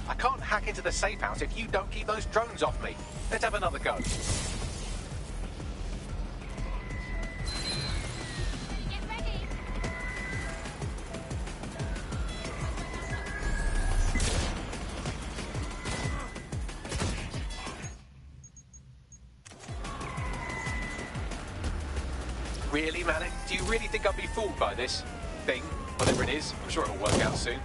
I can't hack into the safe house if you don't keep those drones off me. Let's have another go. Really, Malik? Do you really think I'll be fooled by this thing? Whatever it is, I'm sure it'll work out soon.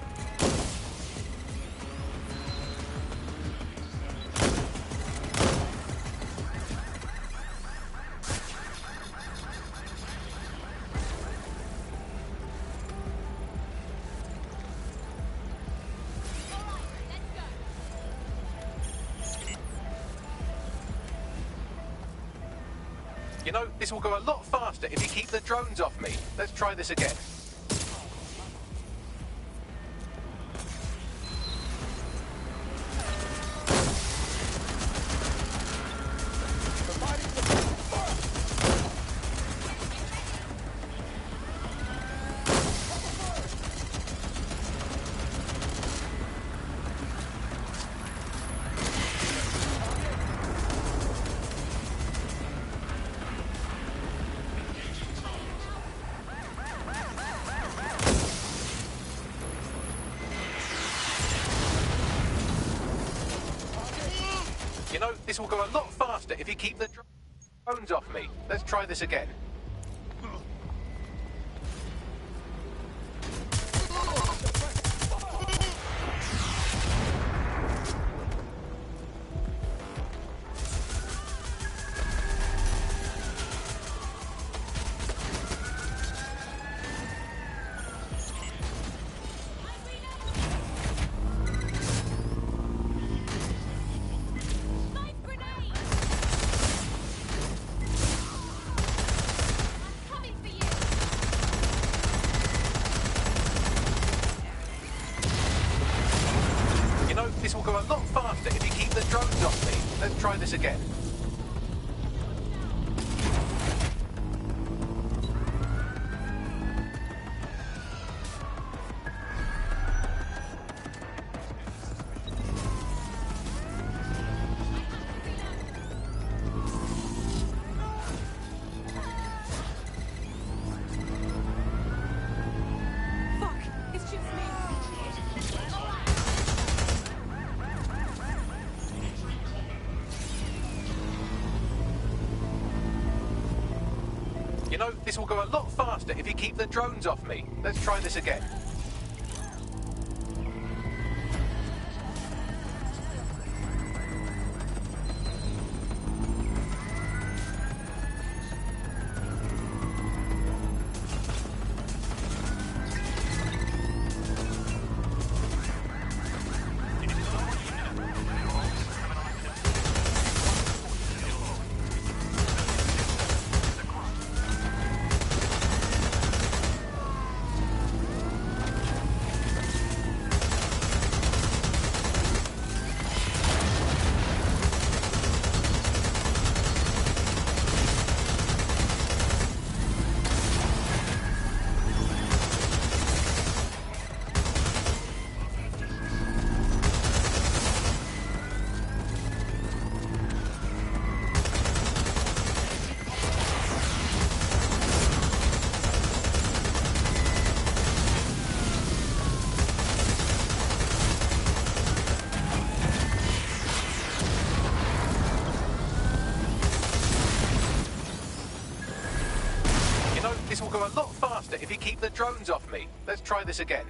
You know, this will go a lot faster if you keep the drones off me. Let's try this again. Providing support. You know, this will go a lot faster if you keep the drones off me. Let's try this again. This will go a lot faster if you keep the drones off me. Let's try this again. You know, this will go a lot faster if you keep the drones off me. Let's try this again. This will go a lot faster if you keep the drones off me. Let's try this again.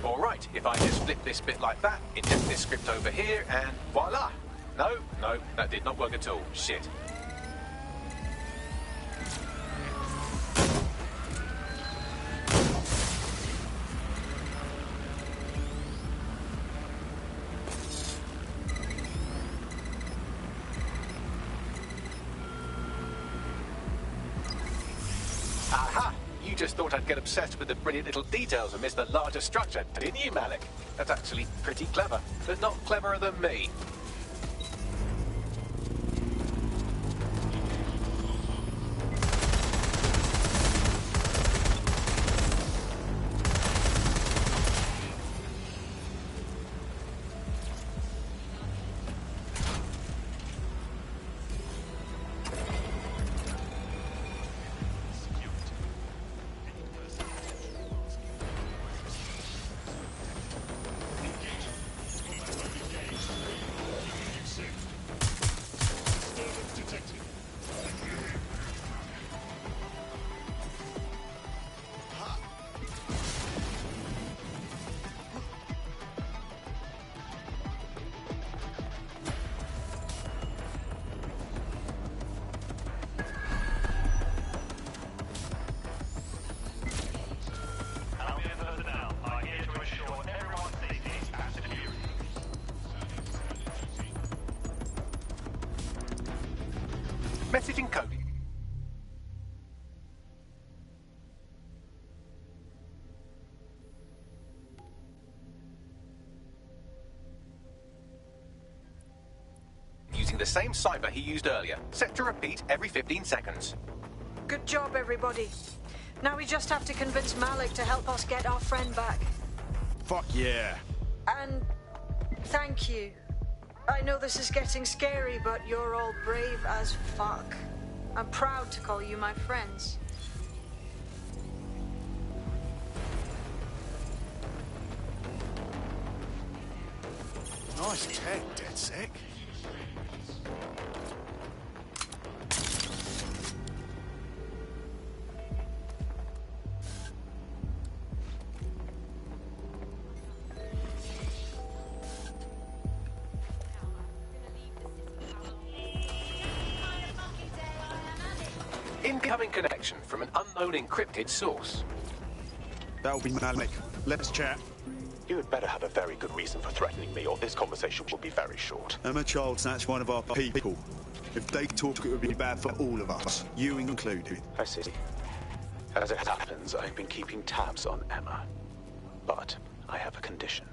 Alright, if I just flip this bit like that, inject this script over here, and voila! No, that did not work at all. Shit. Aha! You just thought I'd get obsessed with the brilliant little details and miss the larger structure, didn't you, Malik? That's actually pretty clever, but not cleverer than me. using the same cipher he used earlier, set to repeat every 15 seconds. Good job, everybody. Now we just have to convince Malik to help us get our friend back. Fuck yeah. And thank you. I know this is getting scary, but you're all brave as fuck. I'm proud to call you my friends. Nice tech, DedSec. Incoming connection from an unknown encrypted source. That'll be Malik. Let's chat. You had better have a very good reason for threatening me, or this conversation will be very short. Emma Child snatched one of our people. If they talk, it would be bad for all of us, you included. I see. As it happens, I've been keeping tabs on Emma. But I have a condition.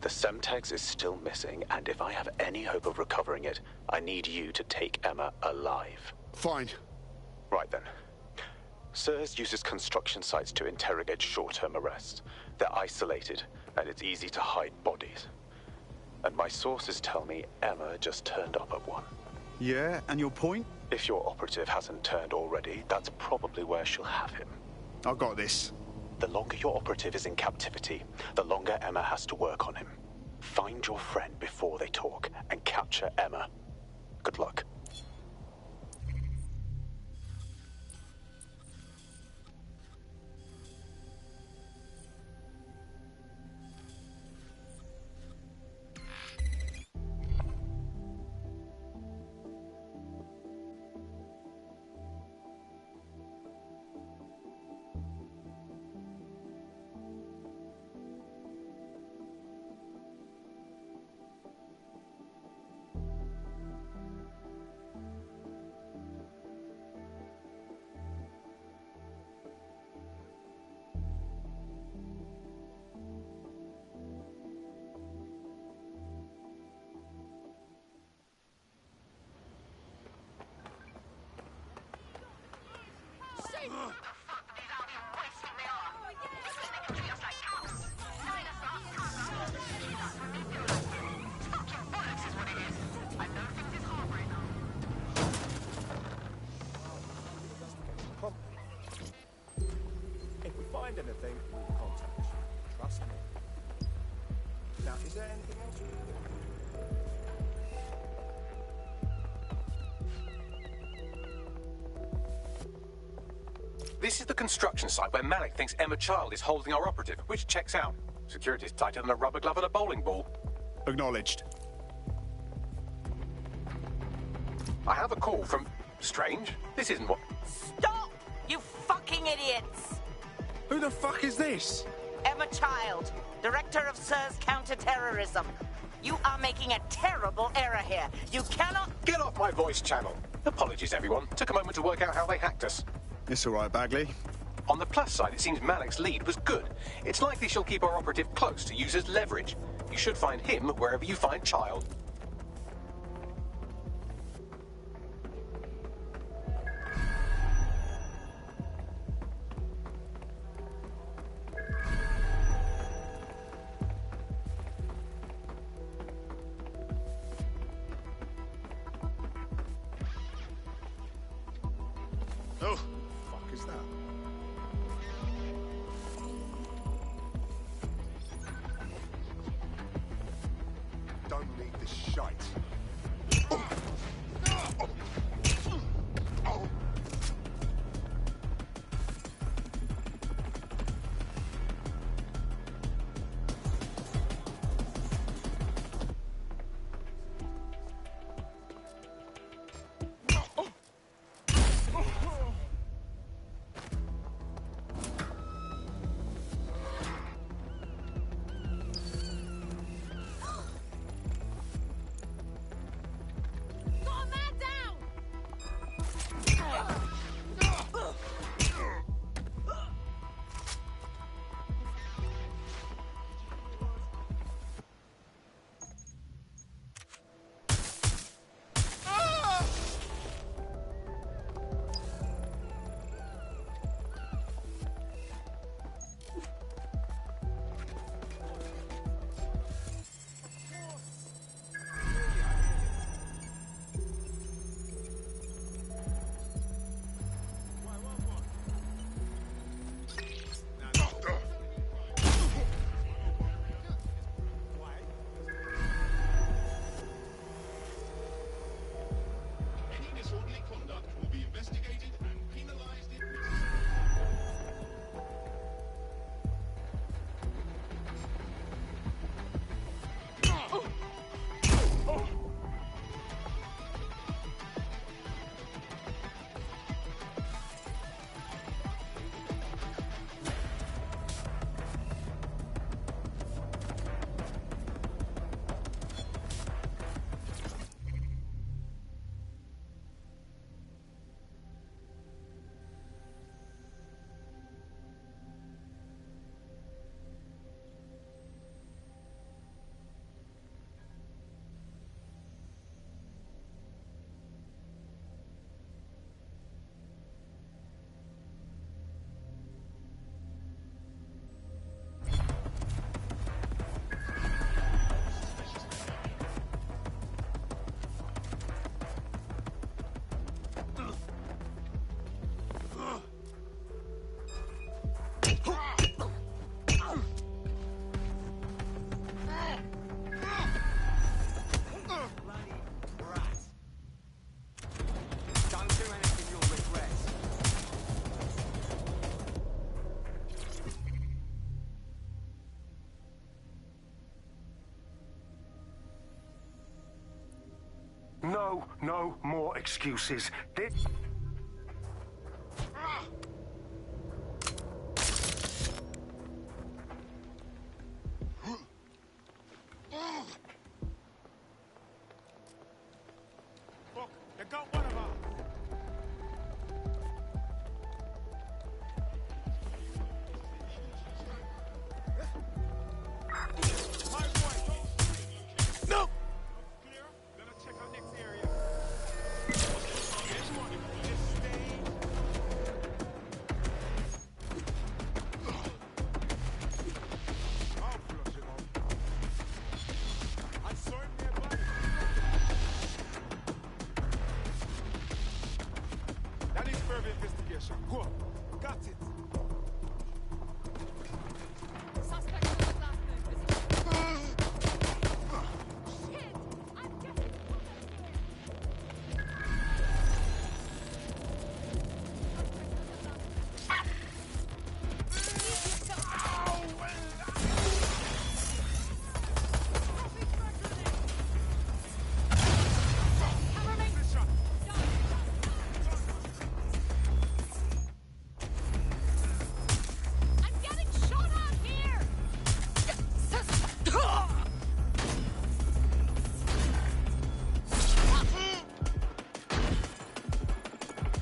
The Semtex is still missing, and if I have any hope of recovering it, I need you to take Emma alive. Fine. Right then. SIRS uses construction sites to interrogate short-term arrests. They're isolated, and it's easy to hide bodies. And my sources tell me Emma just turned up at one. Yeah, and your point? If your operative hasn't turned already, that's probably where she'll have him. I got this. The longer your operative is in captivity, the longer Emma has to work on him. Find your friend before they talk, and capture Emma. Good luck. If we find anything, we'll contact you. Trust me. Now, is there anything else we can do? This is the construction site where Malik thinks Emma Child is holding our operative, which checks out. Security's tighter than a rubber glove and a bowling ball. Acknowledged. I have a call from... Strange. This isn't what... Stop! You fucking idiots! Who the fuck is this? Emma Child, Director of SIRS Counter-Terrorism. You are making a terrible error here. You cannot... Get off my voice channel. Apologies, everyone. Took a moment to work out how they hacked us. It's all right, Bagley. On the plus side, it seems Malik's lead was good. It's likely she'll keep our operative close to use as leverage. You should find him wherever you find Child. Oh, fuck is that? Don't need this shite. No more excuses. Look, they got one of ours. No! Clear? Let us check our next area. That is further investigation. Go. Got it. Suspect on the last move. Shit! I'm getting... I'm getting shot out here!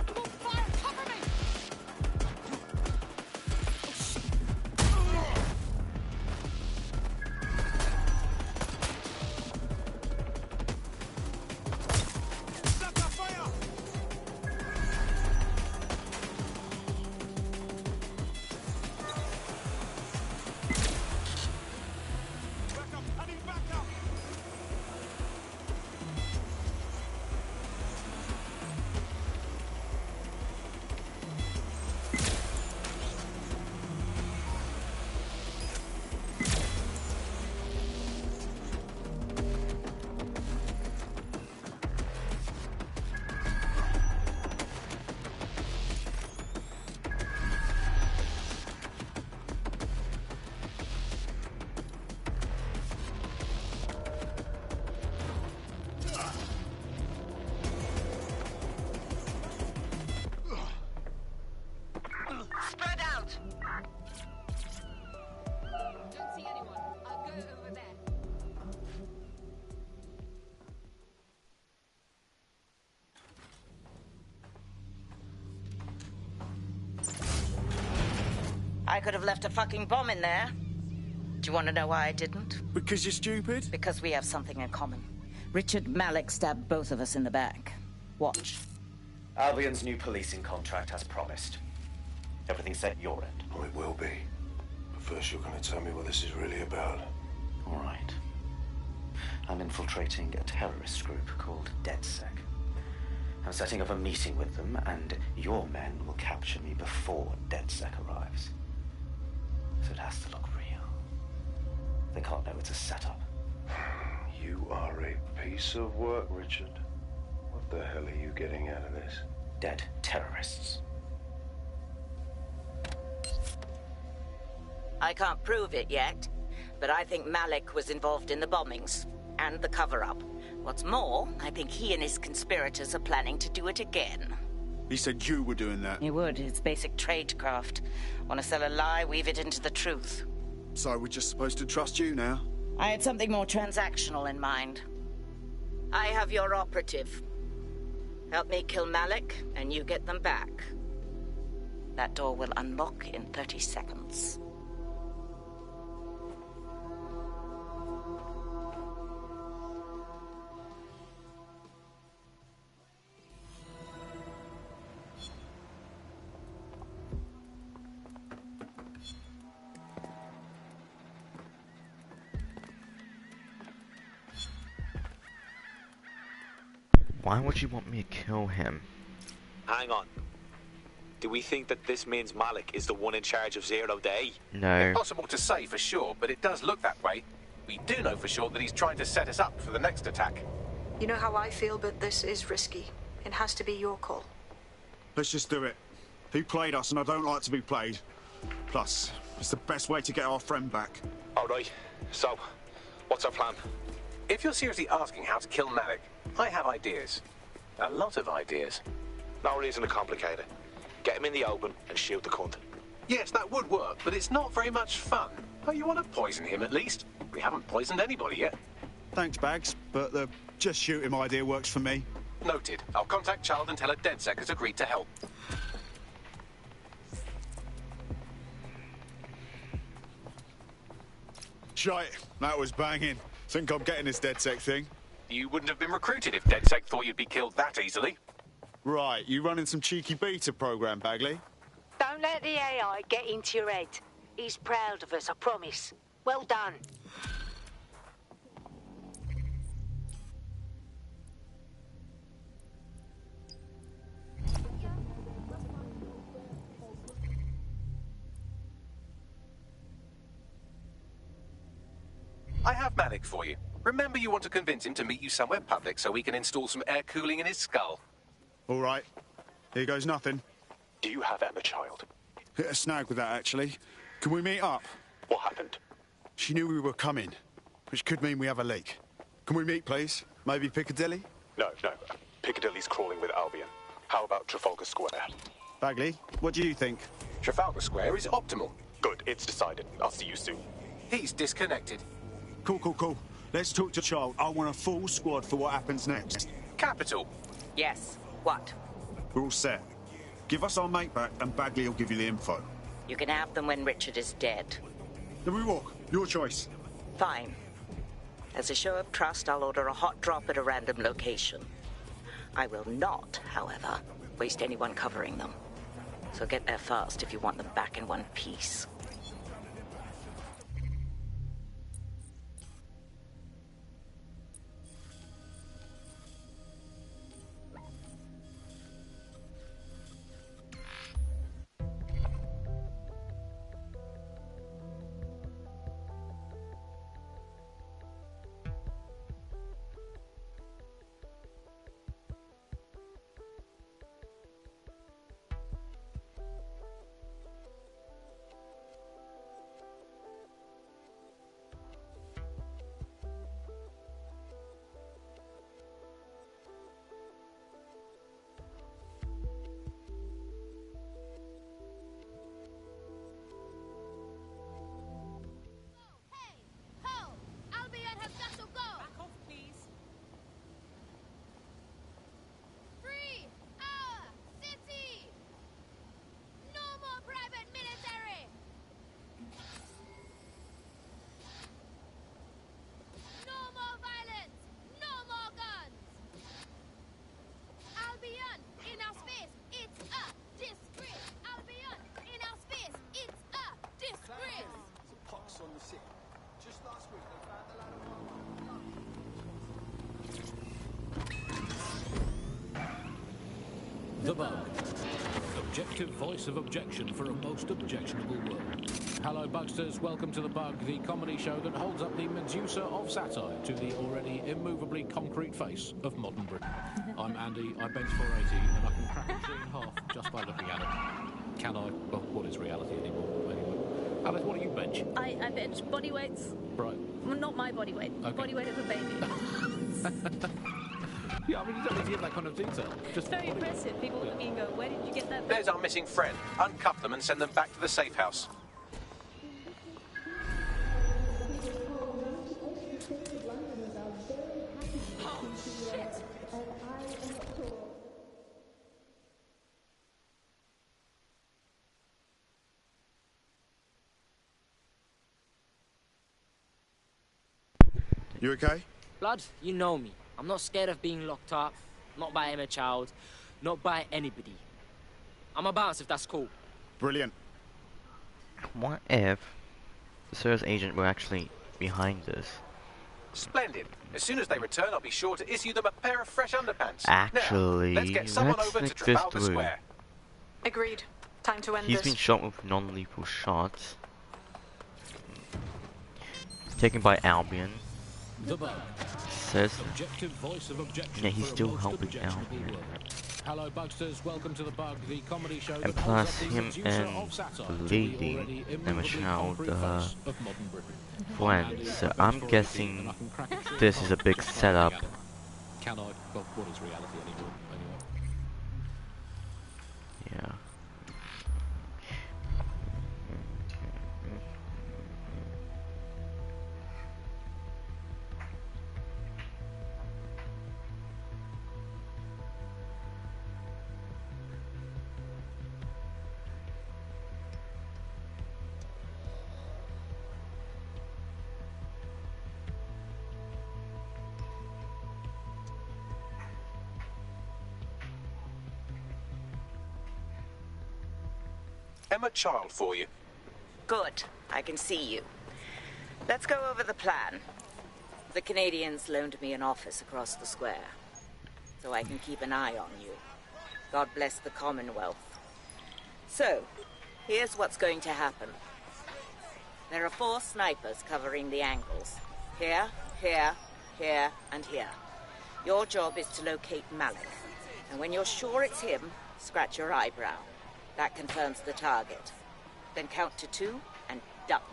Move fire! Cover me! Shut the fire! Back up! I need backup! Spread out! Don't see anyone. I'll go over there. I could have left a fucking bomb in there. Do you want to know why I didn't? Because you're stupid? Because we have something in common. Richard Malik stabbed both of us in the back. Watch. Albion's new policing contract as promised. Everything set your end. Oh, it will be. But first you're going to tell me what this is really about. All right. I'm infiltrating a terrorist group called DedSec. I'm setting up a meeting with them, and your men will capture me before DedSec arrives. So it has to look real. They can't know it's a setup. You are a piece of work, Richard. What the hell are you getting out of this? Dead terrorists. I can't prove it yet, but I think Malik was involved in the bombings and the cover-up. What's more, I think he and his conspirators are planning to do it again. He said you were doing that. He would. It's basic tradecraft. Want to sell a lie, weave it into the truth. So we're just supposed to trust you now? I had something more transactional in mind. I have your operative. Help me kill Malik, and you get them back. That door will unlock in 30 seconds. Why would you want me to kill him? Hang on. Do we think that this means Malik is the one in charge of Zero Day? No. Impossible to say for sure, but it does look that way. We do know for sure that he's trying to set us up for the next attack. You know how I feel, but this is risky. It has to be your call. Let's just do it. He played us, and I don't like to be played. Plus, it's the best way to get our friend back. All right. So, what's our plan? If you're seriously asking how to kill Malik, I have ideas. A lot of ideas. No reason to complicate it. Get him in the open and shoot the cunt. Yes, that would work, but it's not very much fun. Oh, you want to poison him at least? We haven't poisoned anybody yet. Thanks, Bags, but the just shoot him idea works for me. Noted. I'll contact Child and tell her DedSec has agreed to help. Shite, that was banging. Think I'm getting this DedSec thing? You wouldn't have been recruited if DedSec thought you'd be killed that easily. Right, you running some cheeky beta program, Bagley? Don't let the AI get into your head. He's proud of us, I promise. Well done. I have Malik for you. Remember, you want to convince him to meet you somewhere public so we can install some air cooling in his skull. All right. Here goes nothing. Do you have Emma, Child? Hit a snag with that, actually. Can we meet up? What happened? She knew we were coming, which could mean we have a leak. Can we meet, please? Maybe Piccadilly? No. Piccadilly's crawling with Albion. How about Trafalgar Square? Bagley, what do you think? Trafalgar Square is optimal. Good, it's decided. I'll see you soon. He's disconnected. Cool. Let's talk to Child. I want a full squad for what happens next. Capital. Yes. What? We're all set. Give us our mate back and Bagley will give you the info. You can have them when Richard is dead. Then we walk. Your choice. Fine. As a show of trust, I'll order a hot drop at a random location. I will not, however, waste anyone covering them. So get there fast if you want them back in one piece. The Bug. Objective voice of objection for a most objectionable world. Hello, Bugsters. Welcome to The Bug, the comedy show that holds up the Medusa of satire to the already immovably concrete face of modern Britain. I'm Andy, I bench 480, and I can crack a tree in half just by looking at it. Can I? Well, what is reality anymore? Anyway. Alice, what do you bench? I bench body weights. Right. Well, not my body weight. Okay. Body weight of a baby. Yeah, I mean, you don't need to give that kind of detail. It's very impressive. People look at me and go, where did you get that? There's our missing friend. Uncuff them and send them back to the safe house. Oh, shit! You okay? Blood, you know me. I'm not scared of being locked up. Not by Emma Child. Not by anybody. I'm a bounce if that's cool. Brilliant. What if the SIRS agent were actually behind this? Splendid. As soon as they return, I'll be sure to issue them a pair of fresh underpants. Actually, now, let's get someone let's over to think this Trafalgar through. Square. Agreed. Time to end He's this. been shot with non-lethal shots. Taken by Albion. The Bug. Says, Objective voice of objection yeah, he's for a still most helping objectionable Albion. world. Hello, Bugsters. Welcome to The Bug, the comedy show And that plus holds up the him Medusa and of satire the to lady, already Emma immovably Child, concrete face of modern Britain. friends. So I'm guessing this is a big setup can I? Well, what is reality anymore? Anyway. Yeah. Emma Child for you. Good. I can see you. Let's go over the plan. The Canadians loaned me an office across the square, so I can keep an eye on you. God bless the Commonwealth. So, here's what's going to happen. There are 4 snipers covering the angles. Here, here, here, and here. Your job is to locate Malik. And when you're sure it's him, scratch your eyebrow. That confirms the target. Then count to 2 and duck.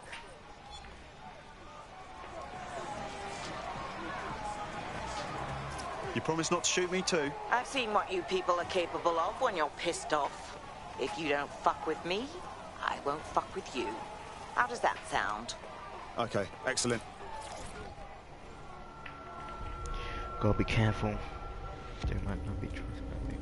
You promise not to shoot me too? I've seen what you people are capable of when you're pissed off. If you don't fuck with me, I won't fuck with you. How does that sound? Okay, excellent. Gotta be careful. They might not be trustworthy.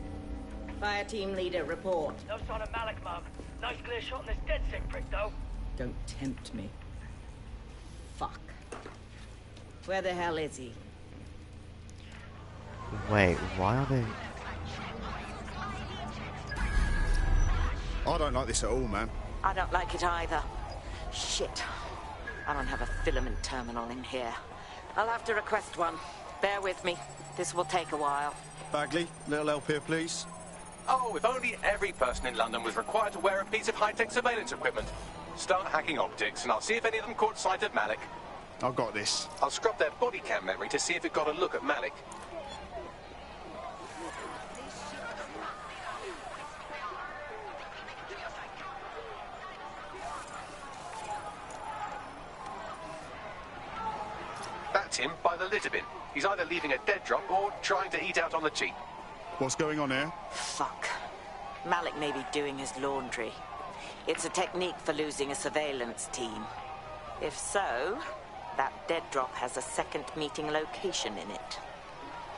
Fire team leader, report. No sign of Malik, Mum. Nice clear shot on this DedSec prick, though. Don't tempt me. Fuck. Where the hell is he? Wait, why are they... I don't like this at all, man. I don't like it either. Shit. I don't have a filament terminal in here. I'll have to request one. Bear with me. This will take a while. Bagley, little help here, please. Oh, if only every person in London was required to wear a piece of high-tech surveillance equipment. Start hacking optics, and I'll see if any of them caught sight of Malik. I've got this. I'll scrub their body cam memory to see if it got a look at Malik. That's him by the litter bin. He's either leaving a dead drop or trying to eat out on the cheap. What's going on here? Fuck. Malik may be doing his laundry. It's a technique for losing a surveillance team. If so, that dead drop has a second meeting location in it.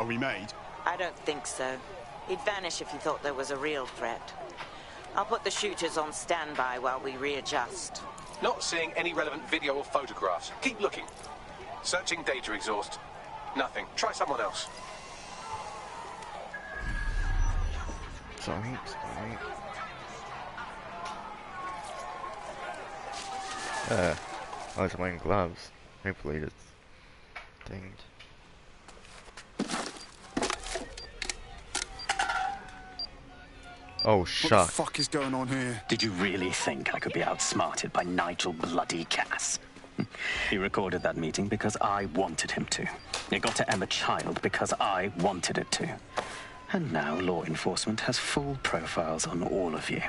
Are we made? I don't think so. He'd vanish if he thought there was a real threat. I'll put the shooters on standby while we readjust. Not seeing any relevant video or photographs. Keep looking. Searching data exhaust. Nothing. Try someone else. Sorry. I was wearing gloves. Hopefully it's dinged. Oh, shucks. What the fuck is going on here? Did you really think I could be outsmarted by Nigel bloody Cass? He recorded that meeting because I wanted him to. It got to Emma Child because I wanted it to. And now law enforcement has full profiles on all of you.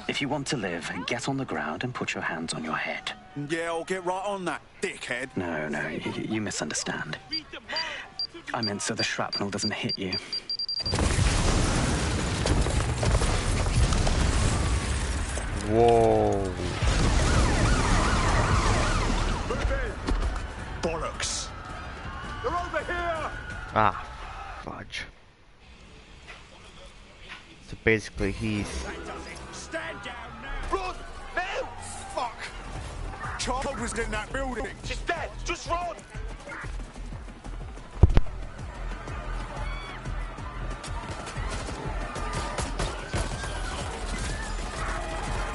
If you want to live, get on the ground and put your hands on your head. Yeah, I'll get right on that, dickhead. No, you misunderstand. I meant so the shrapnel doesn't hit you. Whoa. Bollocks. They're over here! Ah, fudge. So basically he's... Stand down now! Run! Now! Fuck! Child was in that building! She's dead! Just run!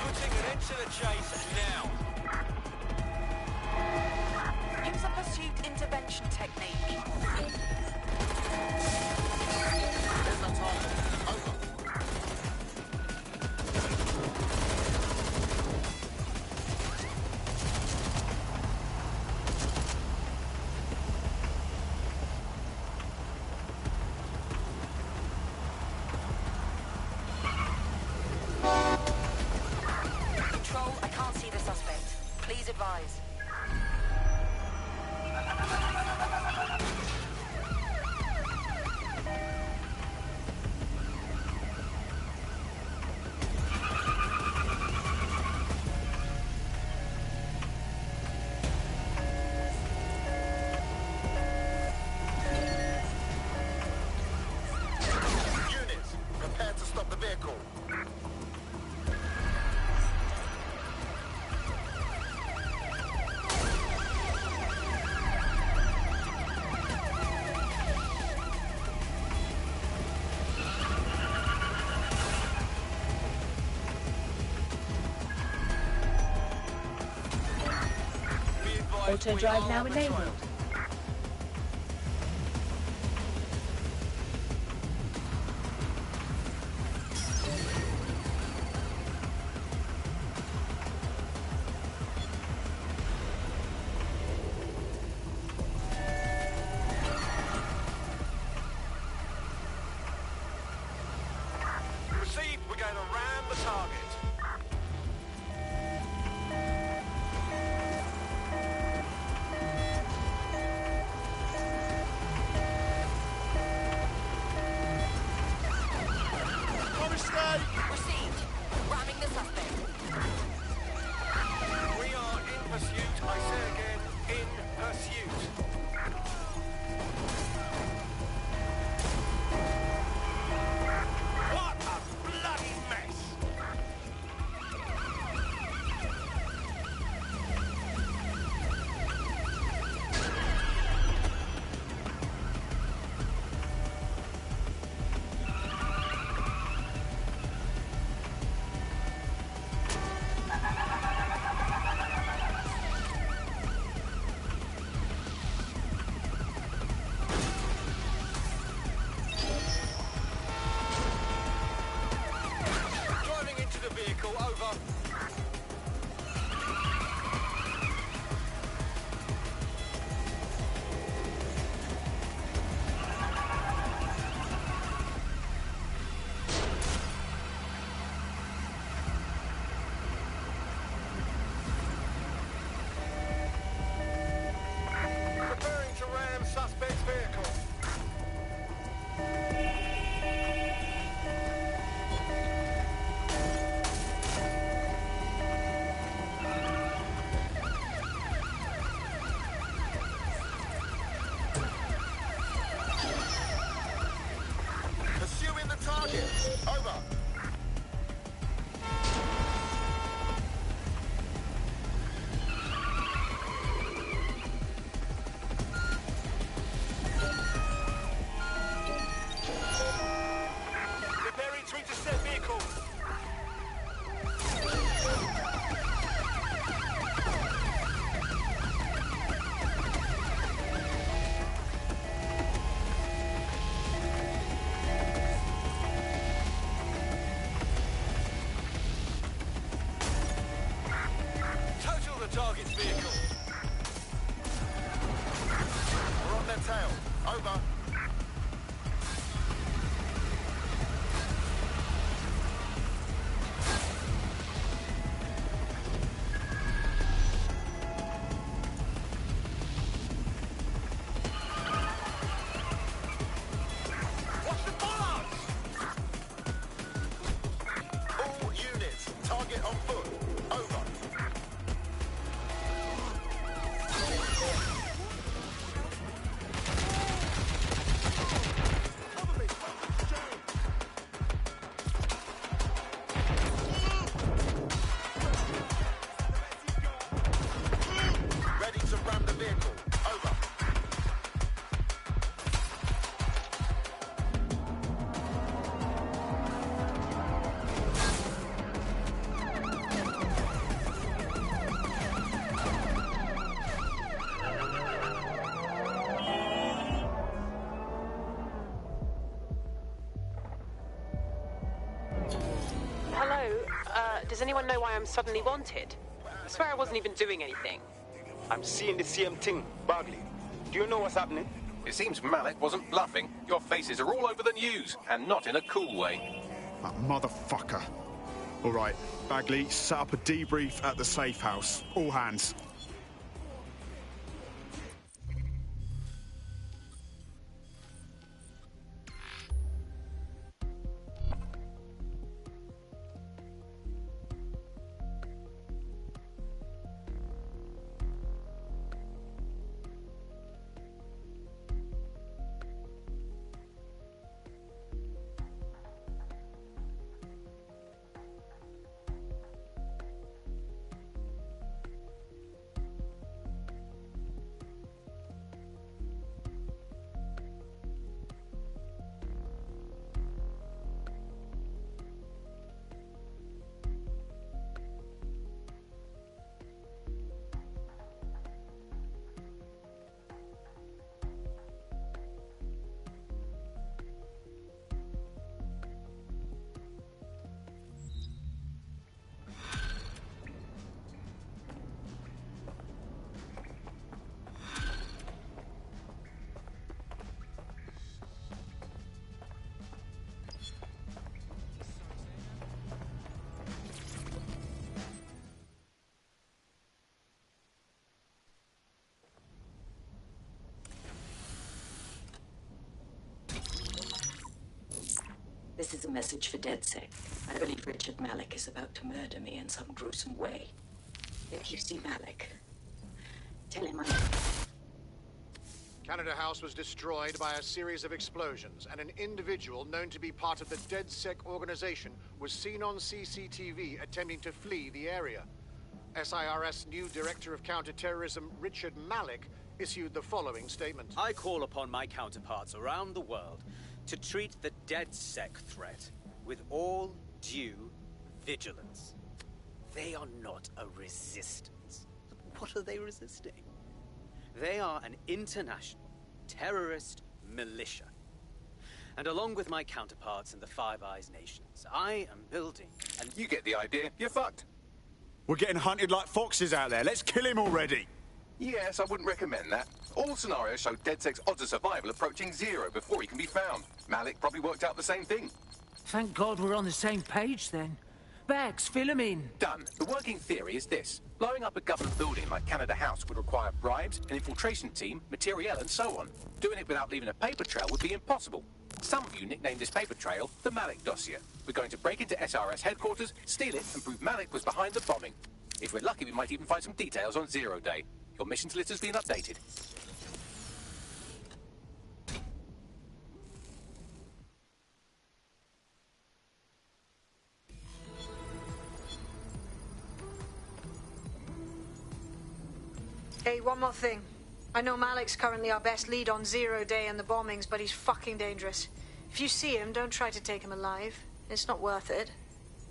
Putting an end to the chase now. Use a pursuit intervention technique. There's no time. Over. Auto drive now enabled. Received, we're going to ram the target. Received. Ramming the suspect. We are in pursuit, I say again, in pursuit. What a bloody mess! Driving into the vehicle, over. Preparing to ram suspect's vehicle. Pursuing the target. Over. Preparing to intercept vehicle. Total the target's vehicle. We're on their tail. Over. Watch the bollards! All units, target on foot. Over. Ready to ram the vehicle. Over. Hello, does anyone know why I'm suddenly wanted? I swear I wasn't even doing anything. I'm seeing the same thing, Bagley. Do you know what's happening? It seems Malik wasn't bluffing. Your faces are all over the news, and not in a cool way. That motherfucker. All right, Bagley, set up a debrief at the safe house. All hands. This is a message for DedSec. I believe Richard Malik is about to murder me in some gruesome way. If you see Malik, tell him Canada House was destroyed by a series of explosions, and an individual known to be part of the DedSec organization was seen on CCTV attempting to flee the area. SIRS new Director of Counterterrorism, Richard Malik, issued the following statement. I call upon my counterparts around the world to treat the DedSec threat with all due vigilance. They are not a resistance. What are they resisting? They are an international terrorist militia. And along with my counterparts in the Five Eyes nations, I am building and You get the idea. You're fucked. We're getting hunted like foxes out there. Let's kill him already. Yes, I wouldn't recommend that. All scenarios show DedSec's odds of survival approaching 0 before he can be found. Malik probably worked out the same thing. Thank God we're on the same page then. Bags, fill him in. Done. The working theory is this. Blowing up a government building like Canada House would require bribes, an infiltration team, materiel, and so on. Doing it without leaving a paper trail would be impossible. Some of you nicknamed this paper trail the Malik dossier. We're going to break into SRS headquarters, steal it, and prove Malik was behind the bombing. If we're lucky, we might even find some details on Zero Day. Your missions list has been updated. Hey, one more thing. I know Malik's currently our best lead on Zero Day and the bombings, but he's fucking dangerous. If you see him, don't try to take him alive. It's not worth it.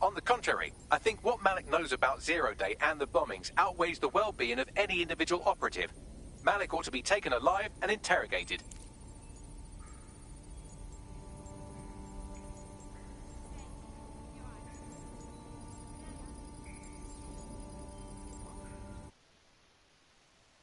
On the contrary, I think what Malik knows about Zero Day and the bombings outweighs the well-being of any individual operative. Malik ought to be taken alive and interrogated.